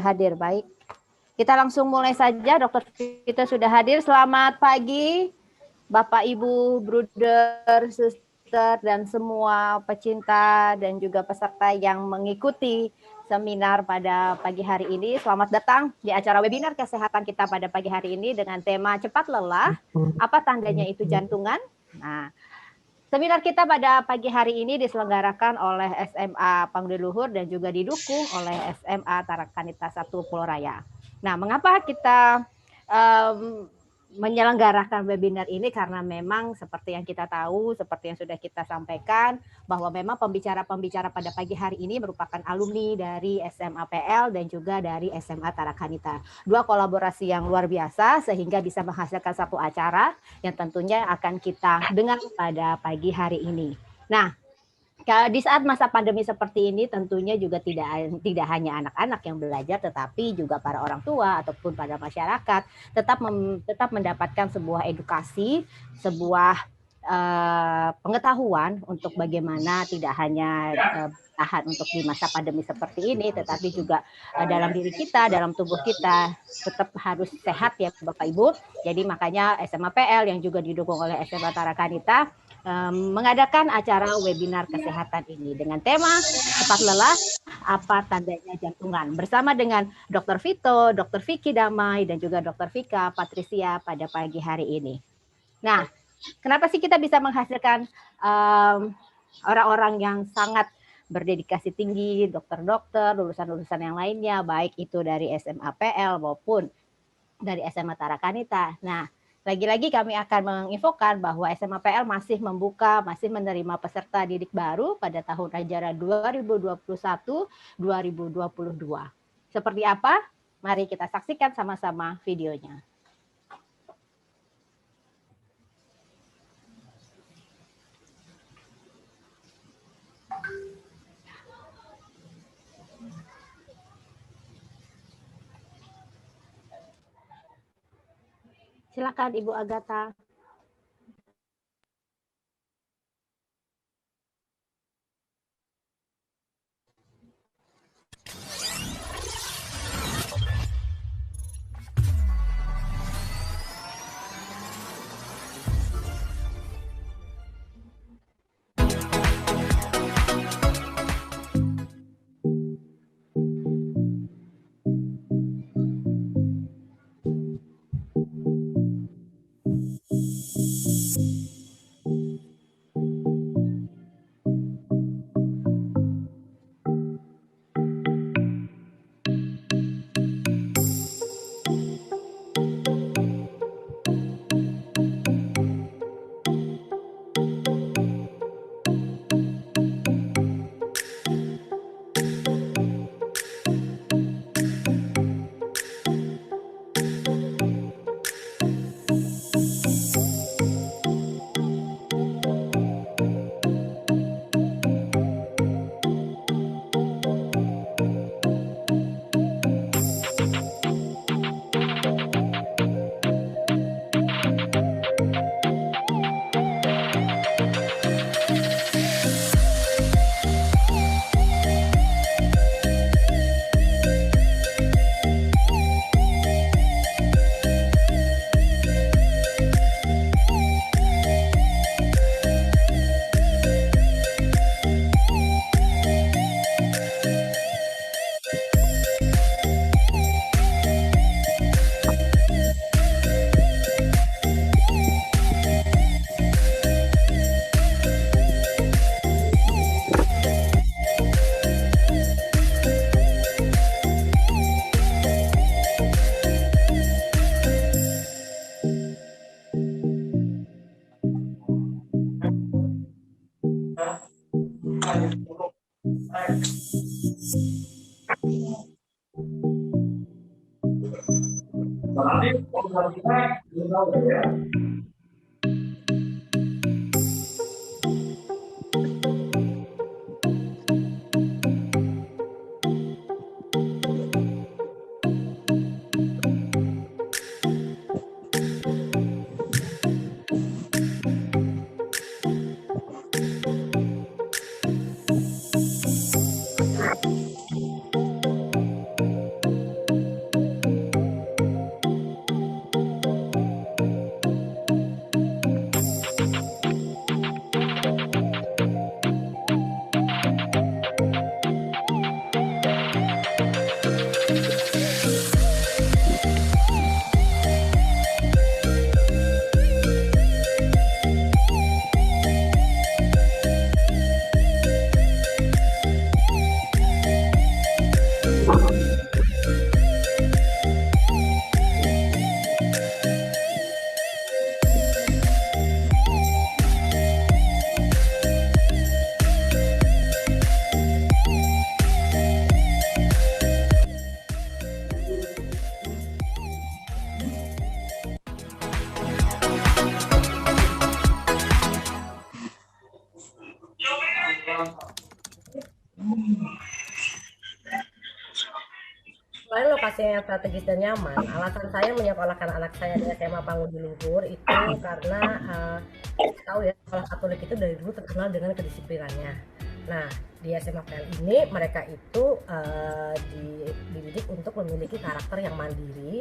hadir. Baik, kita langsung mulai saja. Dokter Vito sudah hadir. Selamat pagi, Bapak, Ibu, Bruder, Suster, dan semua pecinta dan juga peserta yang mengikuti seminar pada pagi hari ini. Selamat datang di acara webinar kesehatan kita pada pagi hari ini dengan tema cepat lelah, apa tandanya itu jantungan. Nah, seminar kita pada pagi hari ini diselenggarakan oleh SMA Pangudi Luhur dan juga didukung oleh SMA Tarakanita 1 Pulau Raya. Nah, mengapa kita menyelenggarakan webinar ini? Karena memang seperti yang kita tahu, seperti yang sudah kita sampaikan, bahwa memang pembicara-pembicara pada pagi hari ini merupakan alumni dari SMA PL dan juga dari SMA Tarakanita. Dua kolaborasi yang luar biasa sehingga bisa menghasilkan satu acara yang tentunya akan kita dengar pada pagi hari ini. Nah, di saat masa pandemi seperti ini tentunya juga tidak hanya anak-anak yang belajar, tetapi juga para orang tua ataupun pada masyarakat tetap mendapatkan sebuah edukasi, sebuah pengetahuan untuk bagaimana tidak hanya tahan untuk di masa pandemi seperti ini, tetapi juga dalam diri kita, dalam tubuh kita tetap harus sehat ya Bapak Ibu. Jadi makanya SMA PL yang juga didukung oleh SMA Tarakanita mengadakan acara webinar kesehatan ini dengan tema cepat lelah, apa tandanya jantungan, bersama dengan Dr. Vito, Dr. Vicky Damai, dan juga Dr. Vika Patricia pada pagi hari ini. Nah, kenapa sih kita bisa menghasilkan orang-orang yang sangat berdedikasi tinggi, dokter-dokter, lulusan-lulusan yang lainnya, baik itu dari SMA PL maupun dari SMA Tarakanita. Nah, lagi-lagi kami akan menginfokan bahwa SMA PL masih menerima peserta didik baru pada tahun ajaran 2021-2022. Seperti apa? Mari kita saksikan sama-sama videonya. Silakan Ibu Agatha. Selain lokasinya yang strategis dan nyaman, alasan saya menyekolahkan anak saya di SMA Pangudi Luhur itu karena tahu ya sekolah Katolik itu dari dulu terkenal dengan kedisiplinannya. Nah, di SMA PL ini mereka itu dididik untuk memiliki karakter yang mandiri,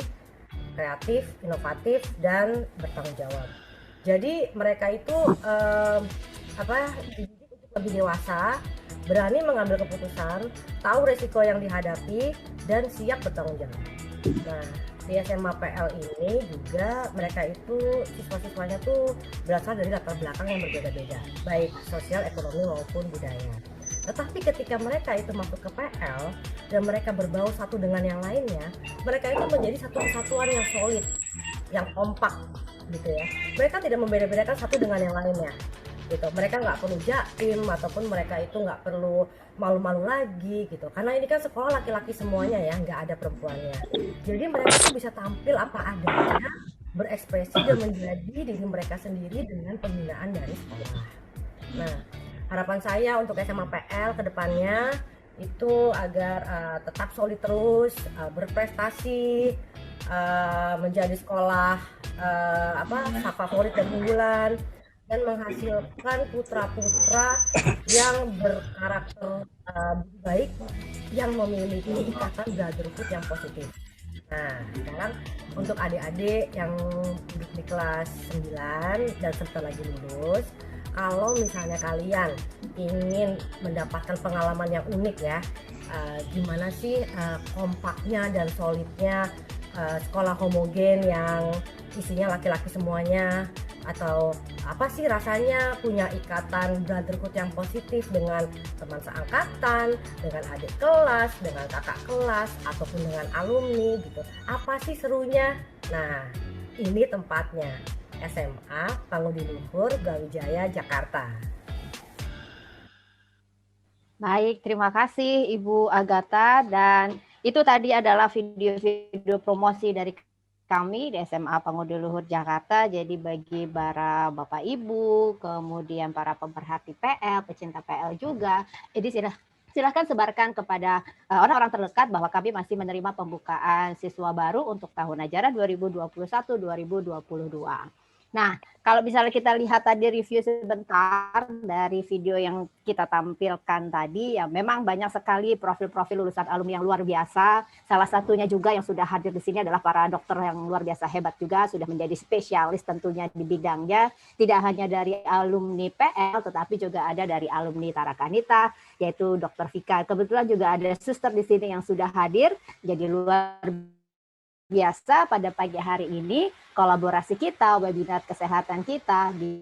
kreatif, inovatif, dan bertanggung jawab. Jadi mereka itu dididik untuk lebih dewasa, berani mengambil keputusan, tahu resiko yang dihadapi, dan siap bertanggung jawab. Nah, di SMA PL ini juga mereka itu siswa-siswanya tuh berasal dari latar belakang yang berbeda-beda, baik sosial, ekonomi maupun budaya. Tetapi ketika mereka itu masuk ke PL dan mereka berbau satu dengan yang lainnya, mereka itu menjadi satu kesatuan yang solid, yang kompak gitu ya. Mereka tidak membeda-bedakan satu dengan yang lainnya gitu. Mereka nggak perlu jaim ataupun mereka itu nggak perlu malu-malu lagi gitu. Karena ini kan sekolah laki-laki semuanya ya, nggak ada perempuannya. Jadi mereka tuh bisa tampil apa adanya, berekspresi dan menjadi diri mereka sendiri dengan pembinaan dari sekolah. Nah, harapan saya untuk SMA PL ke depannya itu agar tetap solid terus, berprestasi, menjadi sekolah favorit dan unggulan, dan menghasilkan putra-putra yang berkarakter baik, yang memiliki ikatan brotherhood yang positif. Nah, sekarang untuk adik-adik yang duduk di kelas 9 dan sebentar lagi lulus, kalau misalnya kalian ingin mendapatkan pengalaman yang unik ya, gimana sih kompaknya dan solidnya sekolah homogen yang isinya laki-laki semuanya, atau apa sih rasanya punya ikatan brotherhood yang positif dengan teman seangkatan, dengan adik kelas, dengan kakak kelas, ataupun dengan alumni gitu. Apa sih serunya? Nah, ini tempatnya, SMA Pangudi Luhur, Brawijaya, Jakarta. Baik, terima kasih Ibu Agatha, dan itu tadi adalah video-video promosi dari kami di SMA Pangudi Luhur Jakarta. Jadi bagi para Bapak Ibu, kemudian para pemerhati PL, pecinta PL juga, jadi silahkan sebarkan kepada orang-orang terdekat bahwa kami masih menerima pembukaan siswa baru untuk tahun ajaran 2021-2022. Nah, kalau misalnya kita lihat tadi review sebentar dari video yang kita tampilkan tadi, ya memang banyak sekali profil-profil lulusan alumni yang luar biasa. Salah satunya juga yang sudah hadir di sini adalah para dokter yang luar biasa hebat juga, sudah menjadi spesialis tentunya di bidangnya. Tidak hanya dari alumni PL, tetapi juga ada dari alumni Tarakanita, yaitu Dr. Vika. Kebetulan juga ada suster di sini yang sudah hadir, jadi luar biasa pada pagi hari ini kolaborasi kita, webinar kesehatan kita di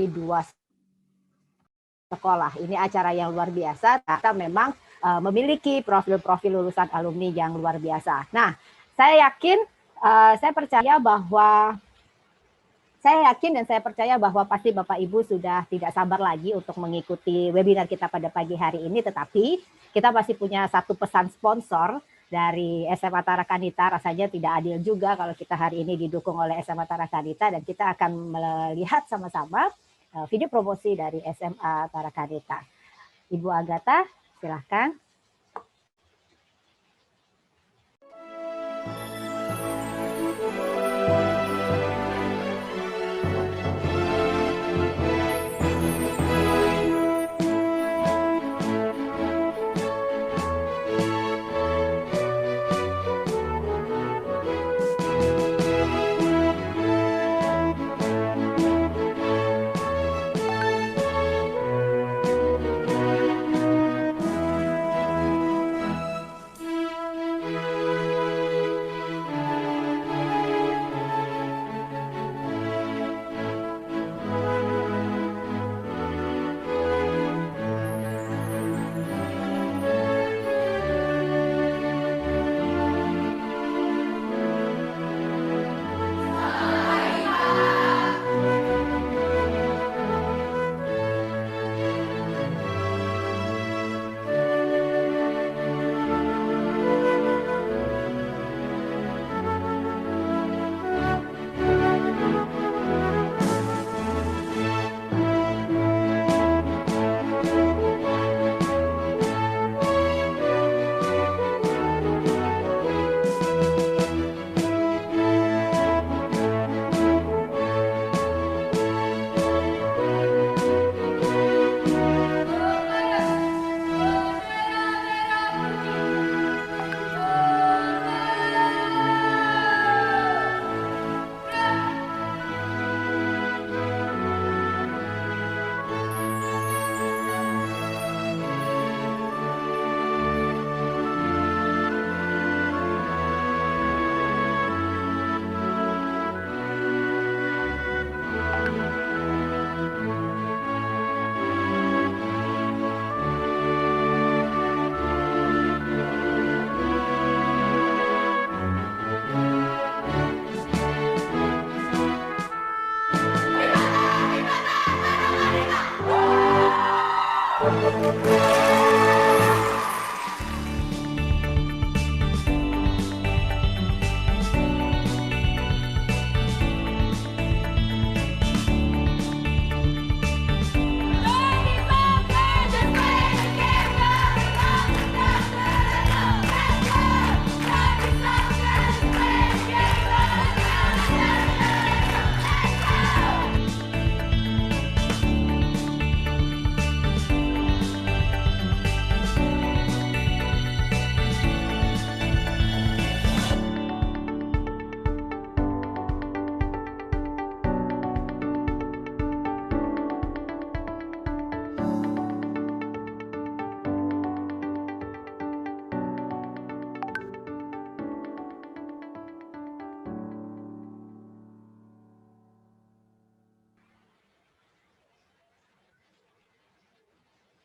dua sekolah. Ini acara yang luar biasa. Kita memang memiliki profil-profil lulusan alumni yang luar biasa. Nah, saya yakin, saya yakin dan saya percaya bahwa pasti Bapak Ibu sudah tidak sabar lagi untuk mengikuti webinar kita pada pagi hari ini, tetapi kita masih punya satu pesan sponsor dari SMA Tarakanita. Rasanya tidak adil juga kalau kita hari ini didukung oleh SMA Tarakanita, dan kita akan melihat sama-sama video promosi dari SMA Tarakanita. Ibu Agatha, silahkan.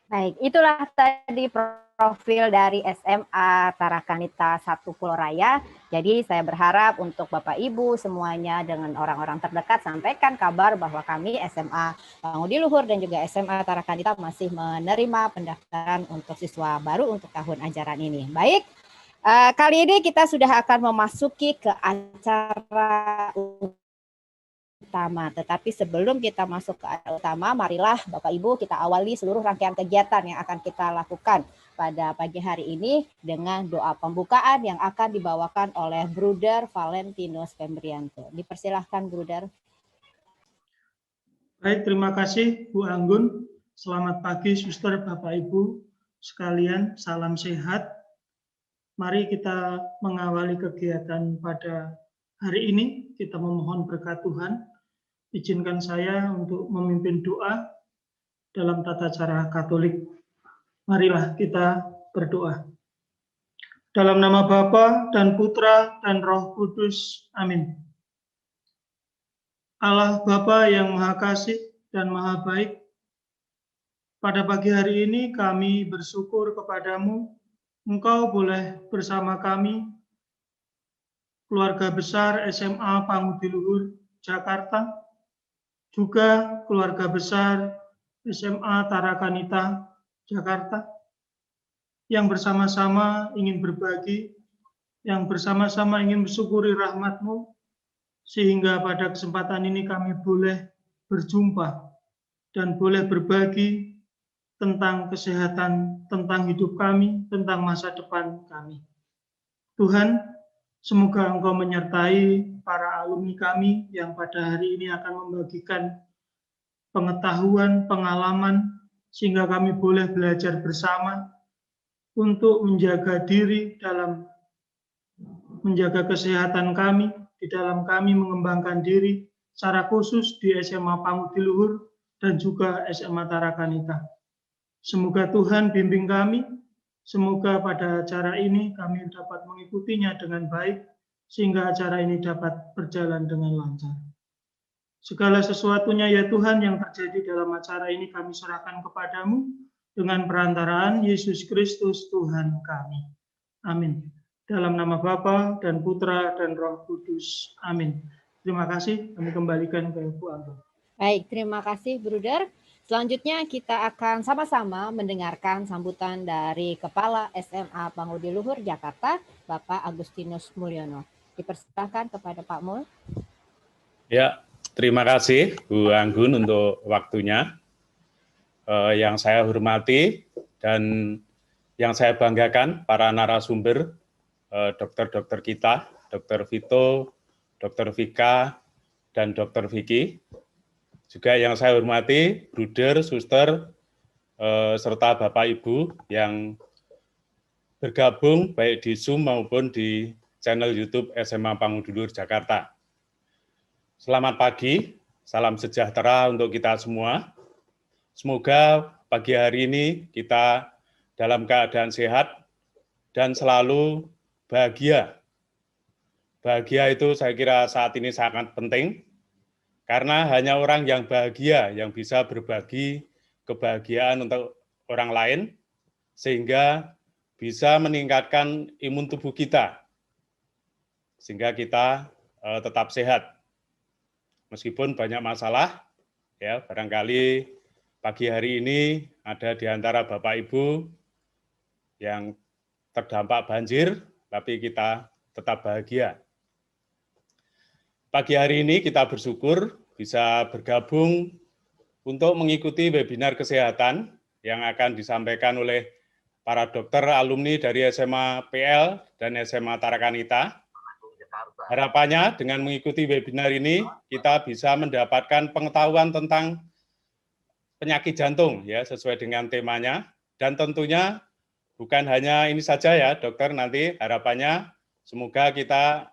Baik, itulah tadi profil dari SMA Tarakanita 1 Pulau Raya. Jadi saya berharap untuk Bapak Ibu semuanya dengan orang-orang terdekat sampaikan kabar bahwa kami SMA Pangudi Luhur dan juga SMA Tarakanita masih menerima pendaftaran untuk siswa baru untuk tahun ajaran ini. Baik, kali ini kita sudah akan memasuki ke acara utama. Tetapi sebelum kita masuk ke acara utama, marilah Bapak Ibu kita awali seluruh rangkaian kegiatan yang akan kita lakukan pada pagi hari ini dengan doa pembukaan yang akan dibawakan oleh Bruder Valentinus Fembrianto. Dipersilahkan Bruder. Baik, terima kasih Bu Anggun. Selamat pagi Suster, Bapak Ibu sekalian, salam sehat. Mari kita mengawali kegiatan pada hari ini. Kita memohon berkat Tuhan. Izinkan saya untuk memimpin doa dalam tata cara Katolik. Marilah kita berdoa. Dalam nama Bapa dan Putra dan Roh Kudus. Amin. Allah Bapa yang Maha Kasih dan Maha Baik, pada pagi hari ini kami bersyukur kepadamu, Engkau boleh bersama kami, keluarga besar SMA Pangudi Luhur, Jakarta, juga keluarga besar SMA Tarakanita, Jakarta, yang bersama-sama ingin berbagi, yang bersama-sama ingin mensyukuri rahmat-Mu, sehingga pada kesempatan ini kami boleh berjumpa dan boleh berbagi tentang kesehatan, tentang hidup kami, tentang masa depan kami. Tuhan, semoga Engkau menyertai para alumni kami yang pada hari ini akan membagikan pengetahuan, pengalaman, sehingga kami boleh belajar bersama untuk menjaga diri dalam menjaga kesehatan kami, di dalam kami mengembangkan diri, secara khusus di SMA Pangudi Luhur dan juga SMA Tarakanita. Semoga Tuhan bimbing kami, semoga pada acara ini kami dapat mengikutinya dengan baik, sehingga acara ini dapat berjalan dengan lancar. Segala sesuatunya ya Tuhan yang terjadi dalam acara ini kami serahkan kepadamu, dengan perantaraan Yesus Kristus Tuhan kami. Amin. Dalam nama Bapa dan Putra dan Roh Kudus. Amin. Terima kasih. Kami kembalikan ke Bu Anggun. Baik, terima kasih Bruder. Selanjutnya kita akan sama-sama mendengarkan sambutan dari Kepala SMA Pangudi Luhur Jakarta, Bapak Agustinus Mulyono. Dipersilakan kepada Pak Mul. Ya, terima kasih Bu Anggun untuk waktunya. Yang saya hormati dan yang saya banggakan para narasumber, dokter-dokter kita, Dr. Vito, Dr. Vika, dan Dr. Vicky. Juga yang saya hormati, Bruder, Suster, serta Bapak Ibu yang bergabung baik di Zoom maupun di channel YouTube SMA Pangudi Luhur Jakarta. Selamat pagi, salam sejahtera untuk kita semua. Semoga pagi hari ini kita dalam keadaan sehat dan selalu bahagia. Bahagia itu saya kira saat ini sangat penting, karena hanya orang yang bahagia yang bisa berbagi kebahagiaan untuk orang lain, sehingga bisa meningkatkan imun tubuh kita, sehingga kita tetap sehat. Meskipun banyak masalah, ya barangkali pagi hari ini ada di antara Bapak Ibu yang terdampak banjir, tapi kita tetap bahagia. Pagi hari ini kita bersyukur bisa bergabung untuk mengikuti webinar kesehatan yang akan disampaikan oleh para dokter alumni dari SMA PL dan SMA Tarakanita. Harapannya dengan mengikuti webinar ini, kita bisa mendapatkan pengetahuan tentang penyakit jantung, ya, sesuai dengan temanya. Dan tentunya bukan hanya ini saja ya, dokter, nanti harapannya semoga kita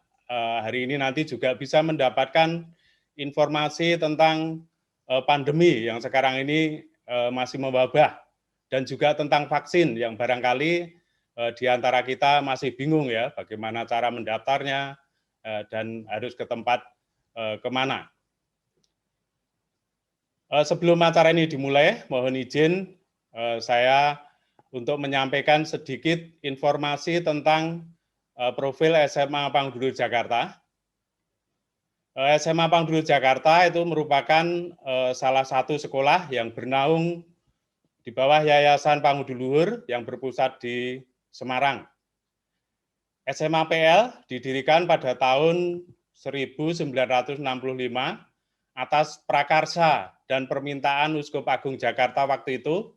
hari ini nanti juga bisa mendapatkan informasi tentang pandemi yang sekarang ini masih mewabah, dan juga tentang vaksin yang barangkali di antara kita masih bingung ya, bagaimana cara mendaftarnya dan harus ke tempat kemana. Sebelum acara ini dimulai, mohon izin saya untuk menyampaikan sedikit informasi tentang profil SMA Pangdulur Jakarta. SMA Pangdulur Jakarta itu merupakan salah satu sekolah yang bernaung di bawah Yayasan Pangdulur yang berpusat di Semarang. SMA PL didirikan pada tahun 1965 atas prakarsa dan permintaan Uskup Agung Jakarta waktu itu,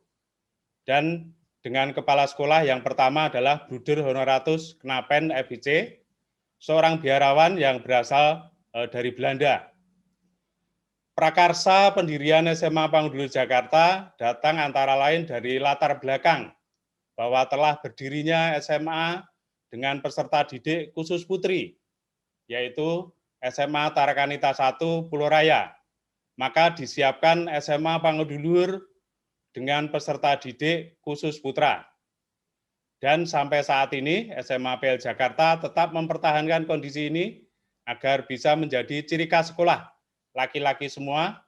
dan dengan kepala sekolah yang pertama adalah Bruder Honoratus Knapen FIC, seorang biarawan yang berasal dari Belanda. Prakarsa pendirian SMA Pangdulur Jakarta datang antara lain dari latar belakang bahwa telah berdirinya SMA dengan peserta didik khusus putri, yaitu SMA Tarakanita 1 Pulau Raya. Maka disiapkan SMA Pangdulur dengan peserta didik khusus putra. Dan sampai saat ini SMA PL Jakarta tetap mempertahankan kondisi ini agar bisa menjadi ciri khas sekolah laki-laki semua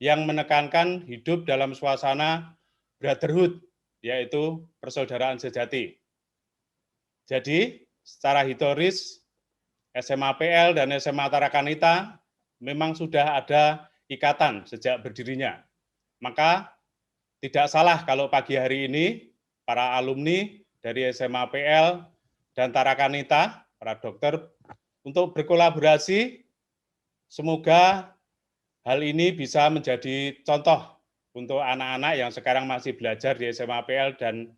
yang menekankan hidup dalam suasana brotherhood, yaitu persaudaraan sejati. Jadi, secara historis, SMA PL dan SMA Tarakanita memang sudah ada ikatan sejak berdirinya. Maka tidak salah kalau pagi hari ini para alumni dari SMA PL dan Tarakanita, para dokter, untuk berkolaborasi, semoga hal ini bisa menjadi contoh untuk anak-anak yang sekarang masih belajar di SMA PL dan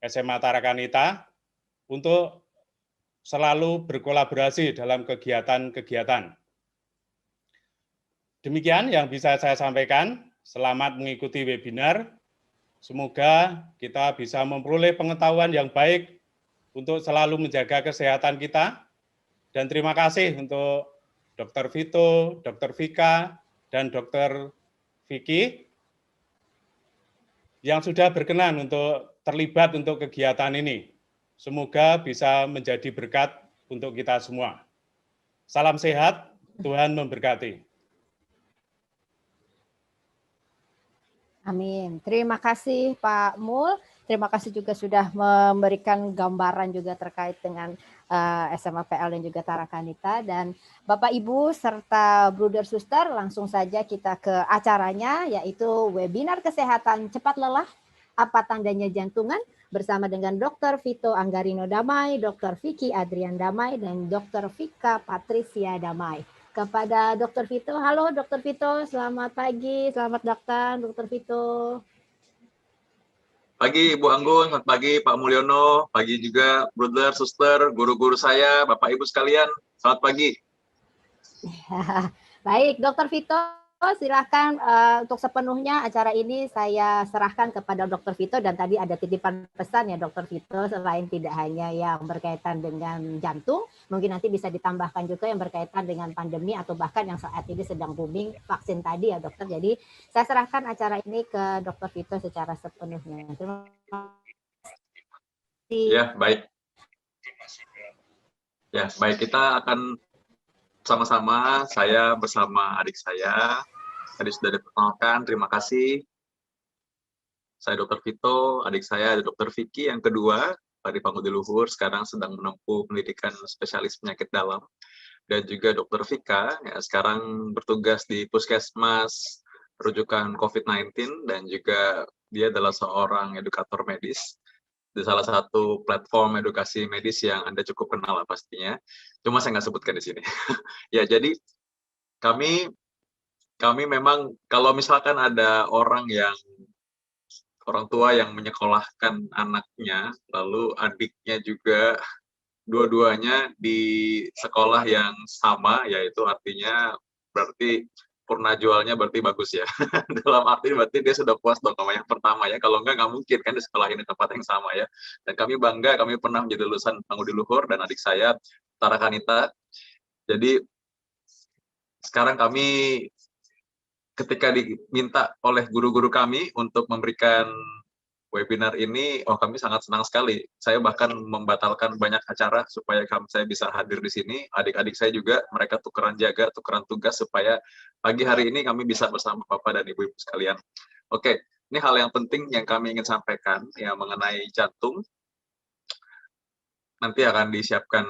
SMA Tarakanita untuk selalu berkolaborasi dalam kegiatan-kegiatan. Demikian yang bisa saya sampaikan. Selamat mengikuti webinar. Semoga kita bisa memperoleh pengetahuan yang baik untuk selalu menjaga kesehatan kita. Dan terima kasih untuk Dr. Vito, Dr. Vika, dan Dr. Vicky yang sudah berkenan untuk terlibat untuk kegiatan ini. Semoga bisa menjadi berkat untuk kita semua. Salam sehat, Tuhan memberkati. Amin. Terima kasih Pak Mul. Terima kasih juga sudah memberikan gambaran juga terkait dengan SMA PL dan juga Tarakanita. Dan Bapak Ibu serta Bruder Suster, langsung saja kita ke acaranya, yaitu webinar kesehatan cepat lelah, apa tandanya jantungan, bersama dengan Dr. Vito Anggarino Damai, Dr. Vicky Adrian Damai, dan Dr. Vika Patricia Damai. Kepada Dr. Vito, halo Dr. Vito, selamat pagi, selamat datang Dr. Vito. Pagi Ibu Anggun, selamat pagi Pak Mulyono, pagi juga brother, suster, guru-guru saya, Bapak Ibu sekalian, selamat pagi. Baik, Dr. Vito, silakan untuk sepenuhnya acara ini saya serahkan kepada Dr. Vito, dan tadi ada titipan pesan ya Dr. Vito, selain tidak hanya yang berkaitan dengan jantung, mungkin nanti bisa ditambahkan juga yang berkaitan dengan pandemi atau bahkan yang saat ini sedang booming vaksin tadi ya dokter. Jadi saya serahkan acara ini ke Dr. Vito secara sepenuhnya. Terima kasih. Ya, baik. Ya, baik, kita akan sama-sama, saya bersama adik saya, tadi sudah diperkenalkan, terima kasih. Saya Dr. Vito, adik saya ada Dr. Vicky yang kedua, dari Panguduluhur, sekarang sedang menempuh pendidikan spesialis penyakit dalam. Dan juga Dr. Vika, ya, sekarang bertugas di Puskesmas rujukan COVID-19 dan juga dia adalah seorang edukator medis di salah satu platform edukasi medis yang Anda cukup kenal lah pastinya. Cuma saya nggak sebutkan di sini. Ya, jadi kami memang kalau misalkan ada orang tua yang menyekolahkan anaknya, lalu adiknya juga dua-duanya di sekolah yang sama, yaitu artinya berarti purna jualnya berarti bagus ya. Dalam arti berarti dia sudah puas dong sama yang pertama ya. Kalau nggak mungkin kan di sekolah ini tempat yang sama ya. Dan kami bangga, kami pernah menjadi lulusan Pangudi Luhur dan adik saya Tara Kanita. Jadi sekarang kami ketika diminta oleh guru-guru kami untuk memberikan webinar ini, kami sangat senang sekali. Saya bahkan membatalkan banyak acara supaya saya bisa hadir di sini. Adik-adik saya juga, mereka tukeran tugas supaya pagi hari ini kami bisa bersama Bapak dan Ibu-Ibu sekalian. Oke, ini hal yang penting yang kami ingin sampaikan ya mengenai jantung. Nanti akan disiapkan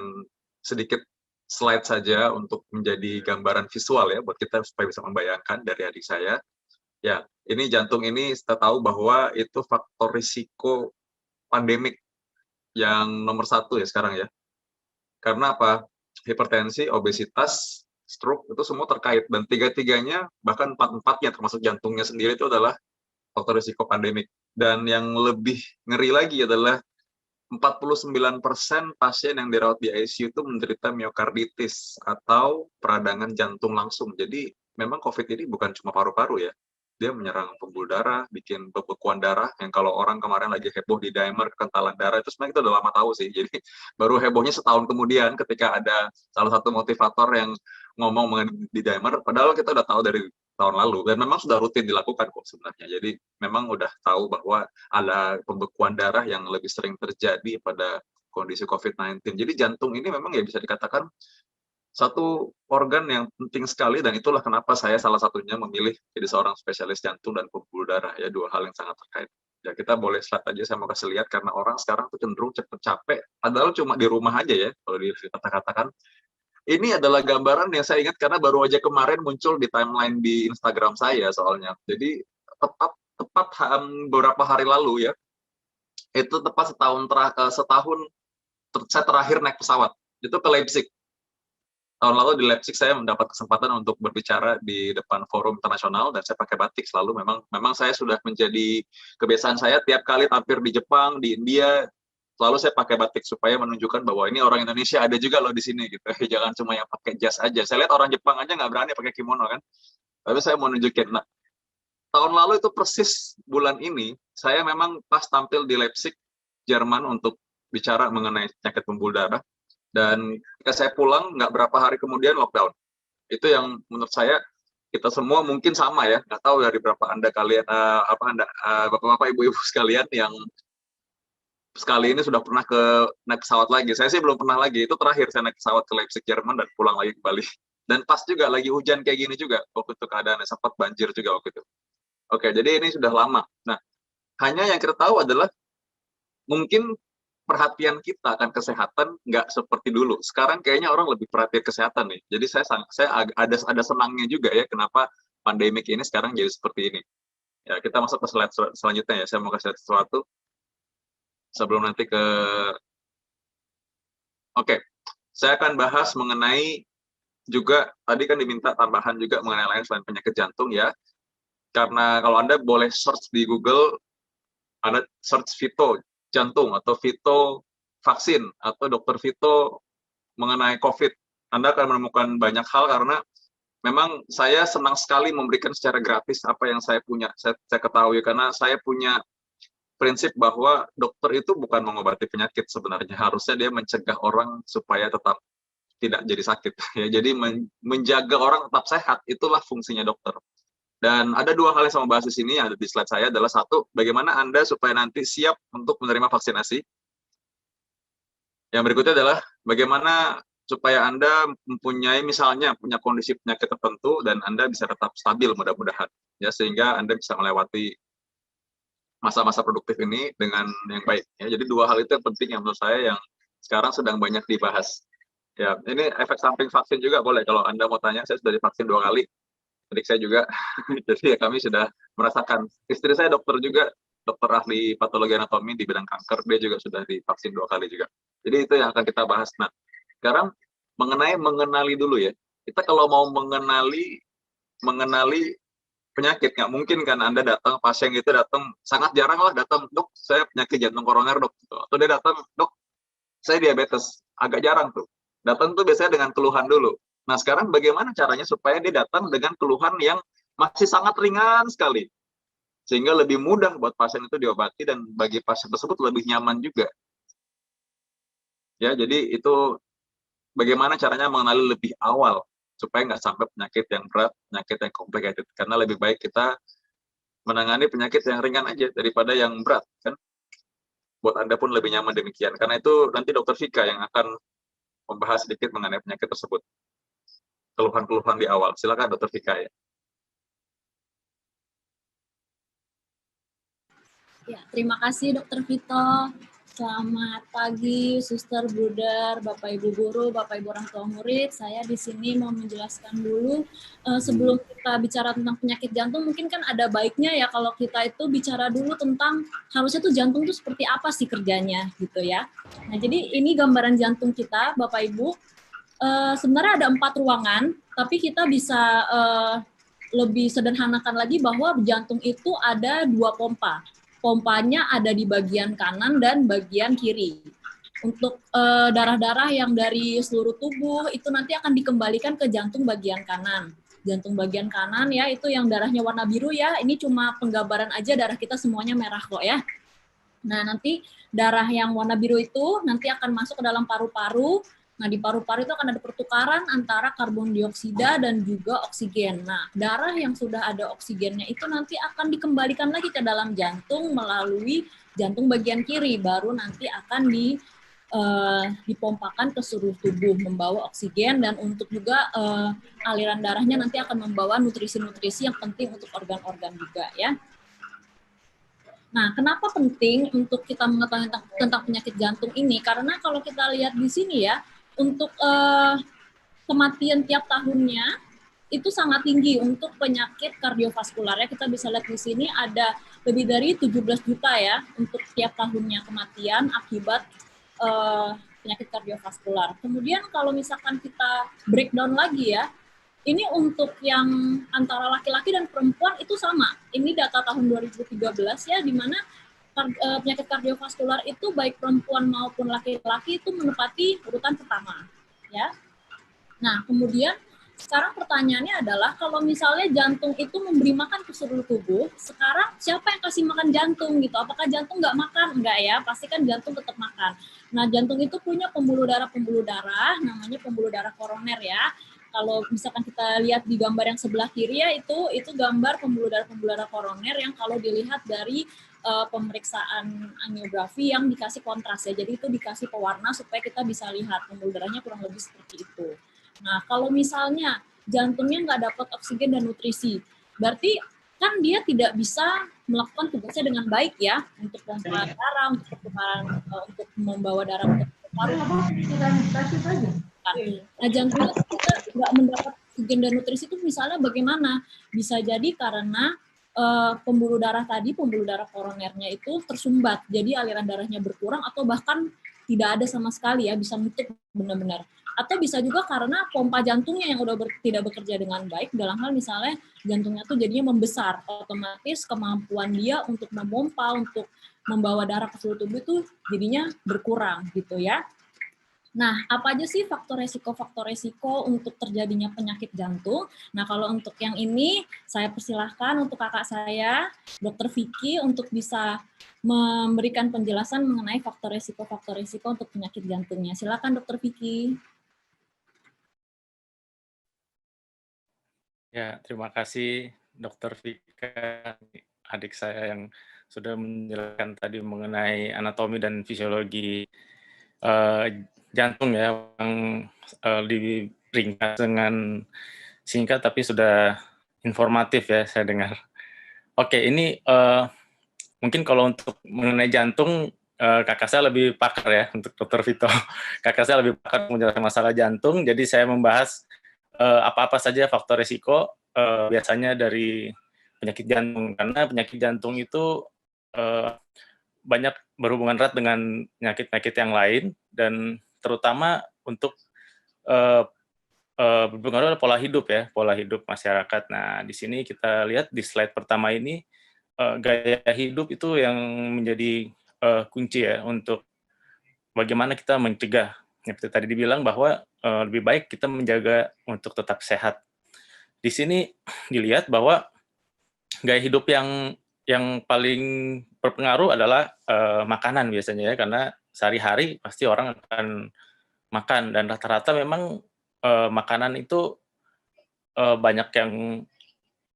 sedikit slide saja untuk menjadi gambaran visual ya buat kita supaya bisa membayangkan dari adik saya. Ya, ini jantung ini kita tahu bahwa itu faktor risiko pandemik yang nomor 1 ya sekarang ya. Karena apa? Hipertensi, obesitas, stroke itu semua terkait dan tiga-tiganya bahkan empat-empatnya termasuk jantungnya sendiri itu adalah faktor risiko pandemik. Dan yang lebih ngeri lagi adalah 49% pasien yang dirawat di ICU itu menderita miokarditis atau peradangan jantung langsung. Jadi memang COVID ini bukan cuma paru-paru ya. Dia menyerang pembuluh darah, bikin pembekuan darah, yang kalau orang kemarin lagi heboh di dimer, kekentalan darah, itu sebenarnya kita udah lama tahu sih. Jadi baru hebohnya setahun kemudian ketika ada salah satu motivator yang ngomong mengenai di dimer, padahal kita udah tahu dari tahun lalu, dan memang sudah rutin dilakukan kok sebenarnya. Jadi memang udah tahu bahwa ada pembekuan darah yang lebih sering terjadi pada kondisi COVID-19. Jadi jantung ini memang ya bisa dikatakan satu organ yang penting sekali, dan itulah kenapa saya salah satunya memilih jadi seorang spesialis jantung dan pembuluh darah ya, dua hal yang sangat terkait. Ya kita boleh slide aja, saya mau kasih lihat karena orang sekarang tuh cenderung cepet capek, padahal cuma di rumah aja ya kalau dikata-katakan. Ini adalah gambaran yang saya ingat karena baru aja kemarin muncul di timeline di Instagram saya soalnya. Jadi tepat beberapa hari lalu ya, itu tepat setahun saya terakhir naik pesawat, itu ke Leipzig. Tahun lalu di Leipzig saya mendapat kesempatan untuk berbicara di depan forum internasional dan saya pakai batik selalu. Memang saya sudah menjadi kebiasaan saya tiap kali tampil di Jepang, di India, selalu saya pakai batik supaya menunjukkan bahwa ini orang Indonesia ada juga loh di sini gitu. Jangan cuma yang pakai jas aja. Saya lihat orang Jepang aja nggak berani pakai kimono kan. Tapi saya mau nunjukin. Nah, tahun lalu itu persis bulan ini saya memang pas tampil di Leipzig, Jerman untuk bicara mengenai penyakit pembuluh darah. Dan ketika saya pulang, nggak berapa hari kemudian lockdown. Itu yang menurut saya kita semua mungkin sama ya. Nggak tahu dari berapa kalian, bapak-bapak, ibu-ibu sekalian yang sekali ini sudah pernah naik pesawat lagi. Saya sih belum pernah lagi. Itu terakhir saya naik pesawat ke Leipzig, Jerman, dan pulang lagi ke Bali. Dan pas juga lagi hujan kayak gini juga. Waktu itu keadaannya sempat banjir juga waktu itu. Oke, jadi ini sudah lama. Nah, hanya yang kita tahu adalah mungkin perhatian kita akan kesehatan nggak seperti dulu. Sekarang kayaknya orang lebih perhatian kesehatan nih. Jadi saya ada senangnya juga ya kenapa pandemik ini sekarang jadi seperti ini. Ya, kita masuk ke slide selanjutnya ya. Saya mau kasih sesuatu sebelum nanti ke Oke. Saya akan bahas mengenai juga tadi kan diminta tambahan juga mengenai lain selain penyakit jantung ya. Karena kalau Anda boleh search di Google, Anda search Vito jantung atau Vito vaksin atau Dokter Vito mengenai COVID, Anda akan menemukan banyak hal karena memang saya senang sekali memberikan secara gratis apa yang saya punya. Saya ketahui karena saya punya prinsip bahwa dokter itu bukan mengobati penyakit sebenarnya, harusnya dia mencegah orang supaya tetap tidak jadi sakit. Ya, jadi menjaga orang tetap sehat itulah fungsinya dokter. Dan ada dua hal yang saya mau bahas di sini, yang ada di slide saya adalah satu, bagaimana Anda supaya nanti siap untuk menerima vaksinasi. Yang berikutnya adalah bagaimana supaya Anda mempunyai misalnya punya kondisi penyakit tertentu dan Anda bisa tetap stabil mudah-mudahan ya, sehingga Anda bisa melewati masa-masa produktif ini dengan yang baik ya. Jadi dua hal itu yang penting yang menurut saya yang sekarang sedang banyak dibahas. Ya, ini efek samping vaksin juga boleh kalau Anda mau tanya, saya sudah divaksin 2 kali. adik saya juga. Jadi ya kami sudah merasakan. Istri saya dokter juga, dokter ahli patologi anatomi di bidang kanker, dia juga sudah divaksin 2 kali juga. Jadi itu yang akan kita bahas. Nah, sekarang mengenali dulu ya. Kita kalau mau mengenali penyakit, nggak mungkin kan Anda datang, pasien itu datang, sangat jarang lah datang, dok saya penyakit jantung koroner dok, atau dia datang, dok saya diabetes, agak jarang tuh. Datang tuh biasanya dengan keluhan dulu. Nah sekarang bagaimana caranya supaya dia datang dengan keluhan yang masih sangat ringan sekali, sehingga lebih mudah buat pasien itu diobati dan bagi pasien tersebut lebih nyaman juga. Ya, jadi itu bagaimana caranya mengenali lebih awal supaya nggak sampai penyakit yang berat, penyakit yang complicated. Karena lebih baik kita menangani penyakit yang ringan aja daripada yang berat, kan? Buat Anda pun lebih nyaman demikian. Karena itu nanti Dokter Vika yang akan membahas sedikit mengenai penyakit tersebut. Keluhan-keluhan di awal. Silakan Dokter Vika ya. Ya, terima kasih Dokter Vito. Selamat pagi, Suster, Bruder, Bapak Ibu guru, Bapak Ibu orang tua murid. Saya di sini mau menjelaskan dulu sebelum kita bicara tentang penyakit jantung, mungkin kan ada baiknya ya kalau kita itu bicara dulu tentang harusnya tuh jantung itu seperti apa sih kerjanya gitu ya. Nah, jadi ini gambaran jantung kita, Bapak Ibu. Sebenarnya ada 4 ruangan, tapi kita bisa lebih sederhanakan lagi bahwa jantung itu ada 2 pompa. Pompanya ada di bagian kanan dan bagian kiri. Untuk darah-darah yang dari seluruh tubuh itu nanti akan dikembalikan ke jantung bagian kanan. Jantung bagian kanan ya itu yang darahnya warna biru ya. Ini cuma penggambaran aja, darah kita semuanya merah kok ya. Nah nanti darah yang warna biru itu nanti akan masuk ke dalam paru-paru. Nah, di paru-paru itu akan ada pertukaran antara karbon dioksida dan juga oksigen. Nah, darah yang sudah ada oksigennya itu nanti akan dikembalikan lagi ke dalam jantung melalui jantung bagian kiri, baru nanti akan dipompakan ke seluruh tubuh, membawa oksigen, dan untuk juga aliran darahnya nanti akan membawa nutrisi-nutrisi yang penting untuk organ-organ juga ya. Nah, kenapa penting untuk kita mengetahui tentang penyakit jantung ini? Karena kalau kita lihat di sini ya, untuk kematian tiap tahunnya itu sangat tinggi untuk penyakit kardiovaskular ya. Kita bisa lihat di sini ada lebih dari 17 juta ya untuk tiap tahunnya kematian akibat penyakit kardiovaskular. Kemudian kalau misalkan kita breakdown lagi ya, ini untuk yang antara laki-laki dan perempuan itu sama. Ini data tahun 2013 ya, di mana penyakit kardiovaskular itu baik perempuan maupun laki-laki itu menempati urutan pertama ya. Nah kemudian sekarang pertanyaannya adalah kalau misalnya jantung itu memberi makan ke seluruh tubuh, sekarang siapa yang kasih makan jantung gitu? Apakah jantung nggak makan? Enggak ya, pasti kan jantung tetap makan. Nah jantung itu punya pembuluh darah namanya pembuluh darah koroner ya. Kalau misalkan kita lihat di gambar yang sebelah kiri ya, itu gambar pembuluh darah koroner yang kalau dilihat dari pemeriksaan angiografi yang dikasih kontras ya. Jadi itu dikasih pewarna supaya kita bisa lihat pembuluh darahnya kurang lebih seperti itu. Nah, kalau misalnya jantungnya nggak dapat oksigen dan nutrisi, berarti kan dia tidak bisa melakukan tugasnya dengan baik ya, untuk pompa darah, untuk pertukaran, untuk membawa darah ke paru. Nah, jantungnya kita nggak mendapat oksigen dan nutrisi itu misalnya bagaimana? Bisa jadi karena pembuluh darah koronernya itu tersumbat, jadi aliran darahnya berkurang atau bahkan tidak ada sama sekali ya, bisa nutup benar-benar. Atau bisa juga karena pompa jantungnya yang udah tidak bekerja dengan baik, dalam hal misalnya jantungnya tuh jadinya membesar, otomatis kemampuan dia untuk memompa, untuk membawa darah ke seluruh tubuh itu jadinya berkurang gitu ya. Nah, apa aja sih faktor resiko untuk terjadinya penyakit jantung? Nah, kalau untuk yang ini, saya persilahkan untuk kakak saya, Dr. Vicky, untuk bisa memberikan penjelasan mengenai faktor resiko untuk penyakit jantungnya. Silakan, Dr. Vicky. Ya, terima kasih Dr. Vika, adik saya yang sudah menjelaskan tadi mengenai anatomi dan fisiologi jantung ya, yang diringkas dengan singkat tapi sudah informatif ya saya dengar. Oke, ini mungkin kalau untuk mengenai jantung kakak saya lebih pakar ya untuk Dr. Vito. Kakak saya lebih pakar menjelaskan masalah jantung, jadi saya membahas apa-apa saja faktor risiko biasanya dari penyakit jantung, karena penyakit jantung itu banyak berhubungan erat dengan penyakit-penyakit yang lain, dan terutama untuk berpengaruh pada pola hidup masyarakat. Nah, di sini kita lihat di slide pertama ini, gaya hidup itu yang menjadi kunci ya untuk bagaimana kita mencegah. Seperti tadi dibilang bahwa lebih baik kita menjaga untuk tetap sehat. Di sini dilihat bahwa gaya hidup yang paling berpengaruh adalah makanan biasanya ya, karena sehari-hari pasti orang akan makan, dan rata-rata memang makanan itu banyak yang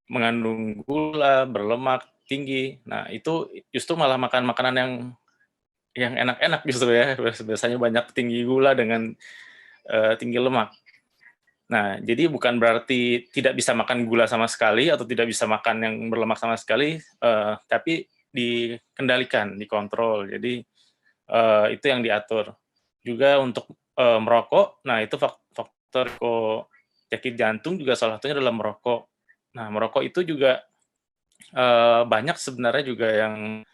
mengandung gula, berlemak tinggi. Nah, itu justru malah makan makanan yang enak-enak justru ya. Biasanya banyak tinggi gula dengan tinggi lemak. Nah, jadi bukan berarti tidak bisa makan gula sama sekali atau tidak bisa makan yang berlemak sama sekali, tapi dikendalikan, dikontrol. Jadi itu yang diatur. Juga untuk merokok, nah itu faktor penyakit jantung juga salah satunya adalah merokok. Nah, merokok itu juga banyak sebenarnya juga yang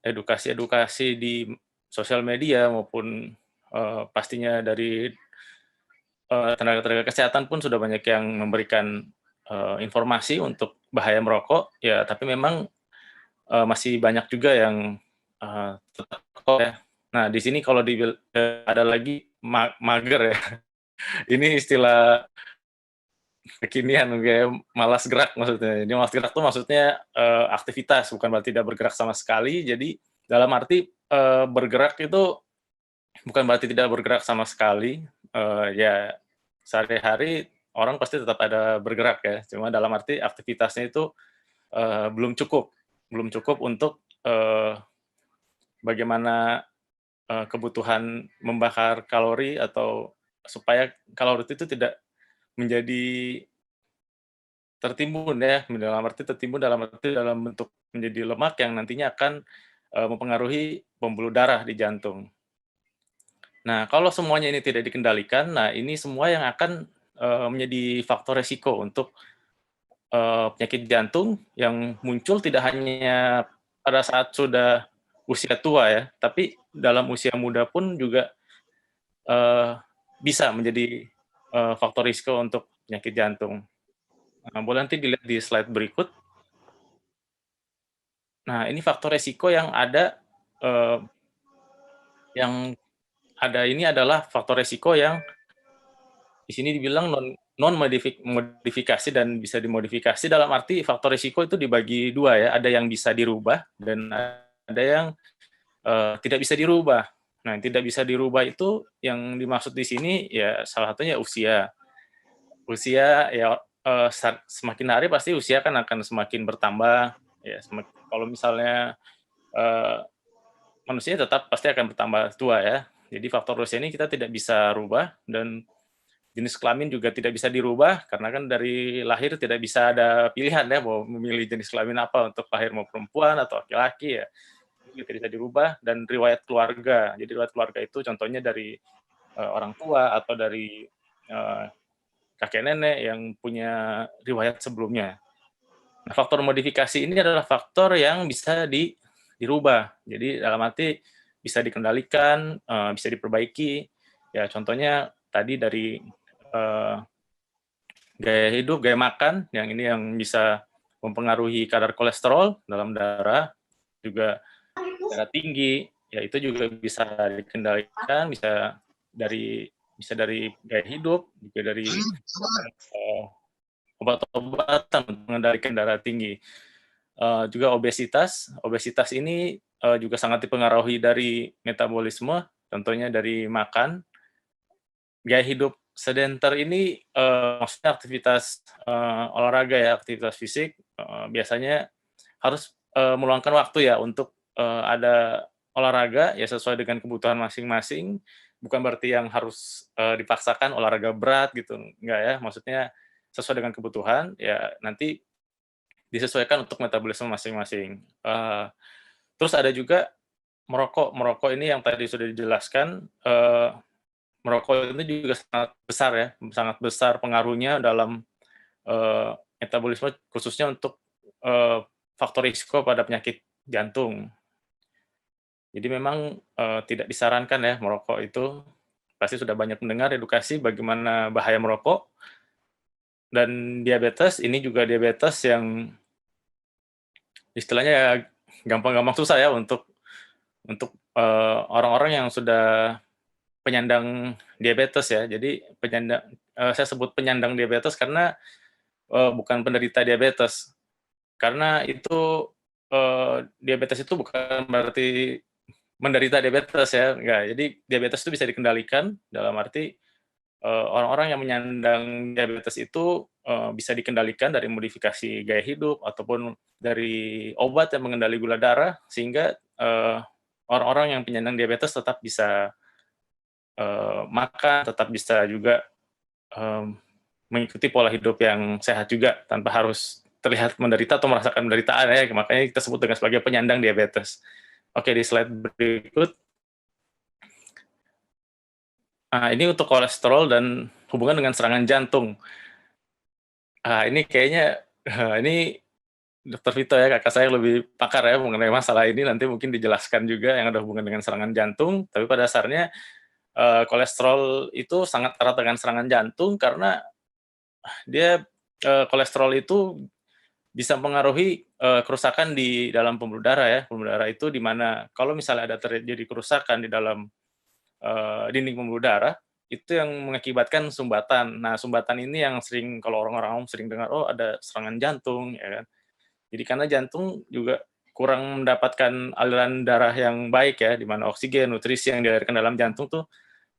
edukasi-edukasi di sosial media maupun pastinya dari tenaga-tenaga kesehatan pun sudah banyak yang memberikan informasi untuk bahaya merokok, ya tapi memang masih banyak juga yang tetap merokok ya. Nah, di sini kalau ada lagi mager ya. Ini istilah kekinian kayak malas gerak maksudnya. Jadi malas gerak tuh maksudnya aktivitas, bukan berarti tidak bergerak sama sekali. Jadi dalam arti bergerak itu bukan berarti tidak bergerak sama sekali. Ya sehari-hari orang pasti tetap ada bergerak ya. Cuma dalam arti aktivitasnya itu belum cukup untuk bagaimana kebutuhan membakar kalori atau supaya kalori itu tidak menjadi tertimbun ya, dalam bentuk menjadi lemak yang nantinya akan mempengaruhi pembuluh darah di jantung. Nah, kalau semuanya ini tidak dikendalikan, nah ini semua yang akan menjadi faktor resiko untuk penyakit jantung yang muncul tidak hanya pada saat sudah usia tua ya, tapi dalam usia muda pun juga bisa menjadi faktor risiko untuk penyakit jantung. Nah, boleh nanti dilihat di slide berikut. Nah, ini faktor resiko yang ada ini adalah faktor resiko yang di sini dibilang modifikasi dan bisa dimodifikasi, dalam arti faktor resiko itu dibagi dua ya, ada yang bisa dirubah dan ada yang tidak bisa dirubah. Nah, yang tidak bisa dirubah itu yang dimaksud di sini ya salah satunya usia. Usia ya semakin hari pasti usia kan akan semakin bertambah ya. Kalau misalnya manusia tetap pasti akan bertambah tua ya. Jadi faktor usia ini kita tidak bisa rubah, dan jenis kelamin juga tidak bisa dirubah karena kan dari lahir tidak bisa ada pilihan ya mau memilih jenis kelamin apa untuk lahir, mau perempuan atau laki-laki ya. Itu tidak bisa dirubah. Dan riwayat keluarga. Jadi riwayat keluarga itu contohnya dari orang tua atau dari kakek nenek yang punya riwayat sebelumnya. Nah, faktor modifikasi ini adalah faktor yang bisa dirubah. Jadi dalam arti bisa dikendalikan, bisa diperbaiki. Ya contohnya tadi dari gaya hidup, gaya makan, yang ini yang bisa mempengaruhi kadar kolesterol dalam darah, juga darah tinggi, ya itu juga bisa dikendalikan, bisa dari gaya hidup, juga dari obat-obatan untuk mengendalikan darah tinggi. Juga obesitas ini juga sangat dipengaruhi dari metabolisme, contohnya dari makan. Gaya hidup sedenter ini maksudnya aktivitas olahraga ya, aktivitas fisik, biasanya harus meluangkan waktu ya untuk ada olahraga ya sesuai dengan kebutuhan masing-masing, bukan berarti yang harus dipaksakan olahraga berat gitu, enggak ya, maksudnya sesuai dengan kebutuhan, ya nanti disesuaikan untuk metabolisme masing-masing. Terus ada juga merokok ini yang tadi sudah dijelaskan, merokok itu juga sangat besar ya, sangat besar pengaruhnya dalam metabolisme khususnya untuk faktor risiko pada penyakit jantung. Jadi memang tidak disarankan ya merokok itu. Pasti sudah banyak mendengar edukasi bagaimana bahaya merokok. Dan diabetes, ini juga diabetes yang istilahnya ya gampang-gampang susah ya untuk orang-orang yang sudah penyandang diabetes ya. Jadi saya sebut penyandang diabetes karena bukan penderita diabetes. Karena itu diabetes itu bukan berarti menderita diabetes ya, enggak. Jadi diabetes itu bisa dikendalikan dalam arti orang-orang yang menyandang diabetes itu bisa dikendalikan dari modifikasi gaya hidup ataupun dari obat yang mengendali gula darah sehingga orang-orang yang penyandang diabetes tetap bisa makan, tetap bisa juga mengikuti pola hidup yang sehat juga tanpa harus terlihat menderita atau merasakan penderitaan ya. Makanya kita sebut dengan sebagai penyandang diabetes. Oke, di slide berikut. Nah, ini untuk kolesterol dan hubungan dengan serangan jantung. Ini kayaknya ini Dr. Vito ya, kakak saya lebih pakar ya mengenai masalah ini, nanti mungkin dijelaskan juga yang ada hubungan dengan serangan jantung, tapi pada dasarnya kolesterol itu sangat erat dengan serangan jantung karena dia kolesterol itu bisa mempengaruhi kerusakan di dalam pembuluh darah ya. Pembuluh darah itu di mana kalau misalnya ada terjadi kerusakan di dalam dinding pembuluh darah, itu yang mengakibatkan sumbatan. Nah, sumbatan ini yang sering kalau orang-orang umum sering dengar, oh ada serangan jantung, ya kan. Jadi karena jantung juga kurang mendapatkan aliran darah yang baik ya, di mana oksigen, nutrisi yang dialirkan dalam jantung tuh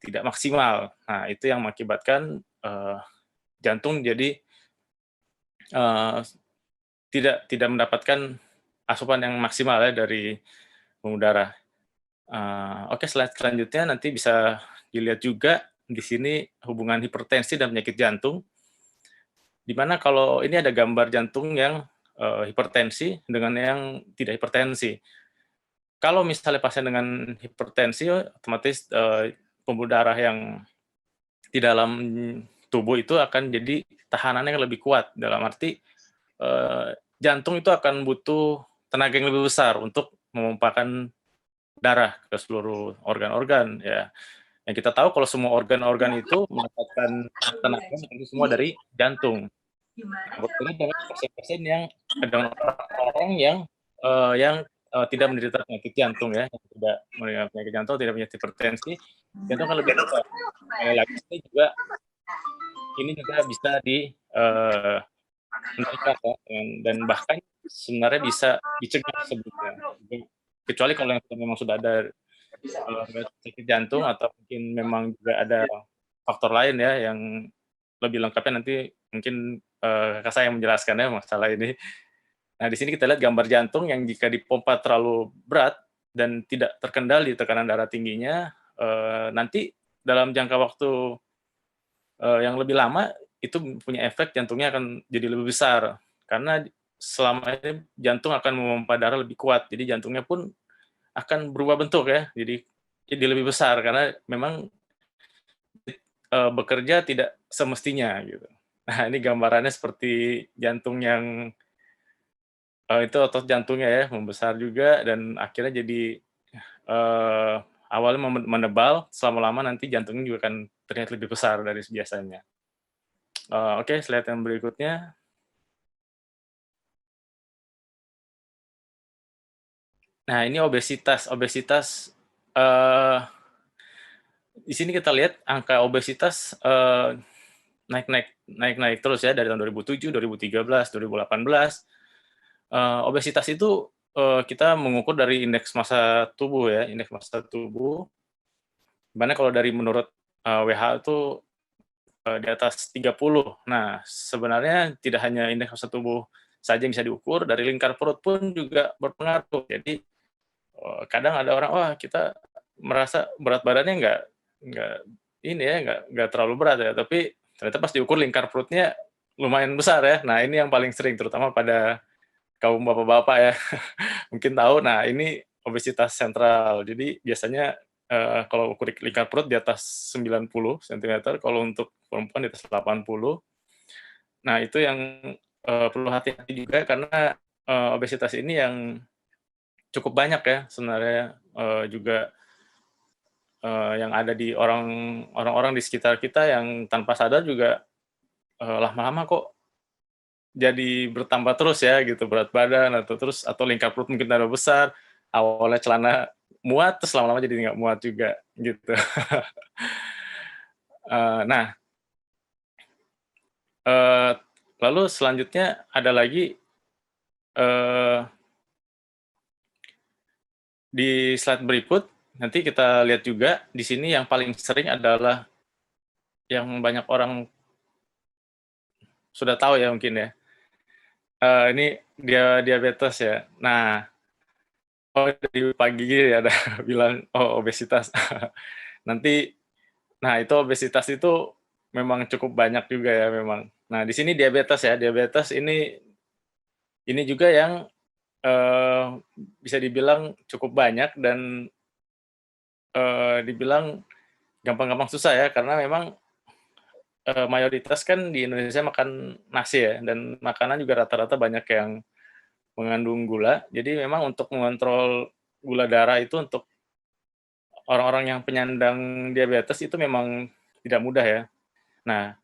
tidak maksimal. Nah, itu yang mengakibatkan jantung jadi tidak mendapatkan asupan yang maksimal ya dari pembuluh darah. Oke, slide selanjutnya nanti bisa dilihat juga di sini hubungan hipertensi dan penyakit jantung. Di mana kalau ini ada gambar jantung yang hipertensi dengan yang tidak hipertensi. Kalau misalnya pasien dengan hipertensi, otomatis pembuluh darah yang di dalam tubuh itu akan jadi tahanannya lebih kuat. Dalam arti jantung itu akan butuh tenaga yang lebih besar untuk memompakan darah ke seluruh organ-organ ya. Yang kita tahu kalau semua organ-organ itu mendapatkan tenaga itu semua dari jantung. Berbeda dengan pasien-pasien yang dengan orang yang tidak menderita penyakit jantung ya, yang tidak menderita penyakit jantung, tidak punya hipertensi, jantung kan lebih besar. Lagi juga ini juga bisa meningkat ya, dan bahkan sebenarnya bisa dicegah sebetulnya. Kecuali kalau yang memang sudah ada sakit jantung atau mungkin memang juga ada faktor lain ya yang lebih lengkapnya nanti mungkin kakak saya yang menjelaskan ya masalah ini. Nah, di sini kita lihat gambar jantung yang jika dipompa terlalu berat dan tidak terkendali tekanan darah tingginya, nanti dalam jangka waktu yang lebih lama itu punya efek jantungnya akan jadi lebih besar karena selama ini jantung akan memompa darah lebih kuat, jadi jantungnya pun akan berubah bentuk ya, jadi lebih besar karena memang bekerja tidak semestinya gitu. Nah, ini gambarannya seperti jantung yang itu otot jantungnya ya membesar juga dan akhirnya jadi awalnya menebal, selama lama nanti jantungnya juga akan terlihat lebih besar dari biasanya. Oke, slide yang berikutnya. Nah, ini obesitas. Obesitas di sini kita lihat angka obesitas naik terus ya dari tahun 2007, 2013, 2018. Obesitas itu kita mengukur dari indeks massa tubuh ya, indeks massa tubuh. Dimana kalau dari menurut WHO itu di atas 30. Nah, sebenarnya tidak hanya indeks massa tubuh saja yang bisa diukur, dari lingkar perut pun juga berpengaruh. Jadi kadang ada orang, wah kita merasa berat badannya nggak terlalu berat ya, tapi ternyata pas diukur lingkar perutnya lumayan besar ya. Nah, ini yang paling sering, terutama pada kaum bapak-bapak ya, mungkin tahu. Nah, ini obesitas sentral. Jadi biasanya kalau ukur lingkar perut di atas 90 cm, kalau untuk perempuan di atas 80. Nah, itu yang perlu hati-hati juga karena obesitas ini yang cukup banyak ya sebenarnya, juga yang ada di orang-orang di sekitar kita yang tanpa sadar juga lama-lama kok jadi bertambah terus ya gitu berat badan atau lingkar perut mungkin tambah besar, awalnya celana muat terus lama-lama jadi nggak muat juga gitu. Nah, lalu selanjutnya ada lagi di slide berikut nanti kita lihat juga di sini yang paling sering adalah yang banyak orang sudah tahu ya mungkin ya. Ini diabetes ya. Nah, dari pagi ya ada bilang obesitas. Nanti, nah itu obesitas itu memang cukup banyak juga ya memang. Nah di sini diabetes ya, diabetes ini juga yang bisa dibilang cukup banyak dan dibilang gampang-gampang susah ya karena memang mayoritas kan di Indonesia makan nasi ya dan makanan juga rata-rata banyak yang mengandung gula. Jadi memang untuk mengontrol gula darah itu untuk orang-orang yang penyandang diabetes itu memang tidak mudah ya. Nah,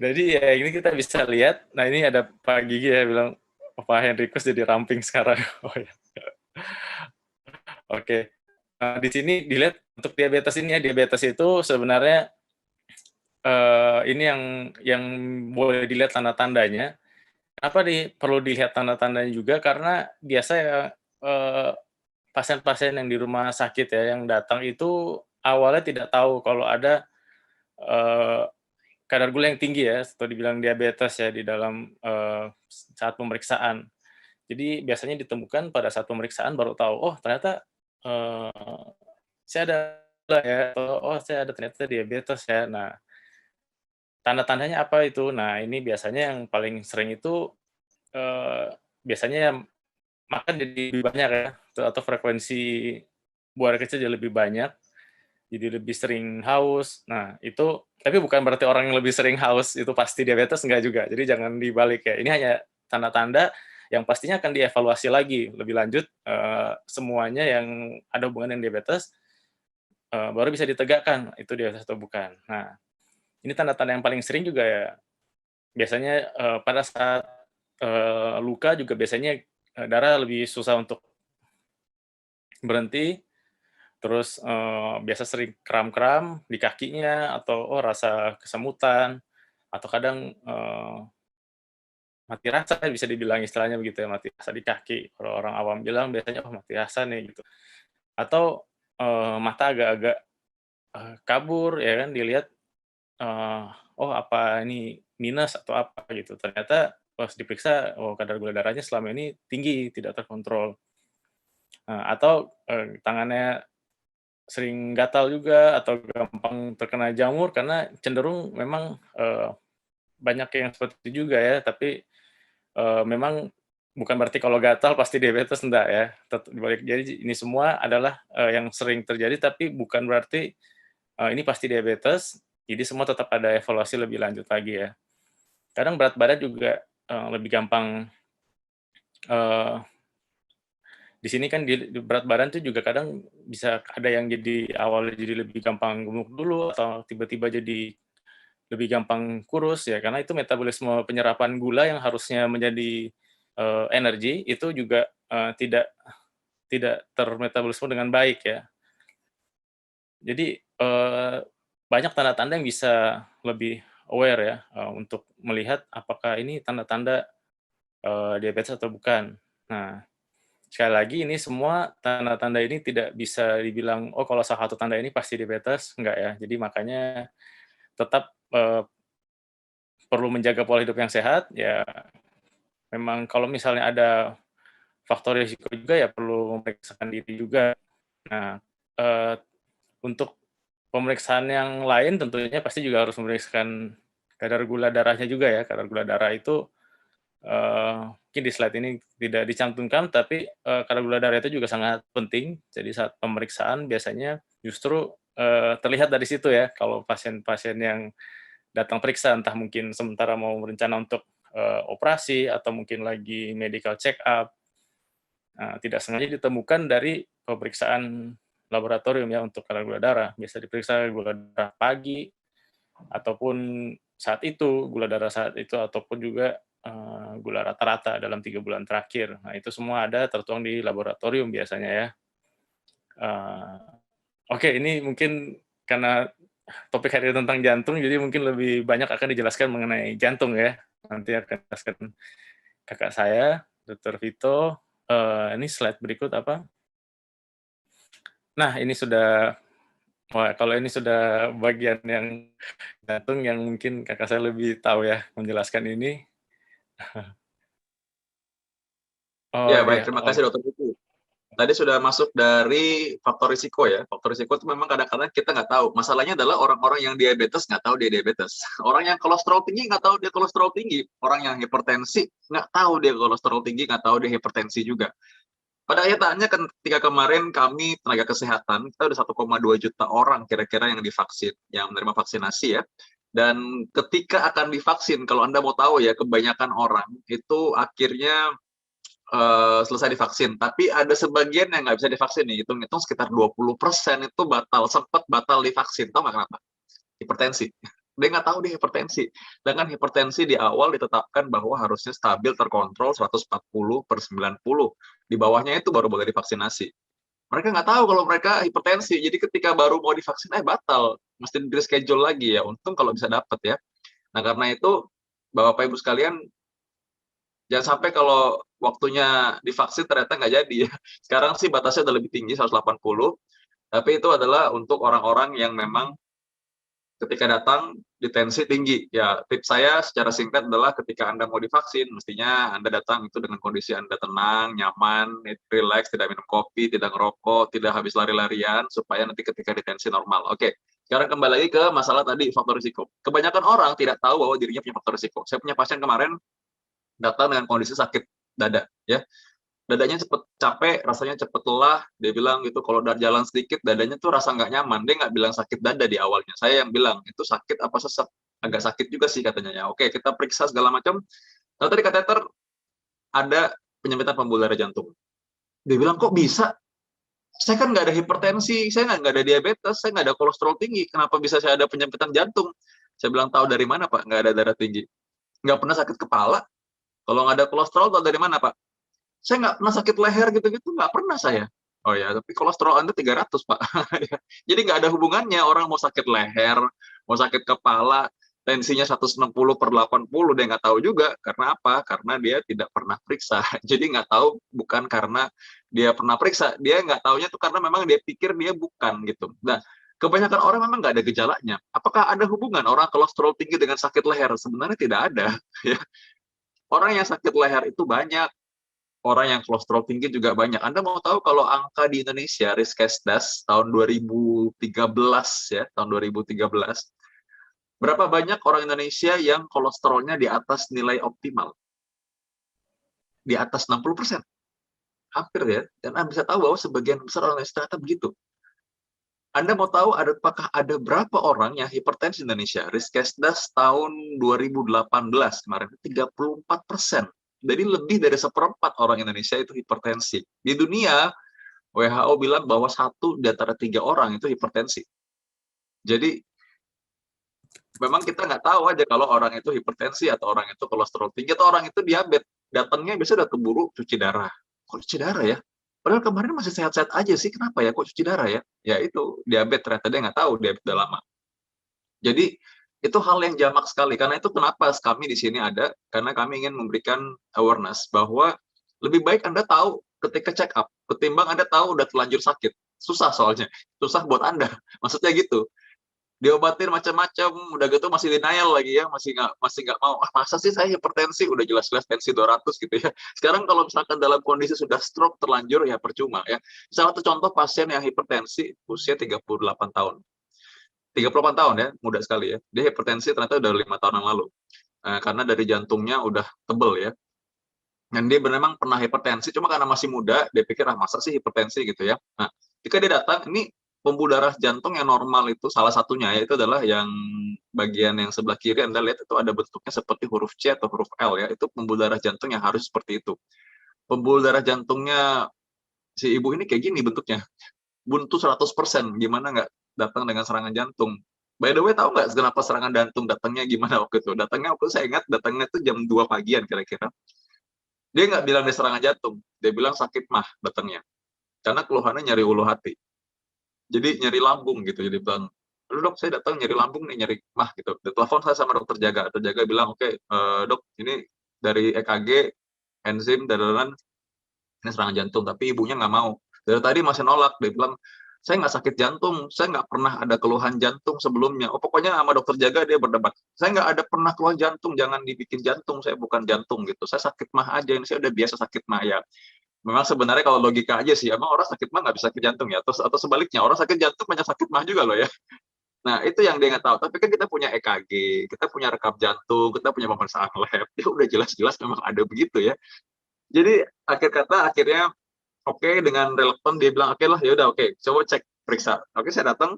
jadi ya ini kita bisa lihat, nah ini ada Pak Gigi ya bilang, Pak Henrikus jadi ramping sekarang. Oh ya. Oke. Nah, di sini dilihat untuk diabetes ini ya, diabetes itu sebenarnya ini yang boleh dilihat tanda-tandanya. Kenapa perlu dilihat tanda-tandanya juga? Karena biasa ya pasien-pasien yang di rumah sakit ya yang datang itu awalnya tidak tahu kalau ada kadar gula yang tinggi ya, atau dibilang diabetes ya di dalam saat pemeriksaan. Jadi biasanya ditemukan pada saat pemeriksaan baru tahu, oh ternyata saya ada gula ya, atau oh saya ada ternyata diabetes ya. Nah, tanda-tandanya apa itu? Nah, ini biasanya yang paling sering itu biasanya makan jadi lebih banyak ya, atau frekuensi buang air kecil jadi lebih banyak, jadi lebih sering haus. Nah, itu tapi bukan berarti orang yang lebih sering haus itu pasti diabetes, enggak juga. Jadi jangan dibalik ya. Ini hanya tanda-tanda yang pastinya akan dievaluasi lagi lebih lanjut semuanya yang ada hubungan dengan diabetes baru bisa ditegakkan itu diabetes atau bukan. Nah, ini tanda-tanda yang paling sering juga ya biasanya pada saat luka juga biasanya darah lebih susah untuk berhenti, terus biasa sering kram-kram di kakinya atau rasa kesemutan atau kadang mati rasa bisa dibilang istilahnya begitu ya, mati rasa di kaki. Kalau orang awam bilang biasanya, "Oh mati rasa nih," gitu. Atau mata agak-agak kabur ya kan, dilihat, "Oh apa ini minus atau apa," gitu. Ternyata pas diperiksa, oh kadar gula darahnya selama ini tinggi, tidak terkontrol. Atau tangannya sering gatal juga atau gampang terkena jamur karena cenderung memang banyak yang seperti itu juga ya, tapi memang bukan berarti kalau gatal pasti diabetes, enggak ya. Jadi ini semua adalah yang sering terjadi, tapi bukan berarti ini pasti diabetes, jadi semua tetap ada evaluasi lebih lanjut lagi ya. Kadang berat badan juga lebih gampang di sini kan di berat badan tuh juga kadang bisa ada yang jadi awalnya jadi lebih gampang gemuk dulu atau tiba-tiba jadi lebih gampang kurus ya karena itu metabolisme penyerapan gula yang harusnya menjadi energi itu juga tidak termetabolisme dengan baik ya. Jadi banyak tanda-tanda yang bisa lebih aware ya untuk melihat apakah ini tanda-tanda diabetes atau bukan. Nah, sekali lagi ini semua tanda-tanda ini tidak bisa dibilang, oh kalau salah satu tanda ini pasti diabetes, enggak ya. Jadi makanya tetap perlu menjaga pola hidup yang sehat, ya memang kalau misalnya ada faktor risiko juga ya perlu memeriksakan diri juga. Nah, untuk pemeriksaan yang lain tentunya pasti juga harus memeriksakan kadar gula darahnya juga ya. Kadar gula darah itu mungkin di slide ini tidak dicantumkan, tapi kadar gula darah itu juga sangat penting. Jadi saat pemeriksaan biasanya justru terlihat dari situ ya, kalau pasien-pasien yang datang periksa, entah mungkin sementara mau berencana untuk operasi atau mungkin lagi medical check up, tidak sengaja ditemukan dari pemeriksaan laboratorium ya untuk kadar gula darah. Biasa diperiksa gula darah pagi ataupun saat itu, gula darah saat itu, ataupun juga gula rata-rata dalam 3 bulan terakhir. Nah, itu semua ada tertuang di laboratorium biasanya ya. Oke, ini mungkin karena topik hari ini tentang jantung, jadi mungkin lebih banyak akan dijelaskan mengenai jantung ya. Nanti akan dijelaskan kakak saya, Dr. Vito. Ini slide berikut apa? Nah, ini sudah, kalau ini sudah bagian yang jantung yang mungkin kakak saya lebih tahu ya menjelaskan ini. Ya, baik. Terima kasih, Dr. Vito. Tadi sudah masuk dari faktor risiko ya. Faktor risiko itu memang kadang-kadang kita nggak tahu. Masalahnya adalah orang-orang yang diabetes nggak tahu dia diabetes. Orang yang kolesterol tinggi nggak tahu dia kolesterol tinggi. Orang yang hipertensi nggak tahu dia kolesterol tinggi, nggak tahu dia hipertensi juga. Pada kenyataannya ketika kemarin kami tenaga kesehatan, kita ada 1,2 juta orang kira-kira yang divaksin, yang menerima vaksinasi ya. Dan ketika akan divaksin, kalau Anda mau tahu ya, kebanyakan orang itu akhirnya selesai divaksin, tapi ada sebagian yang nggak bisa divaksin nih, hitung-hitung sekitar 20% itu sempat batal divaksin. Tahu nggak kenapa? Hipertensi. Dia nggak tahu dia hipertensi. Dengan hipertensi di awal ditetapkan bahwa harusnya stabil terkontrol 140/90. Di bawahnya itu baru boleh divaksinasi. Mereka nggak tahu kalau mereka hipertensi, jadi ketika baru mau divaksin, batal. Mesti di-reschedule lagi ya. Untung kalau bisa dapat ya. Nah, karena itu, Bapak Ibu sekalian, jangan sampai kalau waktunya divaksin ternyata nggak jadi ya. Sekarang sih batasnya udah lebih tinggi, 180, tapi itu adalah untuk orang-orang yang memang ketika datang di tensi tinggi. Ya, tips saya secara singkat adalah ketika Anda mau divaksin, mestinya Anda datang itu dengan kondisi Anda tenang, nyaman, relax, tidak minum kopi, tidak ngerokok, tidak habis lari-larian, supaya nanti ketika di tensi normal. Oke, sekarang kembali lagi ke masalah tadi, faktor risiko. Kebanyakan orang tidak tahu bahwa dirinya punya faktor risiko. Saya punya pasien kemarin, datang dengan kondisi sakit dada ya, dadanya cepet capek, rasanya cepet lelah, dia bilang gitu, kalau udah jalan sedikit dadanya tuh rasa nggak nyaman. Dia nggak bilang sakit dada di awalnya, saya yang bilang itu sakit apa sesek, agak sakit juga sih katanya ya. Oke, kita periksa segala macam, lalu tadi kateter ada penyempitan pembuluh darah jantung. Dia bilang, kok bisa, saya kan nggak ada hipertensi, saya nggak ada diabetes, saya nggak ada kolesterol tinggi, kenapa bisa saya ada penyempitan jantung? Saya bilang, tahu dari mana Pak nggak ada darah tinggi? Nggak pernah sakit kepala? Kalau nggak ada kolesterol, tahu dari mana, Pak? Saya nggak pernah sakit leher gitu-gitu, nggak pernah saya. Oh ya, tapi kolesterol Anda 300, Pak. Jadi nggak ada hubungannya, orang mau sakit leher, mau sakit kepala, tensinya 160/80, dia nggak tahu juga. Karena apa? Karena dia tidak pernah periksa. Jadi nggak tahu bukan karena dia pernah periksa, dia nggak taunya tuh karena memang dia pikir dia bukan gitu. Nah, kebanyakan orang memang nggak ada gejalanya. Apakah ada hubungan orang kolesterol tinggi dengan sakit leher? Sebenarnya tidak ada. Ya. Orang yang sakit leher itu banyak, orang yang kolesterol tinggi juga banyak. Anda mau tahu kalau angka di Indonesia, Riskesdas tahun 2013 ya, tahun 2013, berapa banyak orang Indonesia yang kolesterolnya di atas nilai optimal? Di atas 60%. Hampir ya. Dan Anda bisa tahu bahwa sebagian besar orang Indonesia ternyata begitu. Anda mau tahu apakah ada berapa orang yang hipertensi di Indonesia? Riskesdas tahun 2018 kemarin, 34%. Jadi lebih dari 1/4 orang Indonesia itu hipertensi. Di dunia, WHO bilang bahwa 1 di antara 3 orang itu hipertensi. Jadi, memang kita nggak tahu aja kalau orang itu hipertensi, atau orang itu kolesterol tinggi, atau orang itu diabetes. Datangnya biasanya udah keburu cuci darah. Kok cuci darah ya? Padahal kemarin masih sehat-sehat aja sih, kenapa ya kok cuci darah ya? Ya itu, diabetes, ternyata dia nggak tahu diabetes udah lama. Jadi, itu hal yang jamak sekali. Karena itu kenapa kami di sini ada, karena kami ingin memberikan awareness bahwa lebih baik Anda tahu ketika check up, ketimbang Anda tahu udah terlanjur sakit. Susah soalnya, susah buat Anda. Maksudnya gitu. Diobatin macam-macam, udah gitu masih denial lagi ya, masih nggak mau. Masa sih saya hipertensi, udah jelas-jelas tensi 200 gitu ya. Sekarang kalau misalkan dalam kondisi sudah stroke terlanjur ya percuma ya. Salah satu contoh pasien yang hipertensi usia 38 tahun. 38 tahun ya, muda sekali ya. Dia hipertensi ternyata udah 5 tahun yang lalu. Karena dari jantungnya udah tebel ya. Dan dia memang pernah hipertensi, cuma karena masih muda, dia pikir masa sih hipertensi gitu ya. Nah, ketika dia datang, ini pembuluh darah jantung yang normal itu salah satunya yaitu adalah yang bagian yang sebelah kiri Anda lihat itu ada bentuknya seperti huruf C atau huruf L ya. Itu pembuluh darah jantung yang harus seperti itu. Pembuluh darah jantungnya si ibu ini kayak gini bentuknya. Buntu 100%. Gimana nggak datang dengan serangan jantung? By the way, tahu nggak kenapa serangan jantung datangnya gimana waktu itu? Datangnya waktu itu saya ingat datangnya itu jam 2 pagian kira-kira. Dia nggak bilang dia serangan jantung. Dia bilang sakit mah datangnya. Karena keluhannya nyeri ulu hati. Jadi nyeri lambung gitu. Jadi bilang, "Aduh dok, saya datang nyeri lambung nih, nyeri mah gitu." Di telepon saya sama dokter jaga. Dokter jaga bilang, "Oke, dok, ini dari EKG, enzim, dan ini serangan jantung." Tapi ibunya nggak mau. Dari tadi masih nolak. Dia bilang, "Saya nggak sakit jantung. Saya nggak pernah ada keluhan jantung sebelumnya." Oh, pokoknya sama dokter jaga dia berdebat. "Saya nggak ada pernah keluhan jantung. Jangan dibikin jantung. Saya bukan jantung gitu. Saya sakit mah aja. Ini saya udah biasa sakit mah ya." Memang sebenarnya kalau logika aja sih, emang orang sakit mah nggak bisa sakit jantung ya, atau sebaliknya, orang sakit jantung banyak sakit mah juga loh ya. Nah, itu yang dia nggak tahu. Tapi kan kita punya EKG, kita punya rekam jantung, kita punya pemeriksaan lab, ya udah jelas-jelas memang ada begitu ya. Jadi akhir kata akhirnya oke, dengan relevan dia bilang oke lah, ya udah oke, coba cek periksa. Oke, saya datang,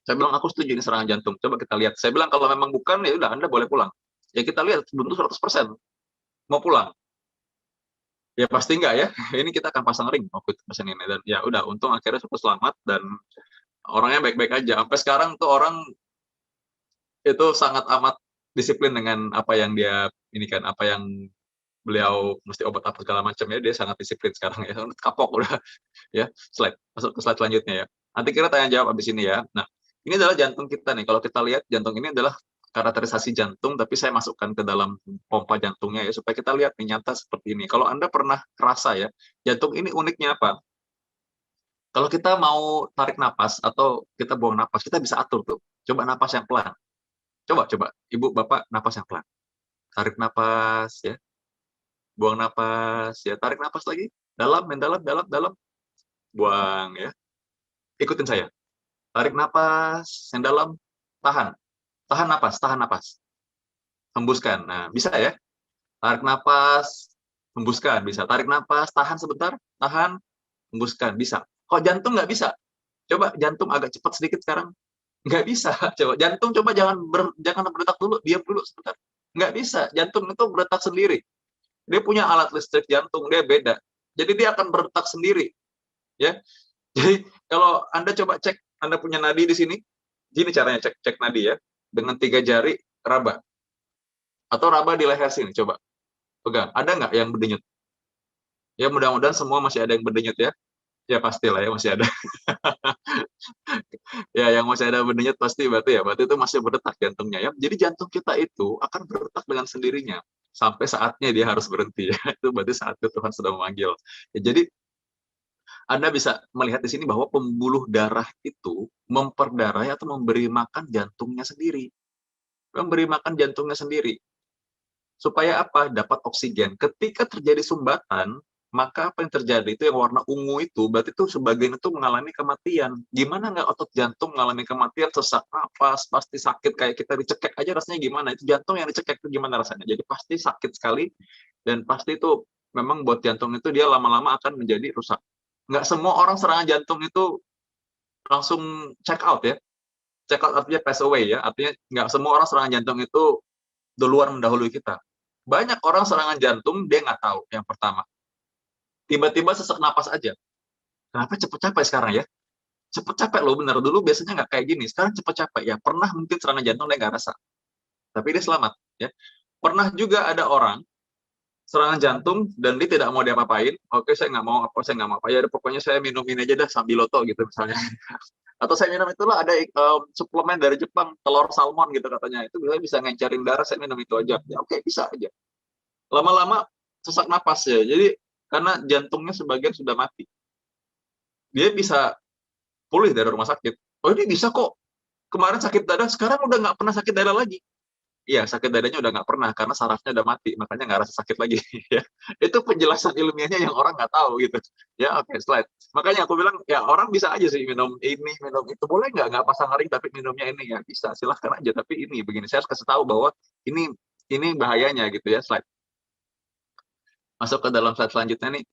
saya bilang aku setuju ini serangan jantung, coba kita lihat. Saya bilang kalau memang bukan ya udah Anda boleh pulang. Ya kita lihat buntu 100%, mau pulang. Ya pasti enggak ya, ini kita akan pasang ring waktu itu pesan ini, dan ya udah untung akhirnya cukup selamat dan orangnya baik-baik aja. Sampai sekarang tuh orang itu sangat amat disiplin dengan apa yang dia ini kan, apa yang beliau mesti obat apa segala macam ya, dia sangat disiplin sekarang ya, kapok udah ya. Masuk ke slide selanjutnya ya. Nanti kita tanya jawab abis ini ya. Nah, ini adalah jantung kita nih. Kalau kita lihat jantung ini adalah karakterisasi jantung, tapi saya masukkan ke dalam pompa jantungnya ya, supaya kita lihat nih nyata seperti ini. Kalau Anda pernah kerasa ya, jantung ini uniknya apa? Kalau kita mau tarik napas atau kita buang napas, kita bisa atur tuh. Coba napas yang pelan. Coba, Ibu, Bapak, napas yang pelan. Tarik napas ya. Buang napas ya. Tarik napas lagi. Dalam, dalam. Buang ya. Ikutin saya. Tarik napas yang dalam. Tahan. Tahan napas. Hembuskan. Nah, bisa ya. Tarik napas, hembuskan. Bisa. Tarik napas, tahan sebentar. Tahan, hembuskan. Bisa. Kok jantung nggak bisa? Coba jantung agak cepat sedikit sekarang. Nggak bisa. Coba jantung coba jangan berdetak dulu. Diam dulu sebentar. Nggak bisa. Jantung itu berdetak sendiri. Dia punya alat listrik jantung. Dia beda. Jadi dia akan berdetak sendiri. Ya. Jadi kalau Anda coba cek, Anda punya nadi di sini. Gini caranya cek nadi ya. Dengan 3 jari raba. Atau raba di leher sini, coba. Pegang. Ada nggak yang berdenyut? Ya mudah-mudahan semua masih ada yang berdenyut ya. Ya pastilah ya masih ada. Ya yang masih ada berdenyut pasti berarti itu masih berdetak jantungnya ya. Jadi jantung kita itu akan berdetak dengan sendirinya. Sampai saatnya dia harus berhenti ya. Itu berarti saatnya Tuhan sudah memanggil. Ya, jadi Anda bisa melihat di sini bahwa pembuluh darah itu memperdarah atau memberi makan jantungnya sendiri. Memberi makan jantungnya sendiri. Supaya apa? Dapat oksigen. Ketika terjadi sumbatan, maka apa yang terjadi? Itu yang warna ungu itu, berarti itu sebagian itu mengalami kematian. Gimana nggak otot jantung mengalami kematian, sesak nafas, pasti sakit, kayak kita dicekek aja rasanya gimana? Itu jantung yang dicekek itu gimana rasanya? Jadi pasti sakit sekali, dan pasti itu memang buat jantung itu dia lama-lama akan menjadi rusak. Nggak semua orang serangan jantung itu langsung check out ya. Check out artinya pass away ya. Artinya nggak semua orang serangan jantung itu duluan mendahului kita. Banyak orang serangan jantung dia nggak tahu. Yang pertama, tiba-tiba sesak napas aja. Kenapa cepet capek sekarang ya? Cepet capek loh, bener. Dulu biasanya nggak kayak gini. Sekarang cepet capek ya. Pernah mungkin serangan jantung dia nggak rasa, tapi dia selamat ya. Pernah juga ada orang serangan jantung dan dia tidak mau diapa-apain. Oke, saya nggak mau apa ya, pokoknya saya minum ini aja dah, Sambiloto gitu misalnya. Atau saya minum itulah, ada suplemen dari Jepang, telur salmon gitu katanya, itu bisa ngencerin darah, saya minum itu aja. Ya oke, bisa aja. Lama-lama sesak napas ya. Jadi karena jantungnya sebagian sudah mati, dia bisa pulih dari rumah sakit. Oh, ini bisa kok. Kemarin sakit dada, sekarang udah nggak pernah sakit dada lagi. Iya, sakit dadanya udah nggak pernah karena sarafnya udah mati, makanya nggak rasa sakit lagi. Ya, itu penjelasan ilmiahnya yang orang nggak tahu gitu. Ya, oke, slide. Makanya aku bilang ya orang bisa aja sih minum ini, minum itu, boleh nggak pasang ring tapi minumnya ini ya bisa, silahkan aja. Tapi ini begini, saya harus kasih tahu bahwa ini bahayanya gitu ya. Slide. Masuk ke dalam slide selanjutnya nih.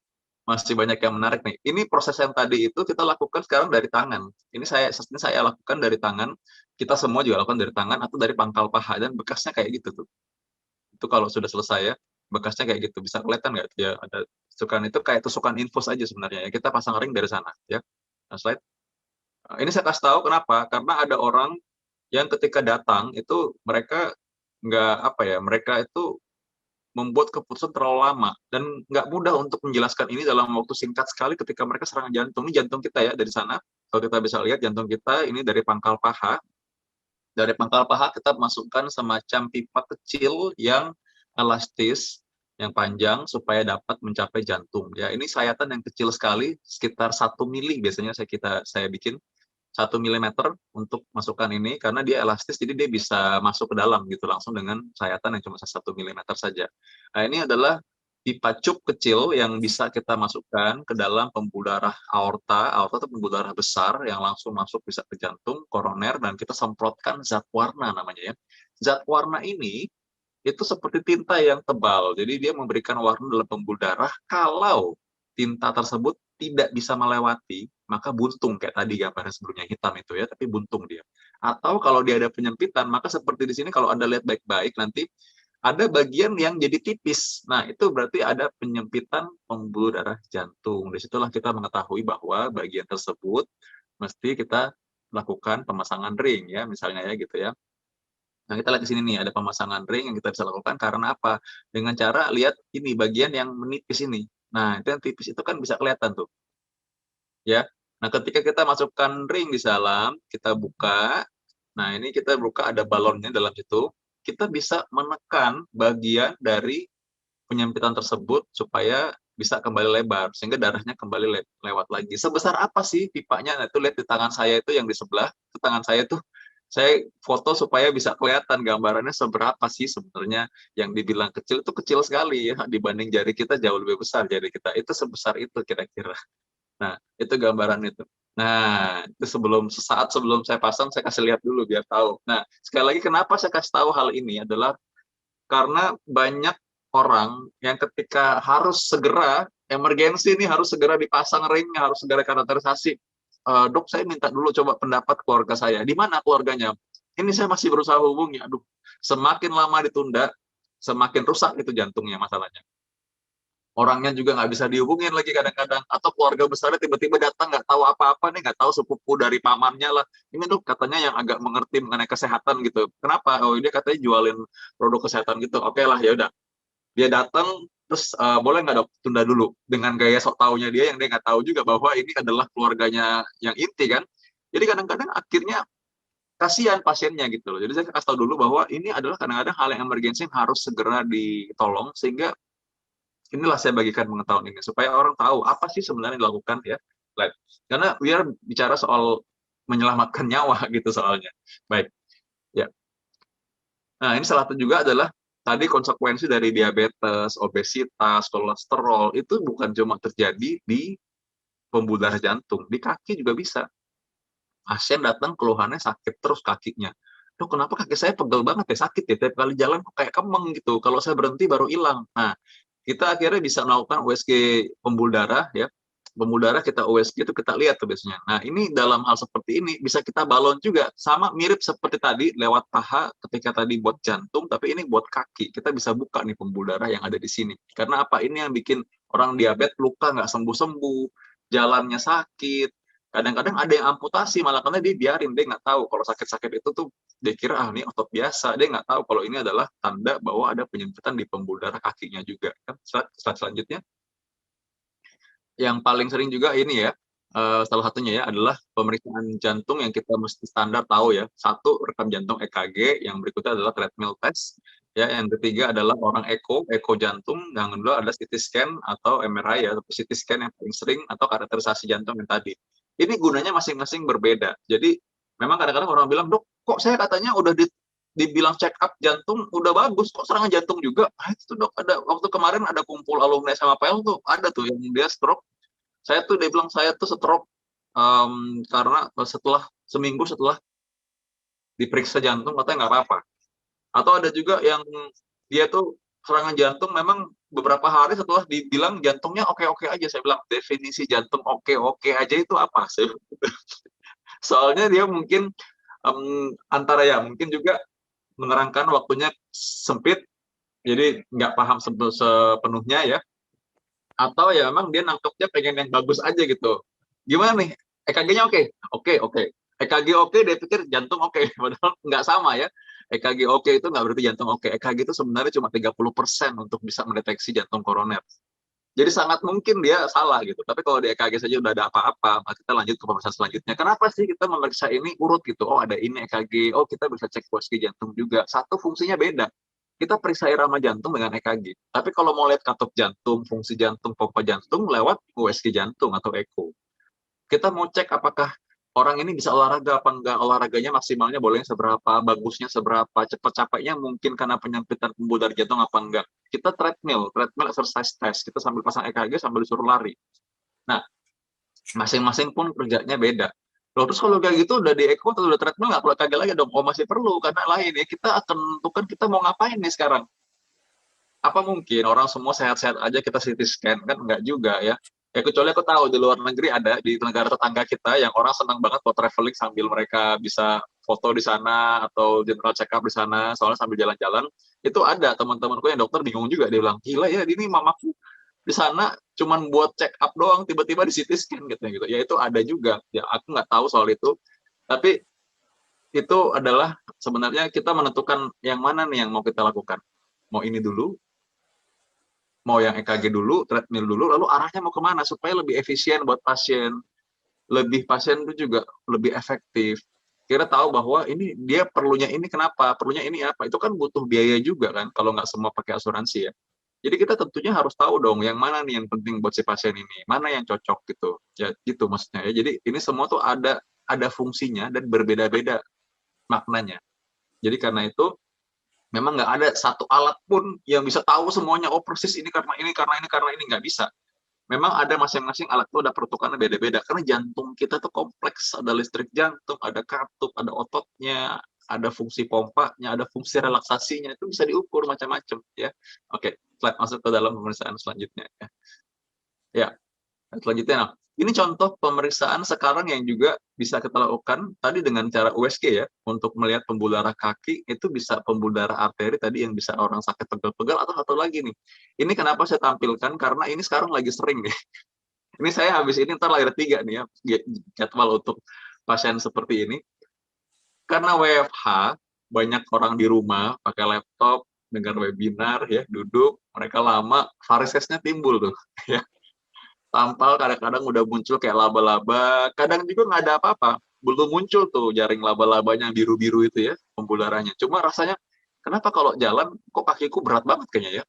masih banyak yang menarik nih. Ini proses yang tadi itu kita lakukan sekarang dari tangan. Ini saya lakukan dari tangan. Kita semua juga lakukan dari tangan atau dari pangkal paha, dan bekasnya kayak gitu tuh. Itu kalau sudah selesai ya, bekasnya kayak gitu. Bisa kelihatan nggak ya, ada tusukan itu kayak tusukan infus aja sebenarnya ya. Kita pasang ring dari sana ya. Nah, slide. Ini saya kasih tahu kenapa? Karena ada orang yang ketika datang itu mereka nggak apa ya, mereka itu membuat keputusan terlalu lama dan nggak mudah untuk menjelaskan ini dalam waktu singkat sekali ketika mereka serangan jantung. Ini jantung kita ya dari sana. Kalau kita bisa lihat jantung kita ini dari pangkal paha. Dari pangkal paha kita masukkan semacam pipa kecil yang elastis, yang panjang supaya dapat mencapai jantung. Ya, ini sayatan yang kecil sekali, sekitar 1 mili biasanya saya bikin. 1 milimeter untuk masukkan ini karena dia elastis, jadi dia bisa masuk ke dalam gitu langsung dengan sayatan yang cuma 1 milimeter saja. Nah, ini adalah pipa cup kecil yang bisa kita masukkan ke dalam pembuluh darah aorta. Aorta itu pembuluh darah besar yang langsung masuk bisa ke jantung, koroner, dan kita semprotkan zat warna namanya ya. Zat warna ini itu seperti tinta yang tebal, jadi dia memberikan warna dalam pembuluh darah. Kalau tinta tersebut tidak bisa melewati, maka buntung kayak tadi gambar sebelumnya hitam itu ya, tapi buntung dia. Atau kalau dia ada penyempitan, maka seperti di sini kalau Anda lihat baik-baik nanti ada bagian yang jadi tipis. Nah, itu berarti ada penyempitan pembuluh darah jantung. Disitulah kita mengetahui bahwa bagian tersebut mesti kita lakukan pemasangan ring ya, misalnya ya gitu ya. Nah, kita lihat di sini nih, ada pemasangan ring yang kita bisa lakukan karena apa? Dengan cara lihat ini bagian yang menipis ini. Nah, itu yang tipis itu kan bisa kelihatan tuh. Ya. Nah, ketika kita masukkan ring di dalam, kita buka. Nah, ini kita buka ada balonnya dalam situ. Kita bisa menekan bagian dari penyempitan tersebut supaya bisa kembali lebar sehingga darahnya kembali lewat lagi. Sebesar apa sih pipanya? Nah, itu lihat di tangan saya itu yang di sebelah, itu tangan saya tuh saya foto supaya bisa kelihatan gambarannya seberapa sih sebenarnya. Yang dibilang kecil itu kecil sekali ya, dibanding jari kita jauh lebih besar jari kita. Itu sebesar itu kira-kira. Nah, itu gambaran itu. Nah, itu sesaat sebelum saya pasang, saya kasih lihat dulu biar tahu. Nah, sekali lagi kenapa saya kasih tahu hal ini adalah karena banyak orang yang ketika harus segera, emergensi ini harus segera dipasang ring, harus segera karakterisasi. Dok, saya minta dulu coba pendapat keluarga saya. Di mana keluarganya? Ini saya masih berusaha hubungi. Aduh, semakin lama ditunda, semakin rusak itu jantungnya masalahnya. Orangnya juga nggak bisa dihubungin lagi kadang-kadang. Atau keluarga besarnya tiba-tiba datang nggak tahu apa-apa nih, nggak tahu sepupu dari pamannya lah. Ini dok katanya yang agak mengerti mengenai kesehatan gitu. Kenapa? Oh, dia katanya jualin produk kesehatan gitu. Oke lah, ya udah. Dia datang, terus boleh nggak dok tunda dulu, dengan gaya sok taunya dia yang dia nggak tahu juga bahwa ini adalah keluarganya yang inti kan. Jadi kadang-kadang akhirnya kasihan pasiennya gitu loh. Jadi saya kasih tahu dulu bahwa ini adalah kadang-kadang hal yang emergensi yang harus segera ditolong, sehingga inilah saya bagikan pengetahuan ini supaya orang tahu apa sih sebenarnya dilakukan ya. Karena we are bicara soal menyelamatkan nyawa gitu soalnya. Baik ya. Nah, ini salah satu juga adalah tadi konsekuensi dari diabetes, obesitas, kolesterol itu bukan cuma terjadi di pembuluh darah jantung, di kaki juga bisa. Pasien datang keluhannya sakit terus kakinya. Dok, kenapa kaki saya pegel banget ya, sakit ya, tiap kali jalan kok kayak kemeng gitu. Kalau saya berhenti baru hilang. Nah, kita akhirnya bisa melakukan USG pembuluh darah ya. Pembuluh darah kita USG itu kita lihat tuh biasanya. Nah, ini dalam hal seperti ini bisa kita balon juga, sama mirip seperti tadi lewat paha ketika tadi buat jantung, tapi ini buat kaki. Kita bisa buka nih pembuluh darah yang ada di sini. Karena apa? Ini yang bikin orang diabetes luka nggak sembuh-sembuh, jalannya sakit. Kadang-kadang ada yang amputasi, malah karena dia biarin, dia nggak tahu kalau sakit-sakit itu tuh dia kira ini otot biasa, dia nggak tahu kalau ini adalah tanda bahwa ada penyempitan di pembuluh darah kakinya juga. Slide selanjutnya. Yang paling sering juga ini ya, salah satunya ya adalah pemeriksaan jantung yang kita mesti standar tahu ya. Satu, rekam jantung EKG, yang berikutnya adalah treadmill test. Ya, yang ketiga adalah orang eko jantung, yang kedua adalah CT scan atau MRI ya, CT scan yang paling sering, atau karakterisasi jantung yang tadi. Ini gunanya masing-masing berbeda. Jadi memang kadang-kadang orang bilang, dok, kok saya katanya udah dibilang check up jantung udah bagus, kok serangan jantung juga? Itu dok, ada waktu kemarin ada kumpul alumni sama PL tuh, ada tuh yang dia stroke. Dia bilang saya tuh stroke karena seminggu setelah diperiksa jantung katanya nggak apa-apa. Atau ada juga yang dia tuh serangan jantung memang beberapa hari setelah dibilang jantungnya oke-oke aja. Saya bilang, definisi jantung oke-oke aja itu apa sih? Soalnya dia mungkin antara ya mungkin juga menerangkan waktunya sempit, jadi nggak paham sepenuhnya ya, atau ya memang dia nangkepnya pengen yang bagus aja gitu. Gimana nih, EKG-nya oke, EKG oke, dia pikir jantung oke, padahal nggak sama ya. EKG oke itu nggak berarti jantung oke. EKG itu sebenarnya cuma 30% untuk bisa mendeteksi jantung koroner. Jadi sangat mungkin dia salah gitu. Tapi kalau di EKG saja udah ada apa-apa, kita lanjut ke pemeriksaan selanjutnya. Kenapa sih kita memeriksa ini urut gitu? Oh ada ini EKG, oh kita bisa cek USG jantung juga. Satu fungsinya beda. Kita periksa irama jantung dengan EKG. Tapi kalau mau lihat katup jantung, fungsi jantung, pompa jantung lewat USG jantung atau echo. Kita mau cek apakah orang ini bisa olahraga apa enggak, olahraganya maksimalnya bolehnya seberapa, bagusnya seberapa, cepat capeknya mungkin karena penyempitan pembuluh darah jantung apa enggak. Kita treadmill exercise test, kita sambil pasang EKG sambil disuruh lari. Nah, masing-masing pun kerjanya beda. Loh, terus kalau kayak gitu udah di echo atau udah treadmill nggak perlu EKG lagi dong? Oh masih perlu, karena lain ya, kita akan tentukan kita mau ngapain nih sekarang. Apa mungkin orang semua sehat-sehat aja kita CT scan? Kan enggak juga ya. Ya kecuali aku tahu di luar negeri ada, di negara tetangga kita yang orang senang banget buat traveling sambil mereka bisa foto di sana atau general check up di sana, soalnya sambil jalan-jalan. Itu ada teman-temanku yang dokter bingung juga, dia bilang, gila ya ini mamaku di sana cuman buat check up doang, tiba-tiba di CT scan gitu. Ya itu ada juga, ya aku nggak tahu soal itu. Tapi itu adalah sebenarnya kita menentukan yang mana nih yang mau kita lakukan. Mau ini dulu, mau yang EKG dulu, treadmill dulu, lalu arahnya mau kemana supaya lebih efisien buat pasien, pasien itu juga lebih efektif. Kira tahu bahwa ini dia perlunya ini kenapa, perlunya ini apa, itu kan butuh biaya juga kan kalau nggak semua pakai asuransi ya. Jadi kita tentunya harus tahu dong yang mana nih yang penting buat si pasien ini, mana yang cocok gitu, ya gitu maksudnya ya. Jadi ini semua tuh ada fungsinya dan berbeda-beda maknanya. Jadi karena itu memang nggak ada satu alat pun yang bisa tahu semuanya, oh persis ini karena ini, nggak bisa. Memang ada masing-masing alat itu ada peruntukannya beda-beda, karena jantung kita tuh kompleks, ada listrik jantung, ada katup, ada ototnya, ada fungsi pompanya, ada fungsi relaksasinya, itu bisa diukur macam-macam ya. Oke, slide masuk ke dalam pemeriksaan selanjutnya ya. Ya, selanjutnya, nah, ini contoh pemeriksaan sekarang yang juga bisa kita lakukan tadi dengan cara USG ya, untuk melihat pembuluh darah kaki, itu bisa pembuluh darah arteri tadi yang bisa orang sakit pegal-pegal, atau satu lagi nih. Ini kenapa saya tampilkan, karena ini sekarang lagi sering nih. Ini saya habis ini ntar lahir 3 nih ya, jadwal untuk pasien seperti ini. Karena WFH, banyak orang di rumah pakai laptop, dengar webinar ya, duduk, mereka lama, varisesnya timbul tuh ya. Tampal kadang-kadang udah muncul kayak laba-laba, kadang juga nggak ada apa-apa, belum muncul tuh jaring laba-labanya biru-biru itu ya, pembuluh darahnya. Cuma rasanya, kenapa kalau jalan kok kakiku berat banget kayaknya ya?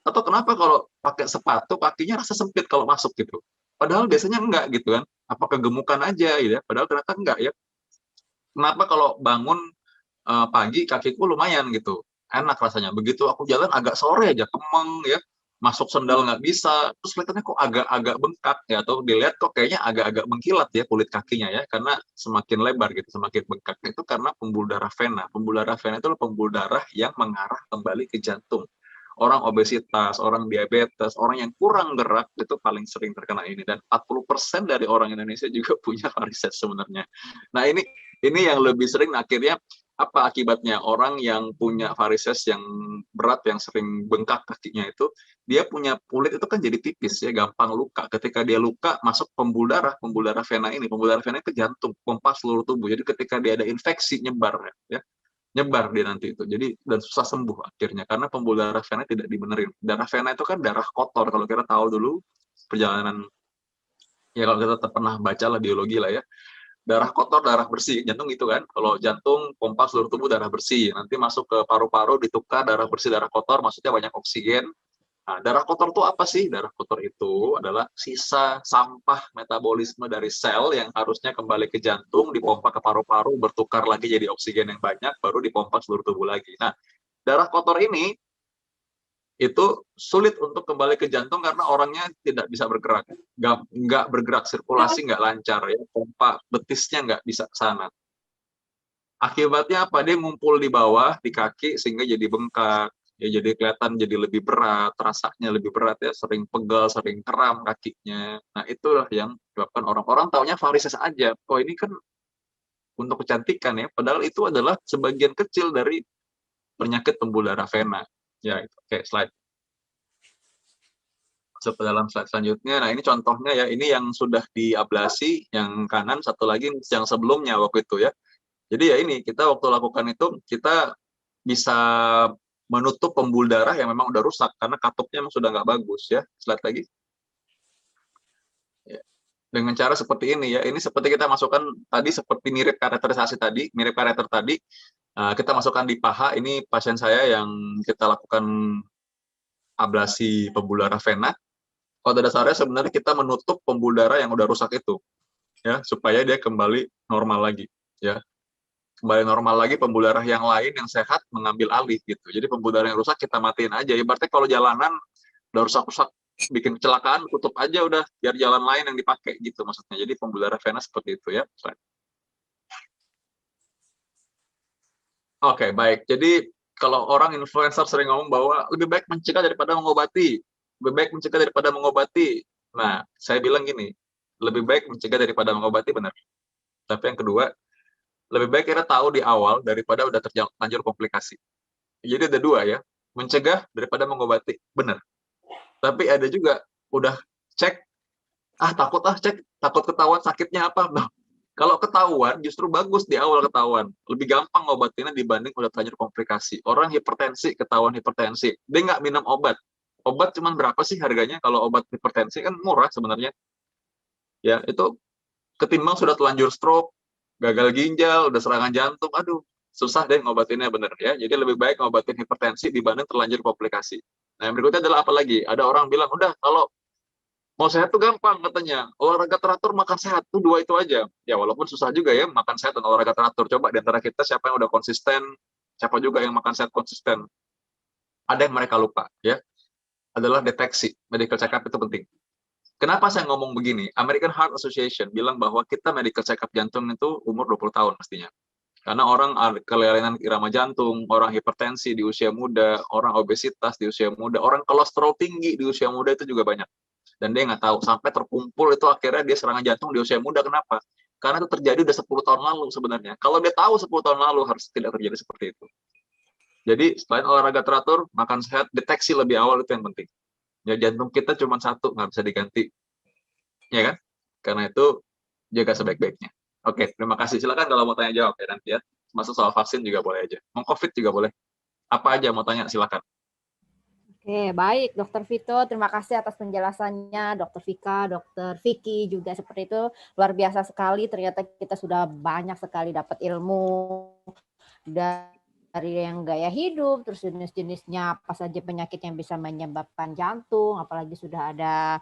Atau kenapa kalau pakai sepatu kakinya rasa sempit kalau masuk gitu? Padahal biasanya enggak gitu kan? Apa kegemukan aja gitu ya? Padahal ternyata enggak ya. Kenapa kalau bangun pagi kakiku lumayan gitu, enak rasanya. Begitu aku jalan agak sore aja kemeng ya, masuk sendal nggak bisa, terus kelihatannya kok agak-agak bengkak ya, atau dilihat kok kayaknya agak-agak mengkilat ya kulit kakinya ya, karena semakin lebar gitu, semakin bengkak. Itu karena pembuluh darah vena. Pembuluh darah vena itu pembuluh darah yang mengarah kembali ke jantung. Orang obesitas, orang diabetes, orang yang kurang gerak itu paling sering terkena ini, dan 40% dari orang Indonesia juga punya varises sebenarnya. Nah ini yang lebih sering akhirnya apa akibatnya? Orang yang punya varises yang berat, yang sering bengkak kakinya itu, dia punya kulit itu kan jadi tipis ya, gampang luka. Ketika dia luka, masuk pembuluh darah vena ini. Pembuluh darah vena itu jantung, pompa seluruh tubuh. Jadi ketika dia ada infeksi, nyebar ya, nyebar dia nanti itu. Jadi dan susah sembuh akhirnya karena pembuluh darah vena tidak dibenerin. Darah vena itu kan darah kotor, kalau kita tahu dulu perjalanan ya, kalau kita pernah baca lah biologi lah ya. Darah kotor, darah bersih, jantung gitu kan. Kalau jantung pompa seluruh tubuh darah bersih, nanti masuk ke paru-paru ditukar darah bersih, darah kotor, maksudnya banyak oksigen. Nah, darah kotor itu apa sih? Darah kotor itu adalah sisa sampah metabolisme dari sel yang harusnya kembali ke jantung, dipompa ke paru-paru, bertukar lagi jadi oksigen yang banyak, baru dipompa seluruh tubuh lagi. Nah, darah kotor ini itu sulit untuk kembali ke jantung karena orangnya tidak bisa bergerak, nggak bergerak, sirkulasi nggak lancar ya, pompa betisnya nggak bisa ke sana. Akibatnya apa? Dia ngumpul di bawah di kaki sehingga jadi bengkak Ya, jadi kelihatan jadi lebih berat, rasanya lebih berat ya, sering pegal, sering kram kakinya. Nah, itulah yang menyebabkan orang-orang taunya varises aja. Oh, ini kan untuk kecantikan ya, padahal itu adalah sebagian kecil dari penyakit pembuluh darah vena. Ya, itu. Oke, slide. Masuk ke dalam slide selanjutnya. Nah, ini contohnya ya, ini yang sudah diablasi, yang kanan, satu lagi yang sebelumnya waktu itu ya. Jadi ya ini, kita waktu lakukan itu, kita bisa menutup pembuluh darah yang memang udah rusak, karena katupnya memang sudah nggak bagus ya. Slide lagi. Ya. Dengan cara seperti ini ya, ini seperti kita masukkan tadi, seperti mirip kateterisasi tadi, mirip kateter tadi, kita masukkan di paha, ini pasien saya yang kita lakukan ablasi pembuluh darah vena. Pada dasarnya sebenarnya kita menutup pembuluh darah yang udah rusak itu, ya, supaya dia kembali normal lagi, ya. Kembali normal lagi, pembuluh darah yang lain yang sehat mengambil alih gitu. Jadi pembuluh darah yang rusak kita matiin aja. Ibaratnya kalau jalanan udah rusak-rusak, bikin kecelakaan, tutup aja udah, biar jalan lain yang dipakai gitu maksudnya. Jadi pembuluh darah vena seperti itu ya. Oke, baik. Jadi kalau orang influencer sering ngomong bahwa lebih baik mencegah daripada mengobati. Lebih baik mencegah daripada mengobati. Nah, saya bilang gini, lebih baik mencegah daripada mengobati, benar. Tapi yang kedua, lebih baik kita tahu di awal daripada udah terlanjur komplikasi. Jadi ada dua ya, mencegah daripada mengobati, benar. Tapi ada juga udah cek, takut ketahuan sakitnya apa. Nah, kalau ketahuan justru bagus di awal ketahuan, lebih gampang ngobatinnya dibanding udah terlanjur komplikasi. Orang hipertensi, ketahuan hipertensi, dia nggak minum obat. Obat cuman berapa sih harganya? Kalau obat hipertensi kan murah sebenarnya. Ya, itu ketimbang sudah terlanjur stroke, gagal ginjal, udah serangan jantung, aduh, susah deh ngobatinnya, bener ya. Jadi lebih baik ngobatin hipertensi dibanding terlanjur komplikasi. Nah, yang berikutnya adalah apa lagi? Ada orang bilang, udah kalau mau sehat tuh gampang katanya, olahraga teratur, makan sehat, tuh dua itu aja. Ya walaupun susah juga ya makan sehat dan olahraga teratur. Coba di antara kita siapa yang udah konsisten, siapa juga yang makan sehat konsisten. Ada yang mereka lupa ya, adalah deteksi. Medical check up itu penting. Kenapa saya ngomong begini? American Heart Association bilang bahwa kita medical check up jantung itu umur 20 tahun mestinya. Karena orang kelainan irama jantung, orang hipertensi di usia muda, orang obesitas di usia muda, orang kolesterol tinggi di usia muda itu juga banyak. Dan dia nggak tahu, sampai terkumpul itu akhirnya dia serangan jantung di usia muda. Kenapa? Karena itu terjadi udah 10 tahun lalu sebenarnya. Kalau dia tahu 10 tahun lalu, harus tidak terjadi seperti itu. Jadi selain olahraga teratur, makan sehat, deteksi lebih awal itu yang penting. Ya, jantung kita cuma satu, nggak bisa diganti. Ya kan? Karena itu, jaga sebaik-baiknya. Oke, terima kasih. Silakan kalau mau tanya jawab ya nanti ya. Masuk soal vaksin juga boleh aja. Mau COVID juga boleh. Apa aja mau tanya, silakan. Oke, baik Dokter Vito, terima kasih atas penjelasannya. Dokter Vika, Dokter Vicky juga seperti itu. Luar biasa sekali, ternyata kita sudah banyak sekali dapat ilmu dari yang gaya hidup, terus jenis-jenisnya apa saja penyakit yang bisa menyebabkan jantung, apalagi sudah ada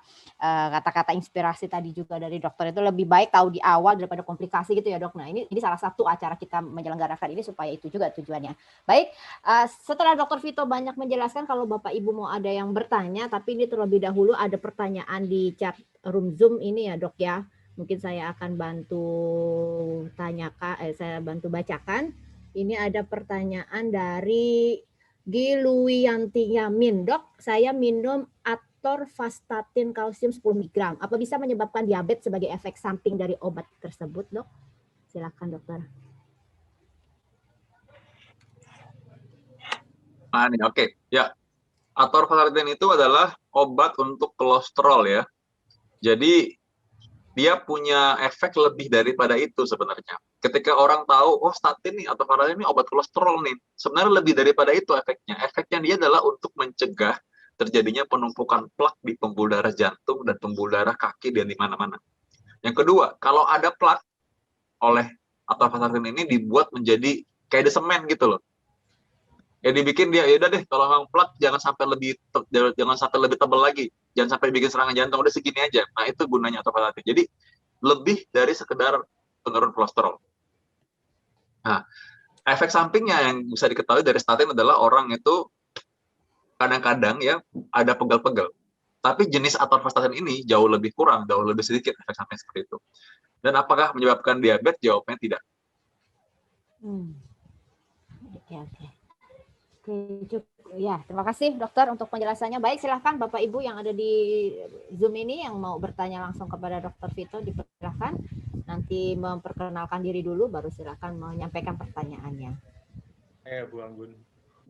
kata-kata inspirasi tadi juga dari dokter, itu lebih baik tahu di awal daripada komplikasi gitu ya dok. Nah ini salah satu acara kita menyelenggarakan ini supaya itu juga tujuannya. Baik, setelah Dokter Vito banyak menjelaskan, kalau Bapak Ibu mau ada yang bertanya, tapi ini terlebih dahulu ada pertanyaan di chat room Zoom ini ya dok ya. Mungkin saya akan bantu saya bantu bacakan. Ini ada pertanyaan dari Giluyanti Yamin. Dok, saya minum atorvastatin kalsium 10 mg. Apa bisa menyebabkan diabetes sebagai efek samping dari obat tersebut, dok? Silakan, dokter. Oke. Ya, atorvastatin itu adalah obat untuk kolesterol ya. Jadi dia punya efek lebih daripada itu sebenarnya. Ketika orang tahu, oh statin nih atau atorvastatin ini obat kolesterol nih, sebenarnya lebih daripada itu efeknya. Efeknya dia adalah untuk mencegah terjadinya penumpukan plak di pembuluh darah jantung dan pembuluh darah kaki dan di mana-mana. Yang kedua, kalau ada plak oleh atorvastatin ini dibuat menjadi kayak semen gitu loh. Ya dibikin dia, ya udah deh kalau memang plak jangan sampai lebih tebal lagi, jangan sampai bikin serangan jantung, udah segini aja. Nah itu gunanya atorvastatin. Jadi lebih dari sekedar penurun kolesterol. Nah efek sampingnya yang bisa diketahui dari statin adalah orang itu kadang-kadang ya ada pegal-pegal. Tapi jenis atorvastatin ini jauh lebih kurang, jauh lebih sedikit efek samping seperti itu. Dan apakah menyebabkan diabetes? Jawabnya tidak. Oke. Ya, terima kasih dokter untuk penjelasannya. Baik, silahkan Bapak Ibu yang ada di Zoom ini yang mau bertanya langsung kepada Dokter Vito, dipersilahkan. Nanti memperkenalkan diri dulu, baru silahkan menyampaikan pertanyaannya. Bu Anggun.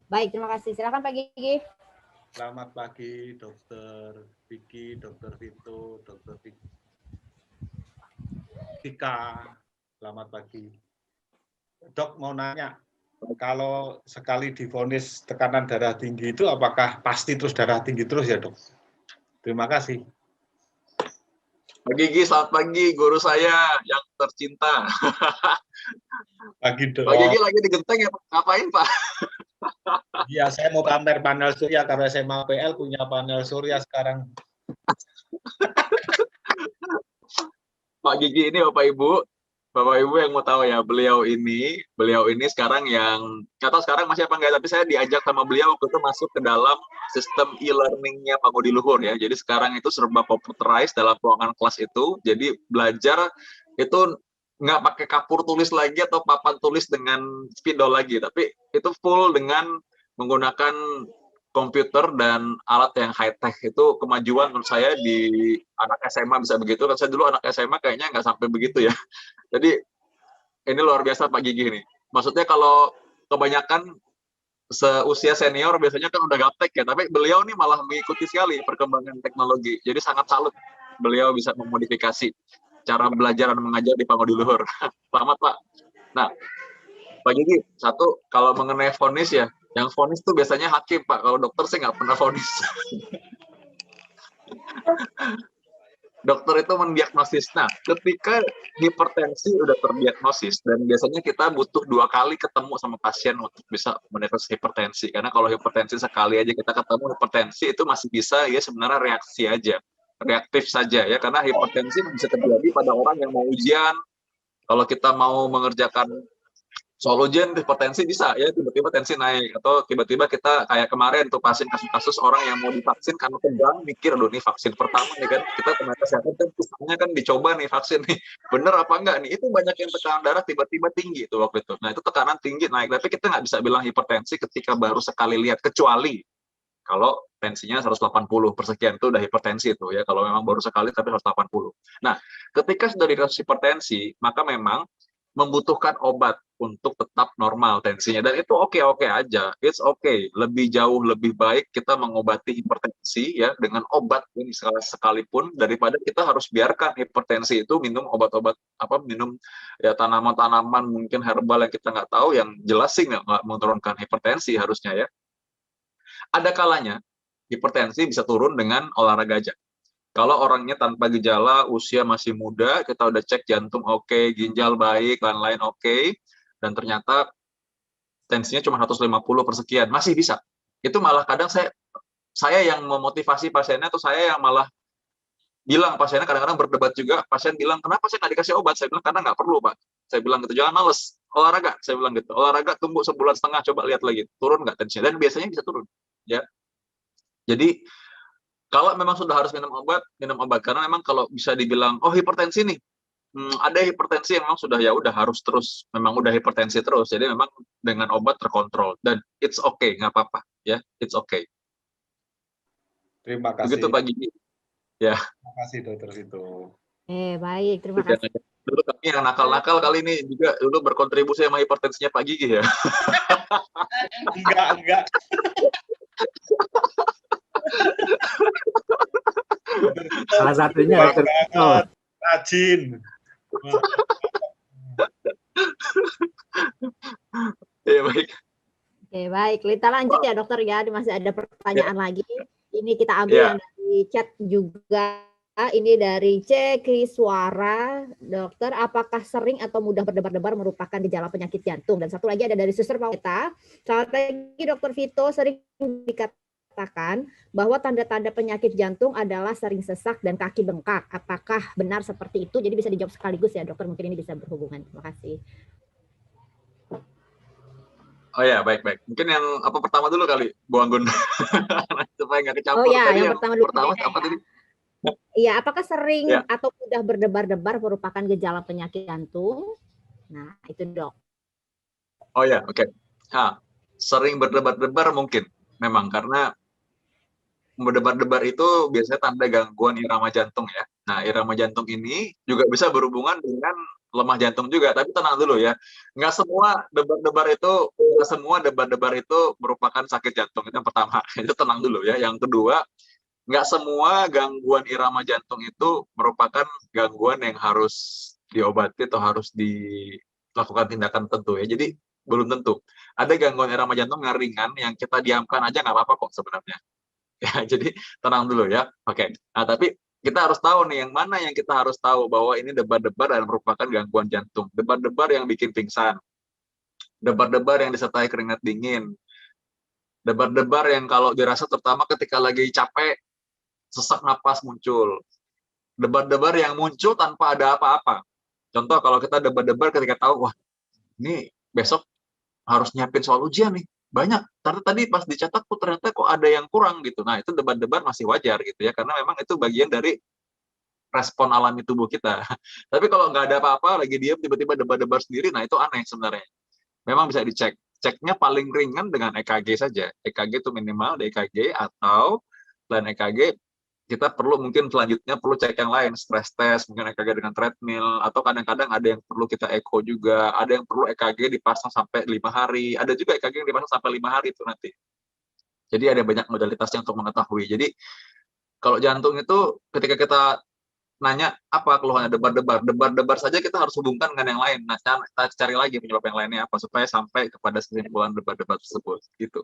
Baik, terima kasih. Silahkan Pak Gigi. Selamat pagi, Dokter Vicky, Dokter Vito, Dokter Vika. Selamat pagi. Dok, mau nanya, kalau sekali divonis tekanan darah tinggi itu apakah pasti terus darah tinggi terus ya, Dok? Terima kasih. Pak Gigi, selamat pagi, guru saya yang tercinta. Pagi, Dok. Pak Gigi lagi di Genteng ya, ngapain Pak? Iya, saya mau pamer panel surya karena SMA PL punya panel surya sekarang. Pak Gigi ini Bapak Ibu yang mau tahu ya, beliau ini sekarang yang, nggak tahu sekarang masih apa enggak, tapi saya diajak sama beliau waktu itu masuk ke dalam sistem e-learningnya Pak Budi Luhur ya. Jadi sekarang itu serba computerized dalam ruangan kelas itu. Jadi belajar itu nggak pakai kapur tulis lagi atau papan tulis dengan spidol lagi, tapi itu full dengan menggunakan komputer dan alat yang high tech. Itu kemajuan menurut saya di anak SMA bisa begitu. Kan saya dulu anak SMA kayaknya nggak sampai begitu ya. Jadi ini luar biasa Pak Gigi nih. Maksudnya kalau kebanyakan seusia senior biasanya kan udah gaptek ya, tapi beliau nih malah mengikuti sekali perkembangan teknologi. Jadi sangat salut beliau bisa memodifikasi cara belajar dan mengajar di Pak Budi Luhur. Selamat Pak. Nah, Pak Gigi, satu, kalau mengenai vonis ya, yang vonis tuh biasanya hakim Pak, kalau dokter sih nggak pernah vonis. Dokter itu mendiagnosis. Nah, ketika hipertensi udah terdiagnosis, dan biasanya kita butuh 2 kali ketemu sama pasien untuk bisa mendiagnosis hipertensi. Karena kalau hipertensi sekali aja kita ketemu hipertensi, itu masih bisa ya sebenarnya reaksi aja, reaktif saja ya. Karena hipertensi bisa terjadi pada orang yang mau ujian. Kalau kita mau mengerjakan soal ujian hipertensi bisa ya, tiba-tiba tensi naik, atau tiba-tiba kita kayak kemarin tuh pasien kasus-kasus orang yang mau divaksin karena tegang mikir, loh nih vaksin pertama nih kan, kita tenaga kesehatan kan misalnya kan dicoba nih vaksin nih bener apa enggak nih, itu banyak yang tekanan darah tiba-tiba tinggi tuh waktu itu. Nah itu tekanan tinggi naik, tapi kita nggak bisa bilang hipertensi ketika baru sekali lihat, kecuali kalau tensinya 180 per sekian, itu udah hipertensi itu ya, kalau memang baru sekali tapi 180. Nah ketika sudah didiagnosis hipertensi, maka memang membutuhkan obat untuk tetap normal tensinya, dan itu oke-oke aja, it's okay. Lebih jauh lebih baik kita mengobati hipertensi ya dengan obat ini sekalipun, daripada kita harus biarkan hipertensi itu minum obat-obat minum ya tanaman-tanaman mungkin herbal yang kita nggak tahu, yang jelas sih nggak menurunkan hipertensi harusnya ya. Ada kalanya hipertensi bisa turun dengan olahraga aja. Kalau orangnya tanpa gejala, usia masih muda, kita udah cek jantung oke, ginjal baik, lain-lain oke, dan ternyata tensinya cuma 150 per sekian, masih bisa. Itu malah kadang saya yang memotivasi pasiennya, atau saya yang malah bilang pasiennya, kadang-kadang berdebat juga, pasien bilang, kenapa saya nggak dikasih obat? Saya bilang, karena nggak perlu Pak. Saya bilang gitu, jangan males, olahraga. Saya bilang gitu, olahraga tunggu sebulan setengah, coba lihat lagi, turun nggak tensinya, dan biasanya bisa turun. Ya, jadi kalau memang sudah harus minum obat, karena memang kalau bisa dibilang, oh hipertensi nih, ada hipertensi yang memang sudah ya udah harus terus, memang udah hipertensi terus, jadi memang dengan obat terkontrol, dan it's okay, nggak apa-apa, ya, it's okay. Terima kasih. Begitu Pak Gigi. Ya. Terima kasih Dokter Vito. Baik, terima kasih. Dulu kami yang nakal-nakal kali ini juga dulu berkontribusi sama hipertensinya Pak Gigi ya. Enggak. Salah satunya Dokter Vito. Rajin. Ya baik. Oke, baik. Kita lanjut ya dokter ya. Masih ada pertanyaan lagi. Ini kita ambil yang dari chat juga. Ini dari C. Kriswara, dokter, apakah sering atau mudah berdebar-debar merupakan gejala penyakit jantung? Dan satu lagi ada dari Suster Pauleta. Selamat pagi Dokter Vito, sering dikatakan bahwa tanda-tanda penyakit jantung adalah sering sesak dan kaki bengkak. Apakah benar seperti itu? Jadi bisa dijawab sekaligus ya dokter, mungkin ini bisa berhubungan. Terima kasih. Oh ya, baik. Mungkin yang apa pertama dulu kali, Bu Anggun. Supaya nggak kecampur. Oh ya, yang pertama dulu. Pertama apa tadi? Iya, apakah sering atau mudah berdebar-debar merupakan gejala penyakit jantung? Nah, itu dok. Oh ya, oke. Sering berdebar-debar mungkin. memang karena berdebar-debar itu biasanya tanda gangguan irama jantung ya. Nah, irama jantung ini juga bisa berhubungan dengan lemah jantung juga. Tapi tenang dulu ya, nggak semua debar-debar itu merupakan sakit jantung. Itu yang pertama. Itu tenang dulu ya. Yang kedua, nggak semua gangguan irama jantung itu merupakan gangguan yang harus diobati atau harus dilakukan tindakan tentu ya. Jadi belum tentu. Ada gangguan irama jantung yang ringan yang kita diamkan aja nggak apa-apa kok sebenarnya. Ya, jadi tenang dulu ya. Oke. Nah, tapi kita harus tahu nih yang mana yang kita harus tahu bahwa ini debar-debar dan merupakan gangguan jantung. Debar-debar yang bikin pingsan. Debar-debar yang disertai keringat dingin. Debar-debar yang kalau dirasa terutama ketika lagi capek, sesak napas muncul. Debar-debar yang muncul tanpa ada apa-apa. Contoh kalau kita debar-debar ketika tahu, wah ini besok harus nyiapin soal ujian nih. Banyak, karena tadi pas dicetak tuh ternyata kok ada yang kurang gitu. Nah, itu debar-debar masih wajar gitu ya, karena memang itu bagian dari respon alami tubuh kita. Tapi kalau nggak ada apa-apa, lagi diam tiba-tiba debar-debar sendiri, nah itu aneh sebenarnya. Memang bisa dicek. Ceknya paling ringan dengan EKG saja. EKG itu minimal di EKG atau selain EKG, kita perlu mungkin selanjutnya perlu cek yang lain, stress test, mungkin EKG dengan treadmill, atau kadang-kadang ada yang perlu kita echo juga, ada yang perlu EKG dipasang sampai 5 hari, ada juga EKG yang dipasang sampai 5 hari itu nanti. Jadi ada banyak modalitasnya untuk mengetahui. Jadi kalau jantung itu ketika kita nanya apa keluhannya debar-debar saja kita harus hubungkan dengan yang lain. Nah, kita cari lagi penyebab yang lainnya apa supaya sampai kepada kesimpulan debar-debar tersebut gitu.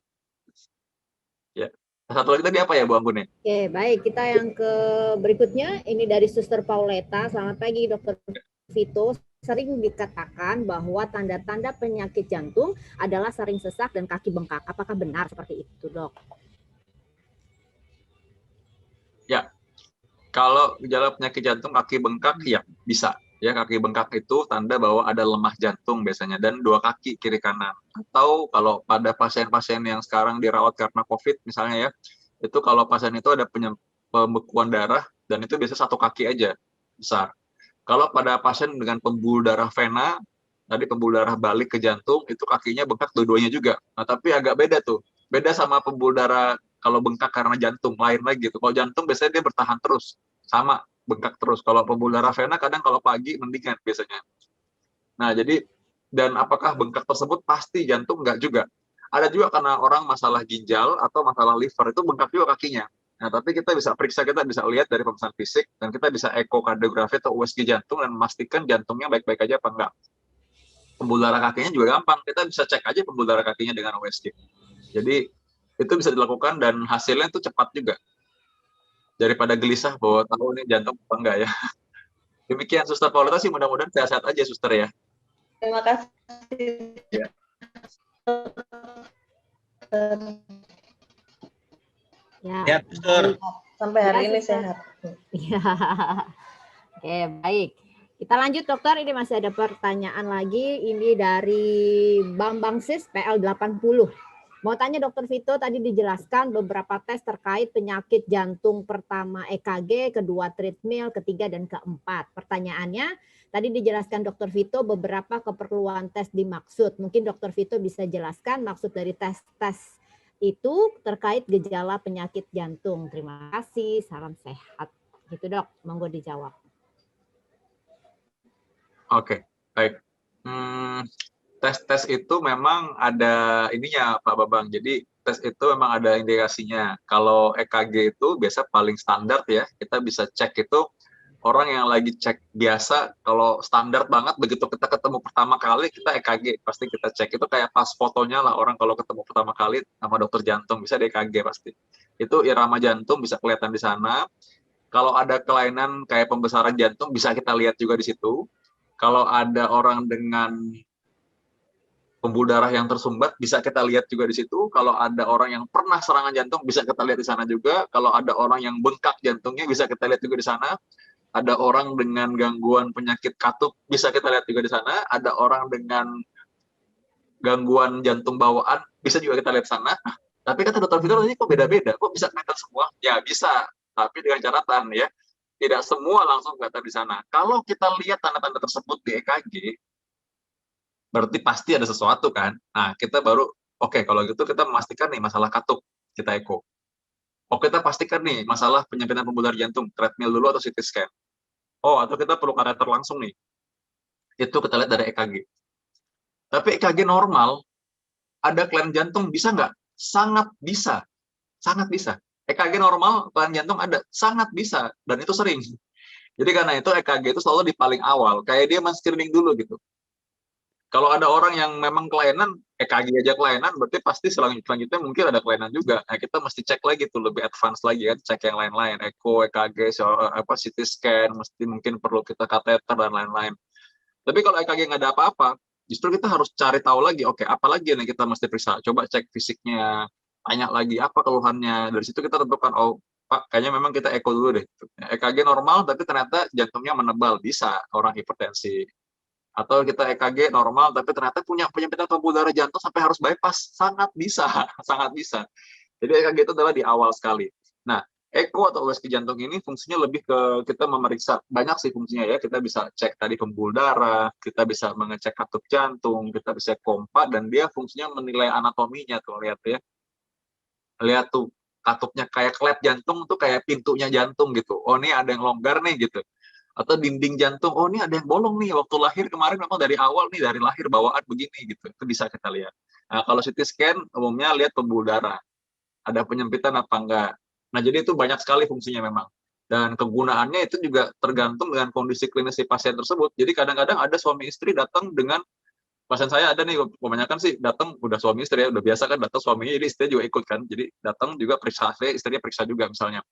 Ya. Satu lagi tadi apa ya Bu Anggun ya? Oke, baik. Kita yang ke berikutnya, ini dari Suster Pauleta. Selamat pagi, Dokter Vito. Sering dikatakan bahwa tanda-tanda penyakit jantung adalah sering sesak dan kaki bengkak. Apakah benar seperti itu, Dok? Ya, kalau gejala penyakit jantung kaki bengkak, ya bisa. Ya, kaki bengkak itu tanda bahwa ada lemah jantung biasanya, dan dua kaki kiri kanan. Atau kalau pada pasien-pasien yang sekarang dirawat karena COVID misalnya ya, itu kalau pasien itu ada pembekuan darah, dan itu biasanya satu kaki aja besar. Kalau pada pasien dengan pembuluh darah vena, tadi pembuluh darah balik ke jantung, itu kakinya bengkak dua-duanya juga. Nah, tapi agak beda tuh. Beda sama pembuluh darah kalau bengkak karena jantung, lain lagi tuh. Kalau jantung biasanya dia bertahan terus, sama bengkak terus. Kalau pembuluh darah vena kadang kalau pagi mendingan biasanya. Nah, jadi dan apakah bengkak tersebut pasti jantung? Enggak juga. Ada juga karena orang masalah ginjal atau masalah liver itu bengkak juga kakinya. Nah, tapi kita bisa periksa, kita bisa lihat dari pemeriksaan fisik, dan kita bisa ekokardiografi atau USG jantung dan memastikan jantungnya baik-baik aja apa enggak. Pembuluh darah kakinya juga gampang, kita bisa cek aja pembuluh darah kakinya dengan USG. Jadi itu bisa dilakukan dan hasilnya itu cepat juga. Daripada gelisah bahwa tahu ini jantung apa enggak ya. Demikian Suster Pauleta sih, mudah-mudahan sehat-sehat aja Suster ya. Terima kasih. Ya. Ya, Suster. Sampai hari ini sehat. Ya. Oke, baik. Kita lanjut dokter, ini masih ada pertanyaan lagi. Ini dari Bambang Sis PL80. Mau tanya Dokter Vito, tadi dijelaskan beberapa tes terkait penyakit jantung, pertama EKG, kedua treadmill, ketiga dan keempat. Pertanyaannya, tadi dijelaskan Dokter Vito beberapa keperluan tes dimaksud. Mungkin Dokter Vito bisa jelaskan maksud dari tes-tes itu terkait gejala penyakit jantung. Terima kasih, salam sehat. Gitu Dok, monggo dijawab. Oke, baik. Tes-tes itu memang ada ininya Pak Babang. Jadi tes itu memang ada indikasinya. Kalau EKG itu biasa paling standar ya. Kita bisa cek itu orang yang lagi cek biasa. Kalau standar banget begitu kita ketemu pertama kali kita EKG pasti kita cek. Itu kayak pas fotonya lah orang kalau ketemu pertama kali sama dokter jantung bisa di EKG pasti. Itu irama jantung bisa kelihatan di sana. Kalau ada kelainan kayak pembesaran jantung bisa kita lihat juga di situ. Kalau ada orang dengan pembuluh darah yang tersumbat bisa kita lihat juga di situ. Kalau ada orang yang pernah serangan jantung bisa kita lihat di sana juga. Kalau ada orang yang bengkak jantungnya bisa kita lihat juga di sana. Ada orang dengan gangguan penyakit katup bisa kita lihat juga di sana. Ada orang dengan gangguan jantung bawaan bisa juga kita lihat di sana. Nah, tapi kata Dokter Vito ini kok beda-beda? Kok bisa kelihatan semua? Ya bisa, tapi dengan catatan ya. Tidak semua langsung kelihatan di sana. Kalau kita lihat tanda-tanda tersebut di EKG, berarti pasti ada sesuatu kan. Nah, kita baru, oke, kalau gitu kita memastikan nih masalah katup. kita eko. Oh, kita pastikan nih masalah penyempitan pembuluh darah jantung, treadmill dulu atau CT scan. Oh, atau kita perlu kateter langsung nih. Itu kita lihat dari EKG. Tapi EKG normal, ada kelainan jantung bisa nggak? Sangat bisa. Sangat bisa. EKG normal, kelainan jantung ada. Sangat bisa. Dan itu sering. Jadi karena itu EKG itu selalu di paling awal. Kayak dia men-screening dulu gitu. Kalau ada orang yang memang kelainan, EKG aja kelainan, berarti pasti selanjutnya mungkin ada kelainan juga. Nah, kita mesti cek lagi tuh, lebih advance lagi kan, cek yang lain-lain, eko, EKG, CT scan, mungkin perlu kita kateter dan lain-lain. Tapi kalau EKG nggak ada apa-apa, justru kita harus cari tahu lagi, oke, apa lagi yang kita mesti periksa? Coba cek fisiknya, tanya lagi apa keluhannya. Dari situ kita tentukan, oh, Pak, kayaknya memang kita eko dulu deh. EKG normal, tapi ternyata jantungnya menebal, bisa orang hipertensi. Atau kita EKG normal, tapi ternyata punya penyempitan pembuluh darah jantung sampai harus bypass. Sangat bisa, sangat bisa. Jadi EKG itu adalah di awal sekali. Nah, eko atau USG jantung ini fungsinya lebih ke kita memeriksa, banyak sih fungsinya ya. Kita bisa cek tadi pembuluh darah, kita bisa mengecek katup jantung, kita bisa pompa, dan dia fungsinya menilai anatominya tuh, lihat ya. Lihat tuh, katupnya kayak klep jantung tuh kayak pintunya jantung gitu. Oh, ini ada yang longgar nih gitu. Atau dinding jantung, oh ini ada yang bolong nih, waktu lahir kemarin memang dari awal nih, dari lahir bawaan begini gitu, itu bisa kita lihat. Nah, kalau CT scan umumnya lihat pembuluh darah, ada penyempitan apa enggak. Nah, jadi itu banyak sekali fungsinya memang. Dan kegunaannya itu juga tergantung dengan kondisi klinis si pasien tersebut. Jadi kadang-kadang ada suami istri datang dengan, pasien saya ada nih, kebanyakan sih datang udah suami istri ya, udah biasa kan datang suaminya, jadi istrinya juga ikut kan, jadi datang juga periksa, istrinya periksa juga misalnya.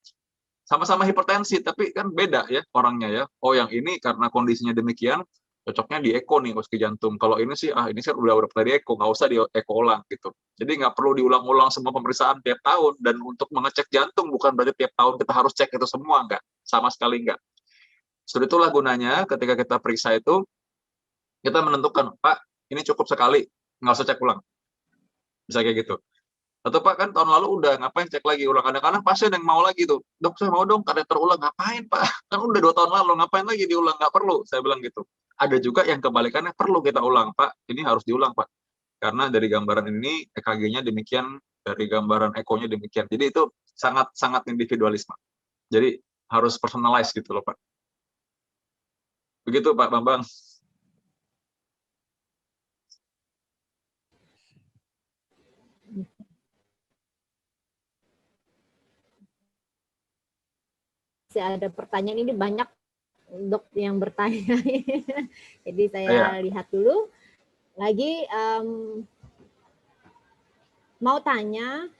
Sama-sama hipertensi, tapi kan beda ya orangnya ya. Oh, yang ini karena kondisinya demikian, cocoknya di eko nih, USG jantung. Kalau ini sih, ini sih udah pernah di eko, nggak usah di eko ulang gitu. Jadi nggak perlu diulang-ulang semua pemeriksaan tiap tahun. Dan untuk mengecek jantung bukan berarti tiap tahun kita harus cek itu semua, nggak. Sama sekali nggak. Setelah itulah gunanya ketika kita periksa itu, kita menentukan, Pak, ini cukup sekali, nggak usah cek ulang. Bisa kayak gitu. Atau Pak, kan tahun lalu udah, ngapain cek lagi ulang? Kadang-kadang pasien yang mau lagi tuh, dok saya mau dong kateter ulang. Ngapain Pak? Kan udah 2 tahun lalu, ngapain lagi diulang? Nggak perlu, saya bilang gitu. Ada juga yang kebalikannya, perlu kita ulang Pak, ini harus diulang Pak. Karena dari gambaran ini, EKG-nya demikian, dari gambaran ekonya demikian. Jadi itu sangat-sangat individualisme. Jadi harus personalize gitu loh Pak. Begitu Pak Bambang. Ada pertanyaan ini banyak dok yang bertanya. Jadi saya lihat dulu. Lagi mau tanya,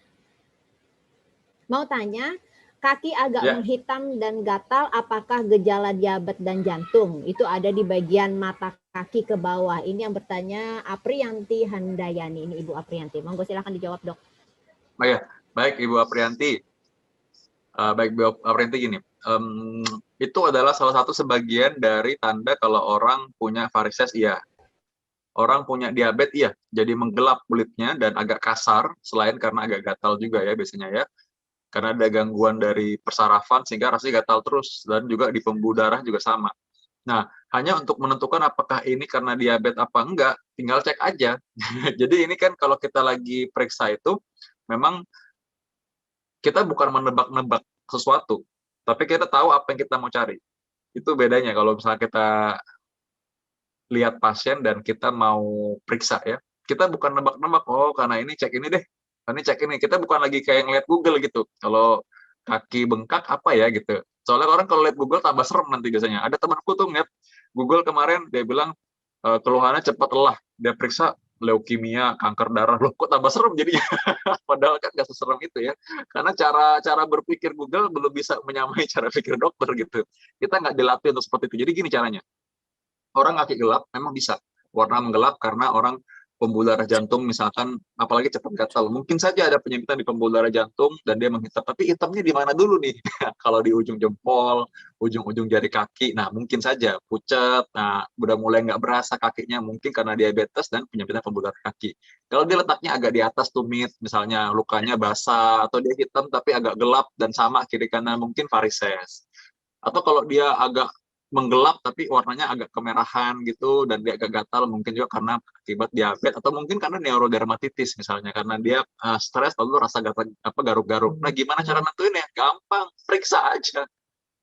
kaki agak menghitam dan gatal, apakah gejala diabetes dan jantung? Itu ada di bagian mata kaki ke bawah. Ini yang bertanya Apriyanti Handayani. Ini Ibu Apriyanti. Monggo silakan dijawab dok. Oh ya, baik Ibu Apriyanti. Baik Ibu Apriyanti gini. Itu adalah salah satu sebagian dari tanda kalau orang punya varises, iya. Orang punya diabetes, iya. Jadi menggelap kulitnya dan agak kasar, selain karena agak gatal juga ya biasanya ya. Karena ada gangguan dari persarafan sehingga rasanya gatal terus, dan juga di pembuluh darah juga sama. Nah, hanya untuk menentukan apakah ini karena diabetes apa enggak, tinggal cek aja. Jadi ini kan kalau kita lagi periksa itu, memang kita bukan menebak-nebak sesuatu, tapi kita tahu apa yang kita mau cari. Itu bedanya kalau misalnya kita lihat pasien dan kita mau periksa ya. Kita bukan nebak-nebak, oh karena ini cek ini deh, ini cek ini. Kita bukan lagi kayak ngeliat Google gitu. Kalau kaki bengkak apa ya gitu. Soalnya orang kalau lihat Google tambah serem nanti biasanya. Ada temanku tuh ngeliat Google kemarin, dia bilang keluhannya cepat lelah. Dia periksa leukemia, kanker darah, loh kok tambah serem jadinya. Padahal kan nggak seserem itu ya. Karena cara berpikir Google belum bisa menyamai cara pikir dokter gitu. Kita nggak dilatih untuk seperti itu. Jadi gini caranya. Orang kaki gelap memang bisa. Warna menggelap karena orang pembuluh darah jantung misalkan, apalagi cepat gatal. Mungkin saja ada penyempitan di pembuluh darah jantung dan dia menghitam. Tapi hitamnya di mana dulu nih? Kalau di ujung jempol, ujung-ujung jari kaki, nah mungkin saja pucat, nah udah mulai nggak berasa kakinya, mungkin karena diabetes dan penyempitan pembuluh darah kaki. Kalau dia letaknya agak di atas tumit, misalnya lukanya basah, atau dia hitam tapi agak gelap dan sama kiri kanan, mungkin varises. Atau kalau dia agak menggelap tapi warnanya agak kemerahan gitu dan dia agak gatal, mungkin juga karena akibat diabetes atau mungkin karena neurodermatitis misalnya, karena dia stres lalu rasa garuk-garuk. Nah, gimana cara nentuin ya? Gampang, periksa aja.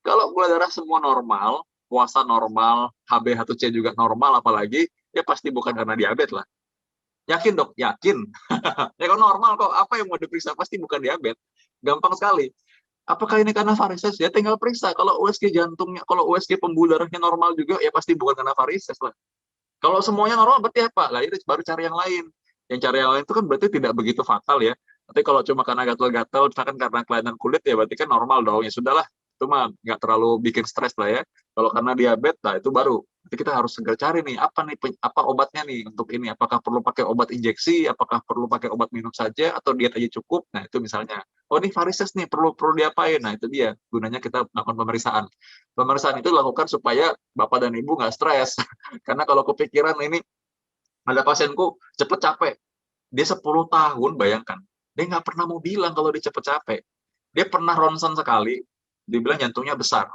Kalau gula darah semua normal, puasa normal, HbA1c juga normal apalagi, ya pasti bukan karena diabetes lah. Yakin dok? Yakin. Ya kalau normal kok, apa yang mau diperiksa? Pasti bukan diabetes. Gampang sekali. Apakah ini karena varises? Ya tinggal periksa. Kalau USG jantungnya, kalau USG pembuluh darahnya normal juga, ya pasti bukan karena varises lah. Kalau semuanya normal berarti apa? Lah itu baru cari yang lain. Yang cari yang lain itu kan berarti tidak begitu fatal ya. Tapi kalau cuma karena gatal-gatal, misalkan karena kelainan kulit ya berarti kan normal dong. Ya sudahlah, itu mah nggak terlalu bikin stres lah ya. Kalau karena diabetes, nah itu baru. Nanti kita harus segera cari nih, apa obatnya nih untuk ini. Apakah perlu pakai obat injeksi, apakah perlu pakai obat minum saja, atau diet aja cukup. Nah itu misalnya, oh ini varises nih, perlu diapain. Nah itu dia, gunanya kita melakukan pemeriksaan. Pemeriksaan itu dilakukan supaya Bapak dan Ibu nggak stres. Karena kalau kepikiran ini, ada pasienku cepet capek. Dia 10 tahun, bayangkan. Dia nggak pernah mau bilang kalau dia cepet capek. Dia pernah ronsen sekali, dia bilang jantungnya besar.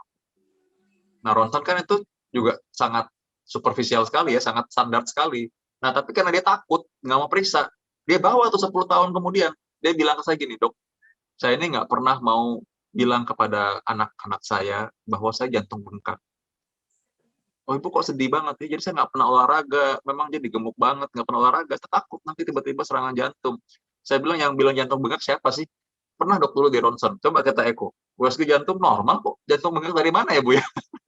Nah, ronsen kan itu juga sangat superficial sekali ya, sangat standar sekali. Nah, tapi karena dia takut, nggak mau periksa, dia bawa tuh 10 tahun kemudian. Dia bilang ke saya gini, dok, saya ini nggak pernah mau bilang kepada anak-anak saya bahwa saya jantung bengkak. Oh, ibu kok sedih banget ya, jadi saya nggak pernah olahraga, memang jadi gemuk banget, nggak pernah olahraga, saya takut nanti tiba-tiba serangan jantung. Saya bilang, yang bilang jantung bengkak siapa sih? Pernah dok dulu di ronsen, coba kita eko, USG jantung normal kok, jantung bengkak dari mana ya Bu ya?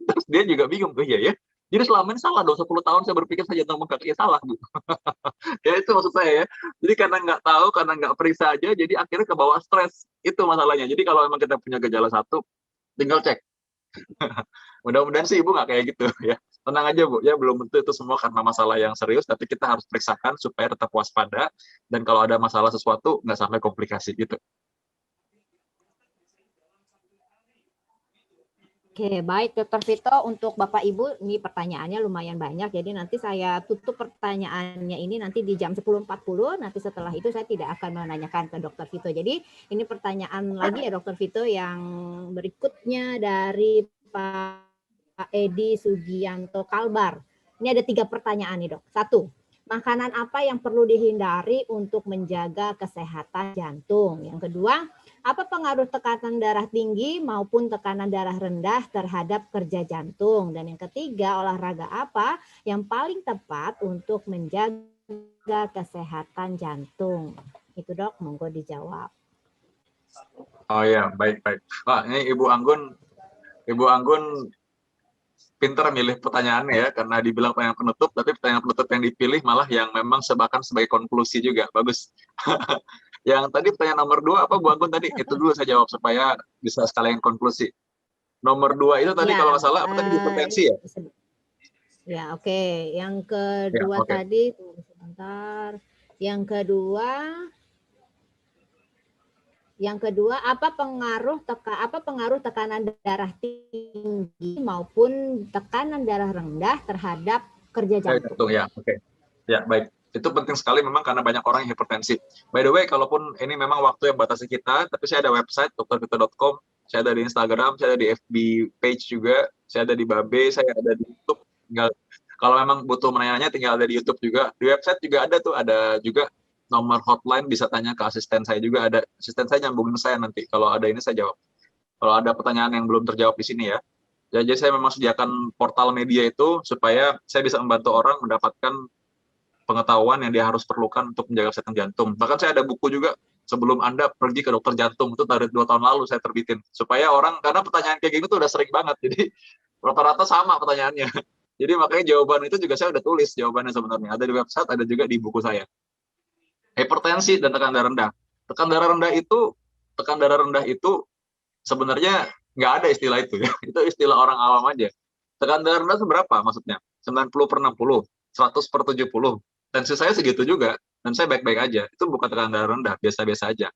Terus dia juga bingung tuh, iya ya. Jadi selama ini salah dong, 10 tahun saya berpikir saya jantung bengkak, ya salah Bu. Ya itu maksud saya ya. Jadi karena nggak tahu, karena nggak periksa aja, jadi akhirnya kebawa stres, itu masalahnya. Jadi kalau memang kita punya gejala satu, tinggal cek. Mudah-mudahan sih Ibu nggak kayak gitu ya. Tenang aja Bu, ya belum tentu itu semua karena masalah yang serius, tapi kita harus periksakan supaya tetap waspada, dan kalau ada masalah sesuatu nggak sampai komplikasi gitu. Oke, baik Dr. Vito, untuk Bapak Ibu ini pertanyaannya lumayan banyak, jadi nanti saya tutup pertanyaannya ini nanti di jam 10.40, nanti setelah itu saya tidak akan menanyakan ke Dr. Vito. Jadi ini pertanyaan lagi ya Dr. Vito yang berikutnya dari Pak Edi Sugianto Kalbar. Ini ada 3 pertanyaan nih dok. 1, makanan apa yang perlu dihindari untuk menjaga kesehatan jantung? Yang kedua, apa pengaruh tekanan darah tinggi maupun tekanan darah rendah terhadap kerja jantung? Dan yang ketiga, olahraga apa yang paling tepat untuk menjaga kesehatan jantung? Itu dok, monggo dijawab. Oh ya, baik-baik. Wah, ini Ibu Anggun pintar milih pertanyaannya ya, karena dibilang pertanyaan penutup, tapi pertanyaan penutup yang dipilih malah yang memang sebagai konklusi juga. Bagus. Yang tadi pertanyaan nomor 2 apa Bu Anggun tadi? Itu dulu saya jawab supaya bisa sekalian konklusi. Nomor 2 itu tadi ya, kalau nggak salah apa tadi, hipertensi ya? Ya oke. Yang kedua ya, tadi tunggu sebentar. Yang kedua apa pengaruh tekanan darah tinggi maupun tekanan darah rendah terhadap kerja jantung? Ya, oke. Ya, baik. Itu penting sekali memang karena banyak orang yang hipertensi. By the way, kalaupun ini memang waktu yang batasi kita, tapi saya ada website drvito.com, saya ada di Instagram, saya ada di FB page juga, saya ada di Babe, saya ada di YouTube. Tinggal kalau memang butuh menanya tinggal ada di YouTube juga. Di website juga ada tuh, ada juga nomor hotline, bisa tanya ke asisten saya juga, ada asisten saya nyambungin saya nanti. Kalau ada ini saya jawab. Kalau ada pertanyaan yang belum terjawab di sini ya. Jadi saya memang sediakan portal media itu supaya saya bisa membantu orang mendapatkan pengetahuan yang dia harus perlukan untuk menjaga kesehatan jantung. Bahkan saya ada buku juga, sebelum Anda pergi ke dokter jantung, itu dari 2 tahun lalu saya terbitin. Supaya orang, karena pertanyaan kayak gini tuh udah sering banget, jadi rata-rata sama pertanyaannya. Jadi makanya jawaban itu juga saya udah tulis jawabannya sebenarnya. Ada di website, ada juga di buku saya. Hipertensi dan tekanan darah rendah. Tekanan darah rendah itu sebenarnya nggak ada istilah itu ya. Itu istilah orang awam aja. Tekanan darah rendah seberapa maksudnya? 90/60, 100/70. Tensi saya segitu juga, dan saya baik-baik aja. Itu bukan tekanan darah rendah, biasa-biasa aja.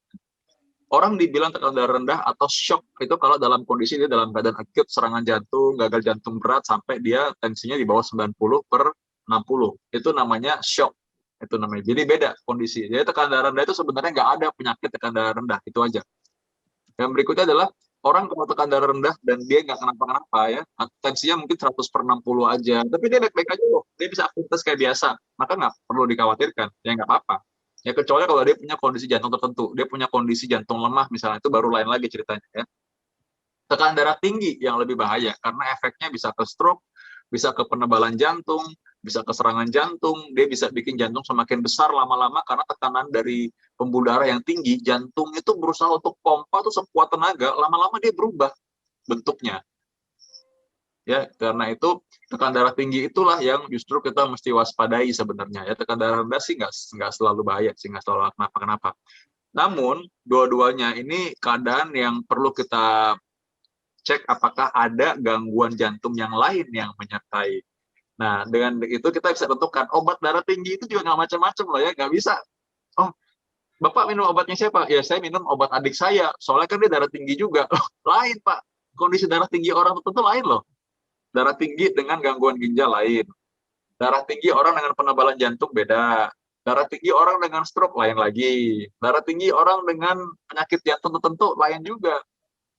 Orang dibilang tekanan darah rendah atau shock itu kalau dalam kondisi dia dalam keadaan akut, serangan jantung, gagal jantung berat, sampai dia tensinya di bawah 90/60. Itu namanya shock. Itu namanya. Jadi beda kondisi. Jadi tekanan darah rendah itu sebenarnya nggak ada penyakit tekanan darah rendah, itu aja. Yang berikutnya adalah Orang kalau tekan darah rendah dan dia nggak kenapa-kenapa ya, tensinya mungkin 100/60 aja, tapi dia baik-baik aja loh, dia bisa aktivitas kayak biasa, maka nggak perlu dikhawatirkan, ya nggak apa-apa. Ya kecuali kalau dia punya kondisi jantung tertentu, dia punya kondisi jantung lemah misalnya, itu baru lain lagi ceritanya ya. Tekanan darah tinggi yang lebih bahaya, karena efeknya bisa ke stroke, bisa ke penebalan jantung, bisa ke serangan jantung, dia bisa bikin jantung semakin besar lama-lama karena tekanan dari pembuluh darah yang tinggi, jantung itu berusaha untuk pompa tuh sekuat tenaga, lama-lama dia berubah bentuknya. Ya, karena itu tekanan darah tinggi itulah yang justru kita mesti waspadai sebenarnya. Ya, tekanan darah rendah sih nggak selalu bahaya, sih nggak selalu kenapa-kenapa. Namun dua-duanya ini keadaan yang perlu kita cek apakah ada gangguan jantung yang lain yang menyertai. Nah, dengan itu kita bisa tentukan obat darah tinggi itu juga nggak macam-macam loh ya, nggak bisa. Oh, Bapak minum obatnya siapa? Ya, saya minum obat adik saya, soalnya kan dia darah tinggi juga. Loh, lain Pak, kondisi darah tinggi orang tertentu lain loh. Darah tinggi dengan gangguan ginjal lain. Darah tinggi orang dengan penebalan jantung beda. Darah tinggi orang dengan stroke lain lagi. Darah tinggi orang dengan penyakit jantung tertentu lain juga.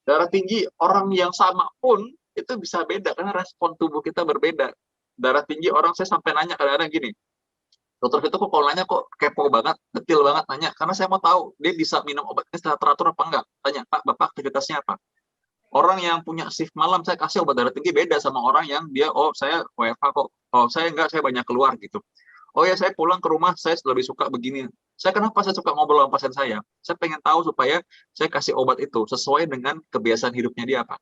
Darah tinggi orang yang sama pun itu bisa beda karena respon tubuh kita berbeda. Darah tinggi orang, saya sampai nanya kadang-kadang gini, dokter itu kok kalau nanya kok kepo banget, detail banget nanya, karena saya mau tahu dia bisa minum obatnya secara teratur apa enggak. Tanya, Pak, Bapak aktivitasnya apa? Orang yang punya shift malam saya kasih obat darah tinggi beda sama orang yang dia, oh saya WFH kok, oh saya enggak, saya banyak keluar gitu. Oh ya, saya pulang ke rumah saya lebih suka begini. Kenapa saya suka ngobrol sama pasien saya pengen tahu supaya saya kasih obat itu sesuai dengan kebiasaan hidupnya dia apa.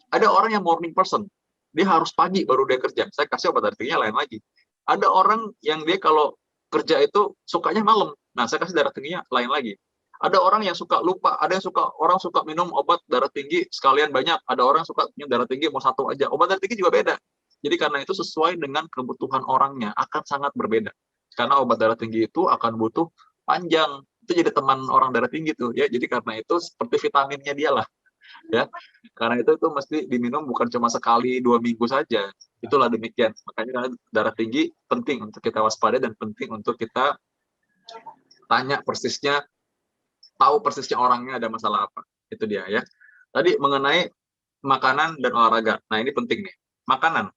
Ada orang yang morning person, dia harus pagi baru dia kerja, saya kasih obat darah tingginya lain lagi. Ada orang yang dia kalau kerja itu sukanya malam, nah saya kasih darah tingginya lain lagi. Ada orang yang suka lupa, ada yang orang suka minum obat darah tinggi sekalian banyak, ada orang suka minum darah tinggi mau satu aja, obat darah tinggi juga beda. Jadi karena itu sesuai dengan kebutuhan orangnya akan sangat berbeda. Karena obat darah tinggi itu akan butuh panjang, itu jadi teman orang darah tinggi tuh ya. Jadi karena itu seperti vitaminnya dia lah ya. Karena itu mesti diminum bukan cuma sekali 2 minggu saja. Itulah demikian. Makanya karena darah tinggi penting untuk kita waspada dan penting untuk kita tanya persisnya, tahu persisnya orangnya ada masalah apa. Itu dia ya. Tadi mengenai makanan dan olahraga. Nah, ini penting nih. Makanan.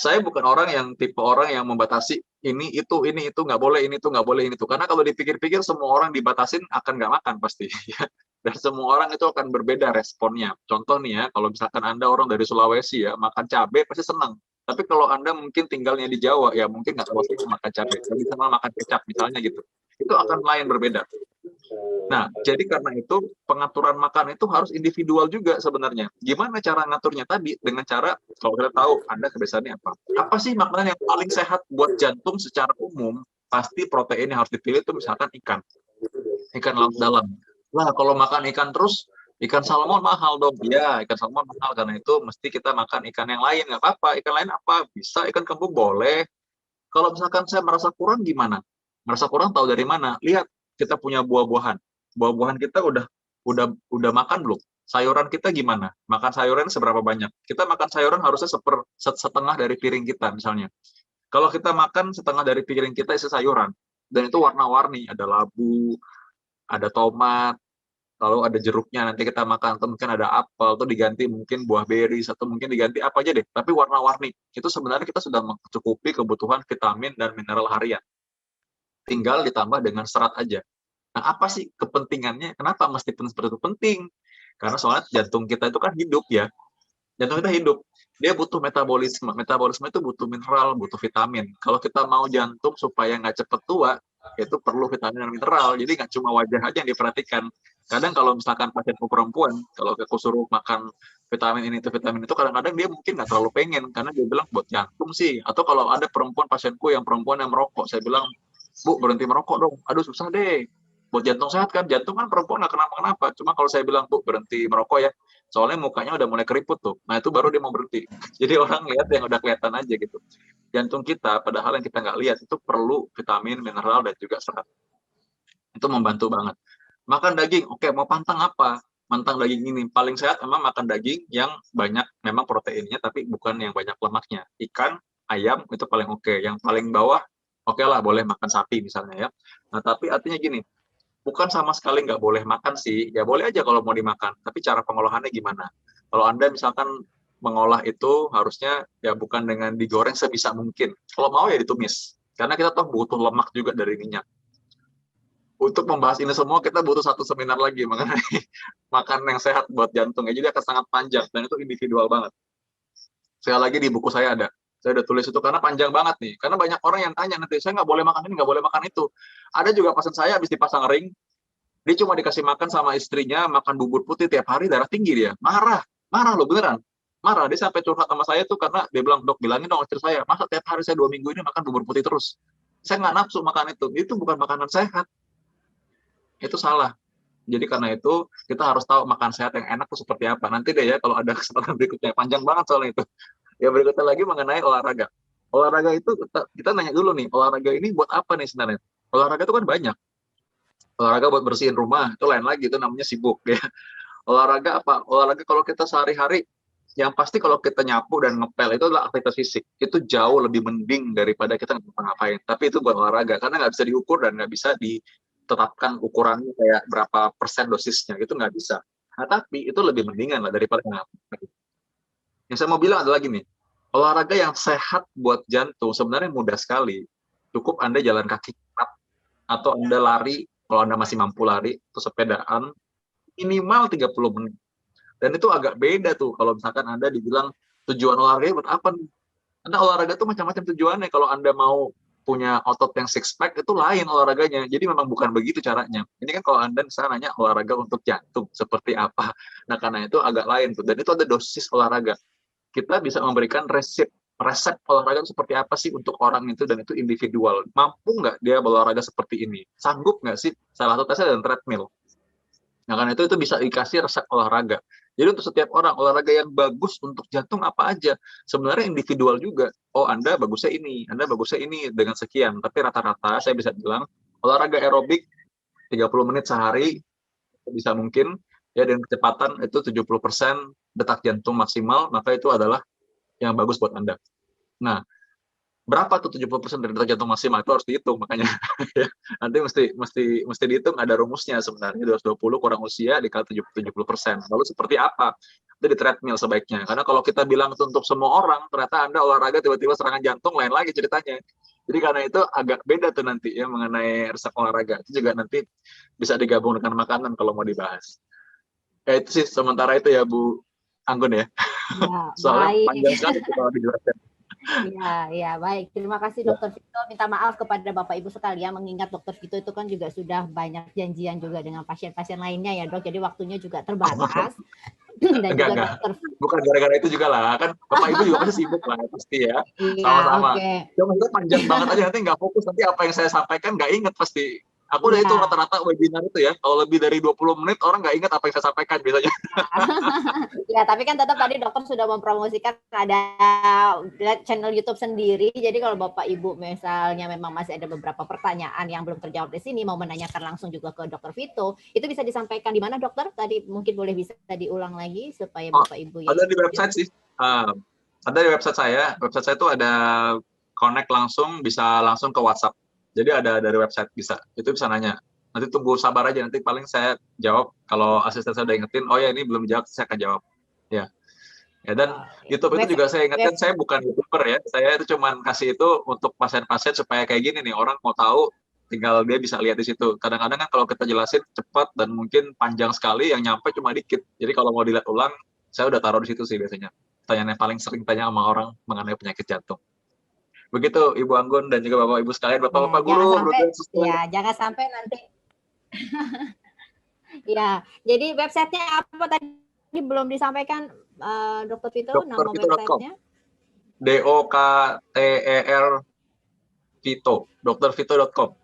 Saya bukan orang yang tipe orang yang membatasi ini itu nggak boleh, ini itu nggak boleh, ini itu. Karena kalau dipikir-pikir semua orang dibatasin akan nggak makan pasti. Dan semua orang itu akan berbeda responnya. Contoh nih ya, kalau misalkan Anda orang dari Sulawesi ya, makan cabai pasti senang. Tapi kalau Anda mungkin tinggalnya di Jawa, ya mungkin nggak terlalu suka makan cabai. Tapi sama makan kecap misalnya gitu. Itu akan lain berbeda. Nah, jadi karena itu pengaturan makan itu harus individual juga sebenarnya. Gimana cara ngaturnya tadi? Dengan cara, kalau kita tahu Anda kebiasaannya apa. Apa sih makanan yang paling sehat buat jantung secara umum? Pasti protein yang harus dipilih itu misalkan ikan. Ikan laut dalam. Lah, kalau makan ikan terus, ikan salmon mahal dong. Ya, ikan salmon mahal. Karena itu mesti kita makan ikan yang lain. Nggak apa-apa. Ikan lain apa? Bisa ikan kembung boleh. Kalau misalkan saya merasa kurang gimana? Merasa kurang tahu dari mana? Lihat, kita punya buah-buahan. Buah-buahan kita udah makan belum? Sayuran kita gimana? Makan sayuran seberapa banyak? Kita makan sayuran harusnya setengah dari piring kita misalnya. Kalau kita makan setengah dari piring kita isi sayuran, dan itu warna-warni, ada labu, ada tomat, lalu ada jeruknya, nanti kita makan, atau mungkin ada apel, atau diganti mungkin buah berries, atau mungkin diganti apa aja deh, tapi warna-warni. Itu sebenarnya kita sudah mencukupi kebutuhan vitamin dan mineral harian. Tinggal ditambah dengan serat aja. Nah, apa sih kepentingannya? Kenapa mesti seperti itu penting? Karena soalnya jantung kita itu kan hidup ya. Jantung kita hidup. Dia butuh metabolisme. Metabolisme itu butuh mineral, butuh vitamin. Kalau kita mau jantung supaya nggak cepat tua, itu perlu vitamin dan mineral. Jadi nggak cuma wajah aja yang diperhatikan. Kadang kalau misalkan pasienku perempuan, kalau aku suruh makan vitamin ini itu vitamin itu, kadang-kadang dia mungkin nggak terlalu pengen karena dia bilang buat jantung sih. Atau kalau ada perempuan pasienku yang perempuan yang merokok, saya bilang, Bu, berhenti merokok dong. Aduh, susah deh. Buat jantung sehat kan, jantung kan perempuan nggak kenapa-kenapa. Cuma kalau saya bilang, Bu, berhenti merokok ya. Soalnya mukanya udah mulai keriput tuh. Nah, itu baru dia mau berhenti. Jadi orang lihat yang udah kelihatan aja gitu. Jantung kita, padahal yang kita nggak lihat, itu perlu vitamin, mineral, dan juga serat. Itu membantu banget. Makan daging, oke, mau pantang apa? Pantang daging ini. Paling sehat memang makan daging yang banyak memang proteinnya, tapi bukan yang banyak lemaknya. Ikan, ayam, itu paling oke. Yang paling bawah, oke lah, boleh makan sapi misalnya ya. Nah, tapi artinya gini, bukan sama sekali nggak boleh makan sih, ya boleh aja kalau mau dimakan, tapi cara pengolahannya gimana? Kalau Anda misalkan mengolah itu harusnya ya bukan dengan digoreng sebisa mungkin. Kalau mau ya ditumis, karena kita toh butuh lemak juga dari minyak. Untuk membahas ini semua kita butuh satu seminar lagi mengenai makan yang sehat buat jantung ya. Jadi akan sangat panjang dan itu individual banget. Sekali lagi di buku saya ada. Saya udah tulis itu karena panjang banget nih. Karena banyak orang yang tanya nanti, saya nggak boleh makan ini, nggak boleh makan itu. Ada juga pasien saya habis dipasang ring, dia cuma dikasih makan sama istrinya, makan bubur putih tiap hari, darah tinggi dia. Marah loh beneran. Marah, dia sampai curhat sama saya tuh karena dia bilang, dok bilangin dong istri saya, masa tiap hari saya 2 minggu ini makan bubur putih terus. Saya nggak nafsu makan itu bukan makanan sehat. Itu salah. Jadi karena itu kita harus tahu makan sehat yang enak itu seperti apa. Nanti deh ya kalau ada kesempatan berikutnya, panjang banget soalnya itu. Ya berikutnya lagi mengenai olahraga. Olahraga itu kita nanya dulu nih, olahraga ini buat apa nih sebenarnya? Olahraga itu kan banyak. Olahraga buat bersihin rumah, itu lain lagi, itu namanya sibuk ya. Olahraga apa? Olahraga kalau kita sehari-hari, yang pasti kalau kita nyapu dan ngepel itu adalah aktivitas fisik. Itu jauh lebih mending daripada kita ngapa-ngapain. Tapi itu buat olahraga, karena nggak bisa diukur dan nggak bisa ditetapkan ukurannya kayak berapa persen dosisnya, itu nggak bisa. Nah, tapi itu lebih mendingan lah daripada ngapain. Yang saya mau bilang adalah gini, olahraga yang sehat buat jantung sebenarnya mudah sekali. Cukup Anda jalan kaki cepat, atau Anda lari, kalau Anda masih mampu lari, atau sepedaan, minimal 30 menit. Dan itu agak beda tuh, kalau misalkan Anda dibilang tujuan olahraga buat apa nih? Karena olahraga tuh macam-macam tujuannya. Kalau Anda mau punya otot yang six pack, itu lain olahraganya. Jadi memang bukan begitu caranya. Ini kan kalau Anda misalnya nanya olahraga untuk jantung, seperti apa? Nah, karena itu agak lain tuh. Dan itu ada dosis olahraga. Kita bisa memberikan resep olahraga itu seperti apa sih untuk orang itu, dan itu individual. Mampu nggak dia berolahraga seperti ini? Sanggup nggak sih? Salah satu tesnya adalah treadmill. Nah, karena itu bisa dikasih resep olahraga. Jadi untuk setiap orang, olahraga yang bagus untuk jantung apa aja? Sebenarnya individual juga. Oh, Anda bagusnya ini, Anda bagusnya ini dengan sekian. Tapi rata-rata saya bisa bilang, olahraga aerobik 30 menit sehari, bisa mungkin, ya, dengan kecepatan itu 70% detak jantung maksimal, maka itu adalah yang bagus buat Anda. Nah, berapa tuh 70% dari detak jantung maksimal? Itu harus dihitung, makanya nanti mesti dihitung, ada rumusnya sebenarnya. 220 kurang usia dikali 70%. Lalu seperti apa? Itu di treadmill sebaiknya. Karena kalau kita bilang itu untuk semua orang, ternyata Anda olahraga tiba-tiba serangan jantung, lain lagi ceritanya. Jadi karena itu agak beda tuh nanti ya mengenai resep olahraga. Itu juga nanti bisa digabung dengan makanan kalau mau dibahas. Ya itu sih sementara itu ya Bu Anggun ya. Soalnya baik. panjang sekali kalau dijelaskan. Ya, baik. Terima kasih Dokter Vito. Minta maaf kepada Bapak Ibu sekalian, mengingat Dokter Vito itu kan juga sudah banyak janjian juga dengan pasien-pasien lainnya ya Dok. Jadi waktunya juga terbatas. Dan enggak. Bukan gara-gara itu juga lah. Kan Bapak Ibu juga pasti sibuk lah, pasti ya. Sama-sama. Cuma itu panjang banget aja, nanti nggak fokus. Nanti apa yang saya sampaikan nggak inget pasti. Aku udah itu rata-rata webinar itu ya, kalau lebih dari 20 menit orang nggak ingat apa yang saya sampaikan biasanya. Ya, tapi kan tetap tadi dokter sudah mempromosikan ada channel YouTube sendiri. Jadi kalau Bapak Ibu misalnya memang masih ada beberapa pertanyaan yang belum terjawab di sini, mau menanyakan langsung juga ke Dokter Vito, itu bisa disampaikan di mana dokter? Tadi mungkin boleh bisa diulang lagi supaya Bapak Ibu ada di website sih. Ada di website saya. Website saya itu ada connect langsung, bisa langsung ke WhatsApp. Jadi ada dari website bisa, itu bisa nanya. Nanti tunggu sabar aja, nanti paling saya jawab. Kalau asisten saya udah ingetin, oh ya ini belum jawab, saya akan jawab. Ya, dan YouTube itu juga saya ingatkan, saya bukan YouTuber ya. Saya itu cuman kasih itu untuk pasien-pasien supaya kayak gini nih, orang mau tahu, tinggal dia bisa lihat di situ. Kadang-kadang kan kalau kita jelasin cepat dan mungkin panjang sekali, yang nyampe cuma dikit. Jadi kalau mau dilihat ulang, saya udah taruh di situ sih biasanya. Pertanyaan yang paling sering tanya sama orang mengenai penyakit jantung. Begitu Ibu Anggun dan juga Bapak Ibu sekalian, Bapak-bapak guru, jangan sampai nanti. Ya, jadi websitenya apa tadi belum disampaikan Dr. Vito, nama websitenya? DOKTER Vito, drvito.com.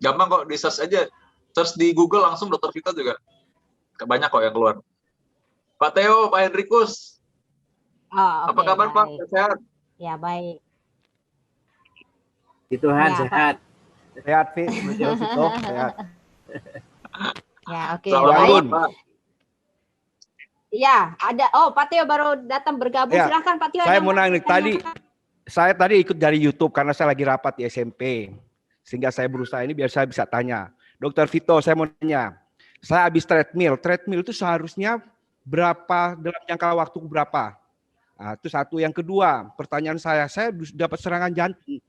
Gampang kok, di search aja, search di Google langsung Dr. Vito juga. Banyak kok yang keluar. Pak Theo, Pak Hendrikus. Apa kabar Pak? Sehat? Ya, baik. Tuhan sehat. Sehat, Vito. Sehat. Ya, oke. Baik. Ya, ada. Oh, Pak Theo baru datang bergabung. Ya, silakan Pak Theo. Saya mau nanya saya tadi ikut dari YouTube karena saya lagi rapat di SMP. Sehingga saya berusaha ini biar saya bisa tanya. Dokter Vito, saya mau nanya. Saya habis treadmill. Treadmill itu seharusnya berapa dalam jangka waktu berapa? Nah, itu satu. Yang kedua, pertanyaan saya dapat serangan jantung.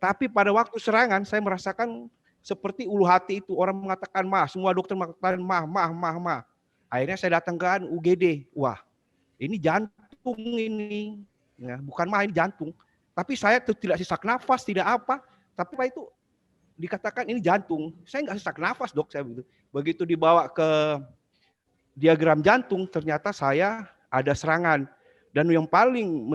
Tapi pada waktu serangan saya merasakan seperti ulu hati itu. Orang mengatakan mah, semua dokter mengatakan mah. Akhirnya saya datang ke UGD. Wah, ini jantung ini. Ya, bukan mah, ini jantung. Tapi saya tuh tidak sesak nafas, tidak apa. Tapi Pak itu dikatakan ini jantung. Saya nggak sesak nafas, dok. Saya begitu. Begitu dibawa ke diagram jantung, ternyata saya ada serangan. Dan yang paling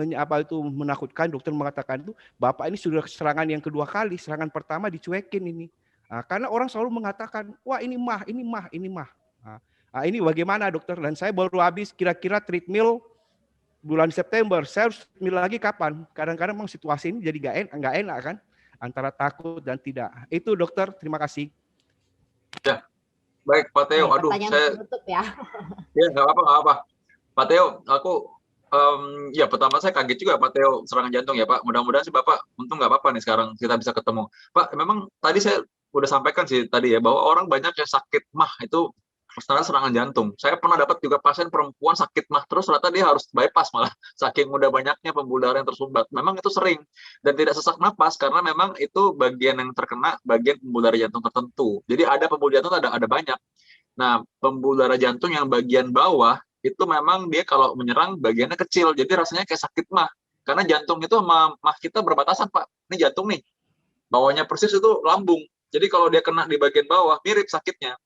menakutkan, dokter mengatakan itu, Bapak ini sudah serangan yang kedua kali. Serangan pertama dicuekin ini. Nah, karena orang selalu mengatakan, wah ini mah. Nah, ini bagaimana dokter? Dan saya baru habis kira-kira treadmill bulan September. Saya harus treadmill lagi kapan? Kadang-kadang memang situasi ini jadi nggak enak kan? Antara takut dan tidak. Itu dokter, terima kasih. Ya, baik Pak Theo. Aduh, saya tutup ya. Ya nggak apa. Pak Theo, aku ya pertama saya kaget juga Pak Theo serangan jantung ya Pak. Mudah-mudahan sih Bapak untung nggak apa-apa nih sekarang kita bisa ketemu. Pak, memang tadi saya udah sampaikan sih tadi ya bahwa orang banyak yang sakit mah itu serangan jantung. Saya pernah dapat juga pasien perempuan sakit mah terus ternyata dia harus bypass malah saking mudah banyaknya pembuluh darah yang tersumbat. Memang itu sering dan tidak sesak napas karena memang itu bagian yang terkena bagian pembuluh darah jantung tertentu. Jadi ada pembuluh jantung ada banyak. Nah, pembuluh darah jantung yang bagian bawah itu memang dia kalau menyerang bagiannya kecil, jadi rasanya kayak sakit mah. Karena jantung itu sama mah kita berbatasan Pak. Ini jantung nih, bawahnya persis itu lambung. Jadi kalau dia kena di bagian bawah mirip sakitnya.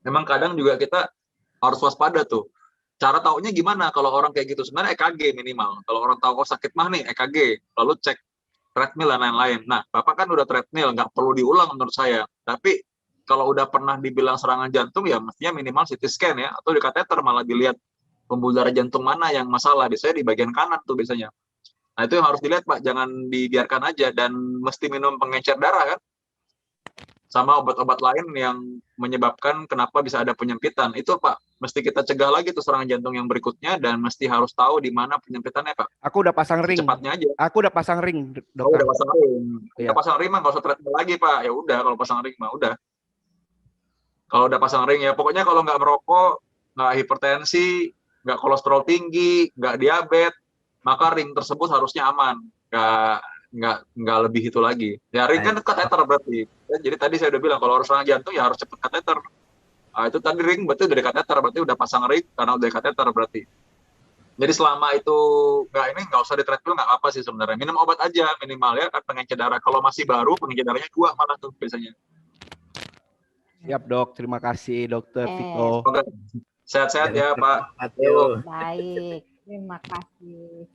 Memang kadang juga kita harus waspada tuh. Cara taunya gimana kalau orang kayak gitu? Sebenarnya EKG minimal. Kalau orang tahu sakit mah nih EKG, lalu cek treadmill dan lain-lain. Nah, Bapak kan udah treadmill, nggak perlu diulang menurut saya. Tapi kalau udah pernah dibilang serangan jantung ya mestinya minimal CT scan ya, atau di kateter malah dilihat pembuluh darah jantung mana yang masalah. Biasanya di bagian kanan tuh biasanya. Nah itu yang harus dilihat Pak, jangan dibiarkan aja dan mesti minum pengencer darah kan. Sama obat-obat lain yang menyebabkan kenapa bisa ada penyempitan. Itu Pak, mesti kita cegah lagi tuh serangan jantung yang berikutnya dan mesti harus tahu di mana penyempitannya Pak. Aku udah pasang ring. Cepatnya aja. Aku udah pasang ring, dokter. Oh, udah pasang ring. Iya. Udah pasang ring mah nggak usah treadmill lagi Pak. Ya udah kalau pasang ring mah udah. Kalau udah pasang ring ya pokoknya kalau nggak merokok, nggak hipertensi, nggak kolesterol tinggi, nggak diabetes, maka ring tersebut harusnya aman. Nggak lebih itu lagi. Ya ring kan kateter berarti. Ya, jadi tadi saya udah bilang kalau harus serangan jantung ya harus cepat kateter. Nah, itu tadi ring berarti dari kateter, berarti udah pasang ring karena udah kateter berarti. Jadi selama itu nggak usah di treadmill nggak apa sih sebenarnya. Minum obat aja minimal ya kan pengencer darah. Kalau masih baru pengencer darahnya 2 malah tuh biasanya. Siap dok, terima kasih dokter Vito. Oke. Sehat-sehat ya Pak. Baik, terima kasih.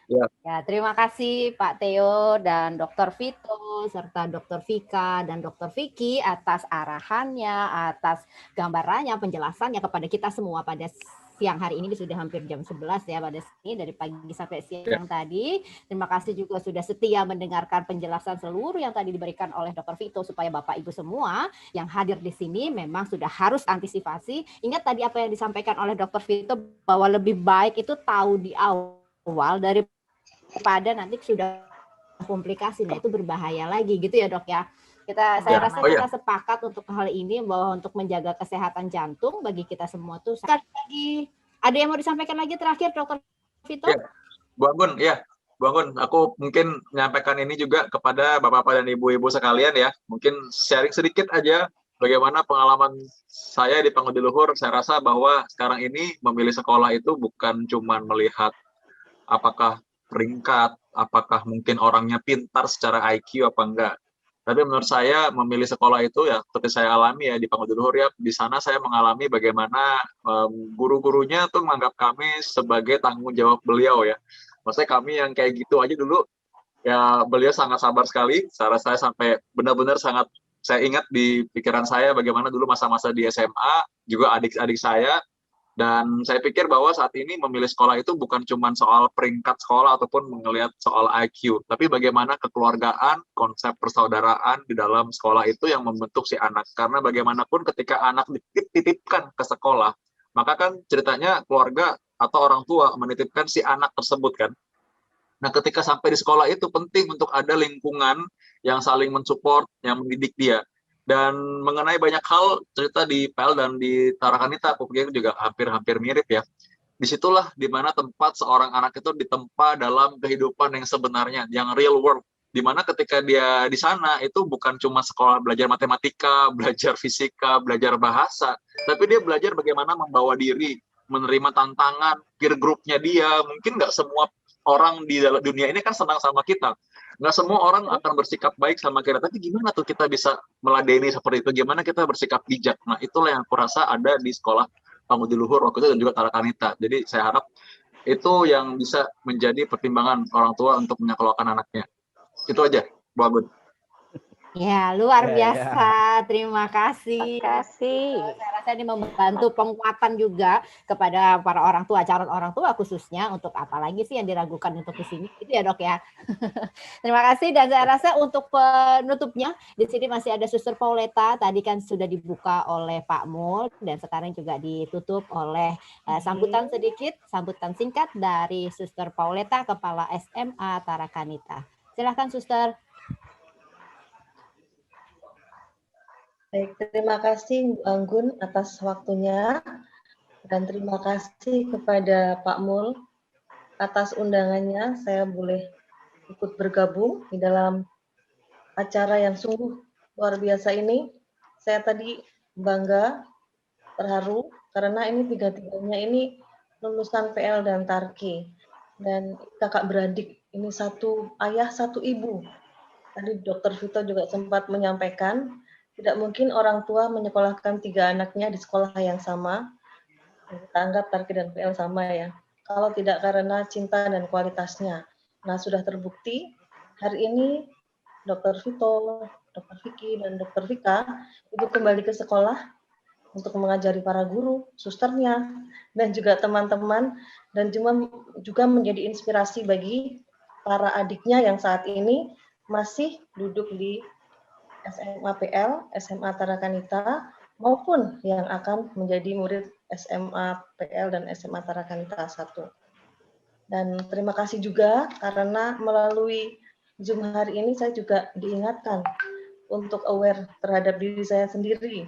Ya, terima kasih Pak Theo dan Dr. Vito serta Dr. Vika dan Dr. Vicky atas arahannya, atas gambarannya, penjelasannya kepada kita semua pada siang hari ini. Sudah hampir jam 11 ya pada sini dari pagi sampai siang tadi. Terima kasih juga sudah setia mendengarkan penjelasan seluruh yang tadi diberikan oleh Dr. Vito supaya Bapak Ibu semua yang hadir di sini memang sudah harus antisipasi. Ingat tadi apa yang disampaikan oleh Dr. Vito bahwa lebih baik itu tahu di awal daripada nanti sudah komplikasi. Nah, itu berbahaya lagi gitu ya, Dok ya. Saya rasa kita sepakat untuk hal ini bahwa untuk menjaga kesehatan jantung bagi kita semua tuh sekali lagi. Ada yang mau disampaikan lagi terakhir, Dr. Vito? Ya, Bu Anggun, aku mungkin menyampaikan ini juga kepada Bapak-Bapak dan Ibu-Ibu sekalian ya. Mungkin sharing sedikit aja bagaimana pengalaman saya di Pangudi Luhur. Saya rasa bahwa sekarang ini memilih sekolah itu bukan cuma melihat apakah peringkat, apakah mungkin orangnya pintar secara IQ apa enggak. Tapi menurut saya memilih sekolah itu ya seperti saya alami ya di Pangudi Luhur ya, di sana saya mengalami bagaimana guru-gurunya tuh menganggap kami sebagai tanggung jawab beliau ya. Maksudnya kami yang kayak gitu aja dulu ya beliau sangat sabar sekali. Saya sampai benar-benar sangat saya ingat di pikiran saya bagaimana dulu masa-masa di SMA juga adik-adik saya. Dan saya pikir bahwa saat ini memilih sekolah itu bukan cuma soal peringkat sekolah ataupun melihat soal IQ, tapi bagaimana kekeluargaan, konsep persaudaraan di dalam sekolah itu yang membentuk si anak. Karena bagaimanapun ketika anak dititipkan ke sekolah, maka kan ceritanya keluarga atau orang tua menitipkan si anak tersebut kan. Nah, ketika sampai di sekolah itu penting untuk ada lingkungan yang saling mensupport, yang mendidik dia. Dan mengenai banyak hal cerita di PL dan di Tarakanita, aku pikir juga hampir-hampir mirip ya. Disitulah dimana tempat seorang anak itu ditempa dalam kehidupan yang sebenarnya, yang real world. Dimana ketika dia di sana itu bukan cuma sekolah belajar matematika, belajar fisika, belajar bahasa, tapi dia belajar bagaimana membawa diri, menerima tantangan, peer group-nya dia. Mungkin nggak semua orang di dalam dunia ini kan senang sama kita. Nggak semua orang akan bersikap baik sama kita, tapi gimana tuh kita bisa meladeni seperti itu, gimana kita bersikap bijak. Nah, itulah yang aku rasa ada di sekolah Pangudi Luhur waktu itu dan juga Tarakanita. Jadi saya harap itu yang bisa menjadi pertimbangan orang tua untuk menyekolahkan anaknya. Itu aja, Bu Agun. Ya, luar Ya, biasa. Terima kasih. Saya rasa ini membantu penguatan juga kepada para orang tua, calon orang tua khususnya, untuk apalagi sih yang diragukan untuk ke sini. Itu ya, Dok ya. Terima kasih, dan saya rasa untuk penutupnya di sini masih ada Suster Pauleta. Tadi kan sudah dibuka oleh Pak Mul dan sekarang juga ditutup oleh sambutan singkat dari Suster Pauleta, Kepala SMA Tarakanita. Silakan, Suster. Baik, terima kasih Bu Anggun atas waktunya, dan terima kasih kepada Pak Mul atas undangannya. Saya boleh ikut bergabung di dalam acara yang sungguh luar biasa ini. Saya tadi bangga, terharu, karena ini tiga-tiganya ini lulusan PL dan Tarki. Dan kakak beradik, ini satu ayah, satu ibu. Tadi Dr. Vito juga sempat menyampaikan, tidak mungkin orang tua menyekolahkan 3 anaknya di sekolah yang sama. Kita anggap Tarki dan PL sama ya. Kalau tidak karena cinta dan kualitasnya. Nah, sudah terbukti hari ini Dr. Vito, Dr. Vicky, dan Dr. Vika itu kembali ke sekolah untuk mengajari para guru, susternya, dan juga teman-teman, dan juga menjadi inspirasi bagi para adiknya yang saat ini masih duduk di SMA PL, SMA Tarakanita, maupun yang akan menjadi murid SMA PL dan SMA Tarakanita 1. Dan terima kasih juga karena melalui Zoom hari ini saya juga diingatkan untuk aware terhadap diri saya sendiri.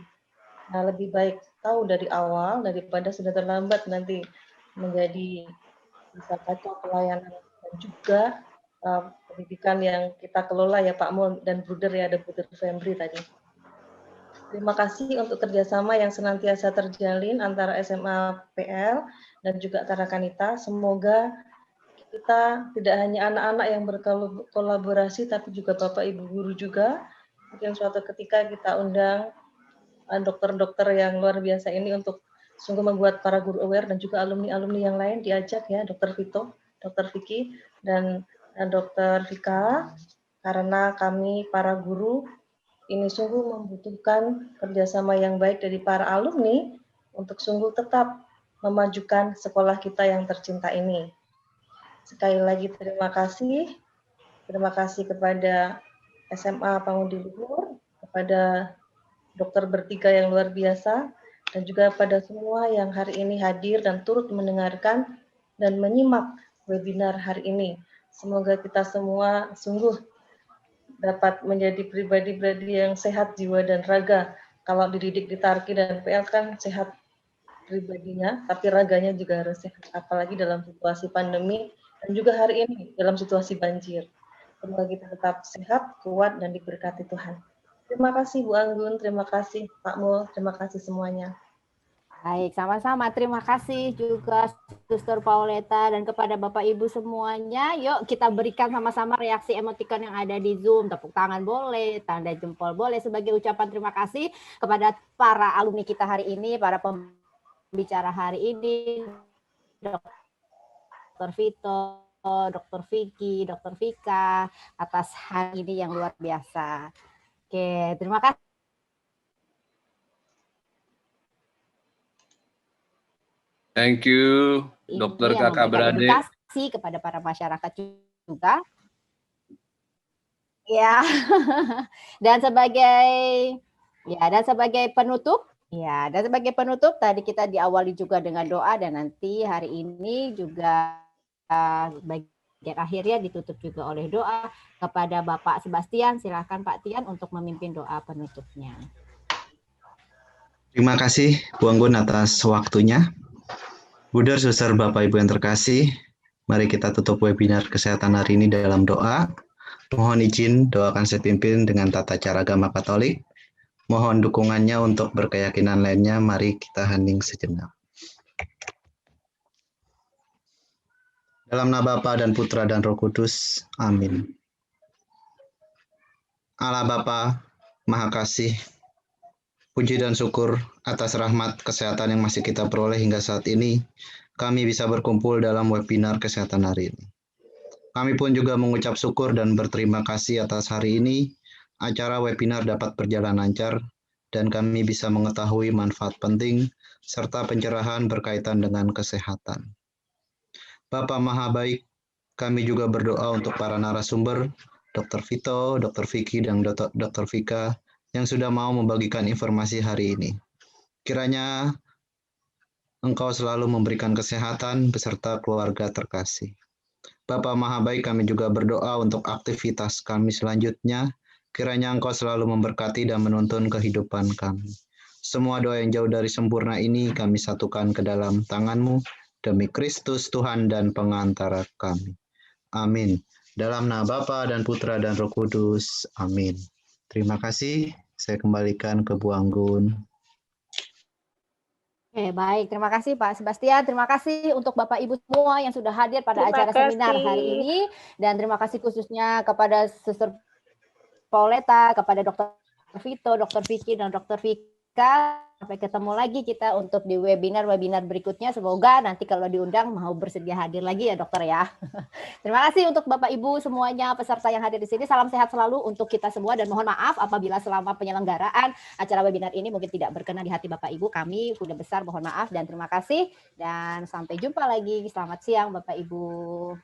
Nah, lebih baik tahu dari awal daripada sudah terlambat nanti menjadi bisa kacau pelayanan, dan juga pendidikan yang kita kelola ya Pak Mul dan Bruder ya, ada Bruder Fembri tadi. Terima kasih untuk kerjasama yang senantiasa terjalin antara SMA PL dan juga Tarakanita. Semoga kita tidak hanya anak-anak yang berkolaborasi, tapi juga Bapak Ibu guru juga. Mungkin suatu ketika kita undang dokter-dokter yang luar biasa ini untuk sungguh membuat para guru aware, dan juga alumni-alumni yang lain diajak ya, Dr. Vito, Dr. Vicky, dan Dr. Vika, karena kami para guru ini sungguh membutuhkan kerjasama yang baik dari para alumni untuk sungguh tetap memajukan sekolah kita yang tercinta ini. Sekali lagi terima kasih kepada SMA Pangudi Luhur, kepada dokter bertiga yang luar biasa, dan juga pada semua yang hari ini hadir dan turut mendengarkan dan menyimak webinar hari ini. Semoga kita semua sungguh dapat menjadi pribadi-pribadi yang sehat jiwa dan raga. Kalau dididik di Tarki dan PL kan sehat pribadinya, tapi raganya juga harus sehat, apalagi dalam situasi pandemi dan juga hari ini dalam situasi banjir. Semoga kita tetap sehat, kuat, dan diberkati Tuhan. Terima kasih Bu Anggun, terima kasih Pak Mul, terima kasih semuanya. Baik, sama-sama. Terima kasih juga Suster Pauleta dan kepada Bapak Ibu semuanya. Yuk kita berikan sama-sama reaksi emotikon yang ada di Zoom. Tepuk tangan boleh, tanda jempol boleh sebagai ucapan terima kasih kepada para alumni kita hari ini, para pembicara hari ini, Dr. Vito, Dr. Vicky, Dr. Vika, atas hari ini yang luar biasa. Oke, terima kasih. Thank you, Dokter Kakak Beradik. Edukasi kepada para masyarakat juga. Ya. Dan sebagai penutup, tadi kita diawali juga dengan doa, dan nanti hari ini juga bagi bagian akhirnya ditutup juga oleh doa kepada Bapak Sebastian. Silakan Pak Tian untuk memimpin doa penutupnya. Terima kasih Bu Anggun atas waktunya. Bunda, Suster, Bapak Ibu yang terkasih, mari kita tutup webinar kesehatan hari ini dalam doa. Mohon izin doakan saya pimpin dengan tata cara agama Katolik. Mohon dukungannya untuk berkeyakinan lainnya. Mari kita hening sejenak. Dalam nama Bapa dan Putra dan Roh Kudus. Amin. Allah Bapa, Maha Kasih, puji dan syukur atas rahmat kesehatan yang masih kita peroleh hingga saat ini. Kami bisa berkumpul dalam webinar kesehatan hari ini. Kami pun juga mengucap syukur dan berterima kasih atas hari ini. Acara webinar dapat berjalan lancar dan kami bisa mengetahui manfaat penting serta pencerahan berkaitan dengan kesehatan. Bapa Maha Baik, kami juga berdoa untuk para narasumber, Dr. Vito, Dr. Vicky, dan Dr. Vika yang sudah mau membagikan informasi hari ini. Kiranya Engkau selalu memberikan kesehatan beserta keluarga terkasih. Bapa Maha Baik, kami juga berdoa untuk aktivitas kami selanjutnya. Kiranya Engkau selalu memberkati dan menuntun kehidupan kami. Semua doa yang jauh dari sempurna ini kami satukan ke dalam tangan-Mu, demi Kristus Tuhan dan pengantara kami. Amin. Dalam nama Bapa dan Putra dan Roh Kudus. Amin. Terima kasih. Saya kembalikan ke Bu Anggun. Oke, baik. Terima kasih Pak Sebastian. Terima kasih untuk Bapak Ibu semua yang sudah hadir pada acara seminar hari ini. Dan terima kasih khususnya kepada Suster Pauleta, kepada Dr. Vito, Dr. Vicky, dan Dr. Vika. Sampai ketemu lagi kita untuk di webinar-webinar berikutnya. Semoga nanti kalau diundang mau bersedia hadir lagi ya dokter ya. Terima kasih untuk Bapak Ibu semuanya peserta yang hadir di sini. Salam sehat selalu untuk kita semua dan mohon maaf apabila selama penyelenggaraan acara webinar ini mungkin tidak berkenan di hati Bapak Ibu. Kami Kuda Besar mohon maaf dan terima kasih dan sampai jumpa lagi. Selamat siang Bapak Ibu.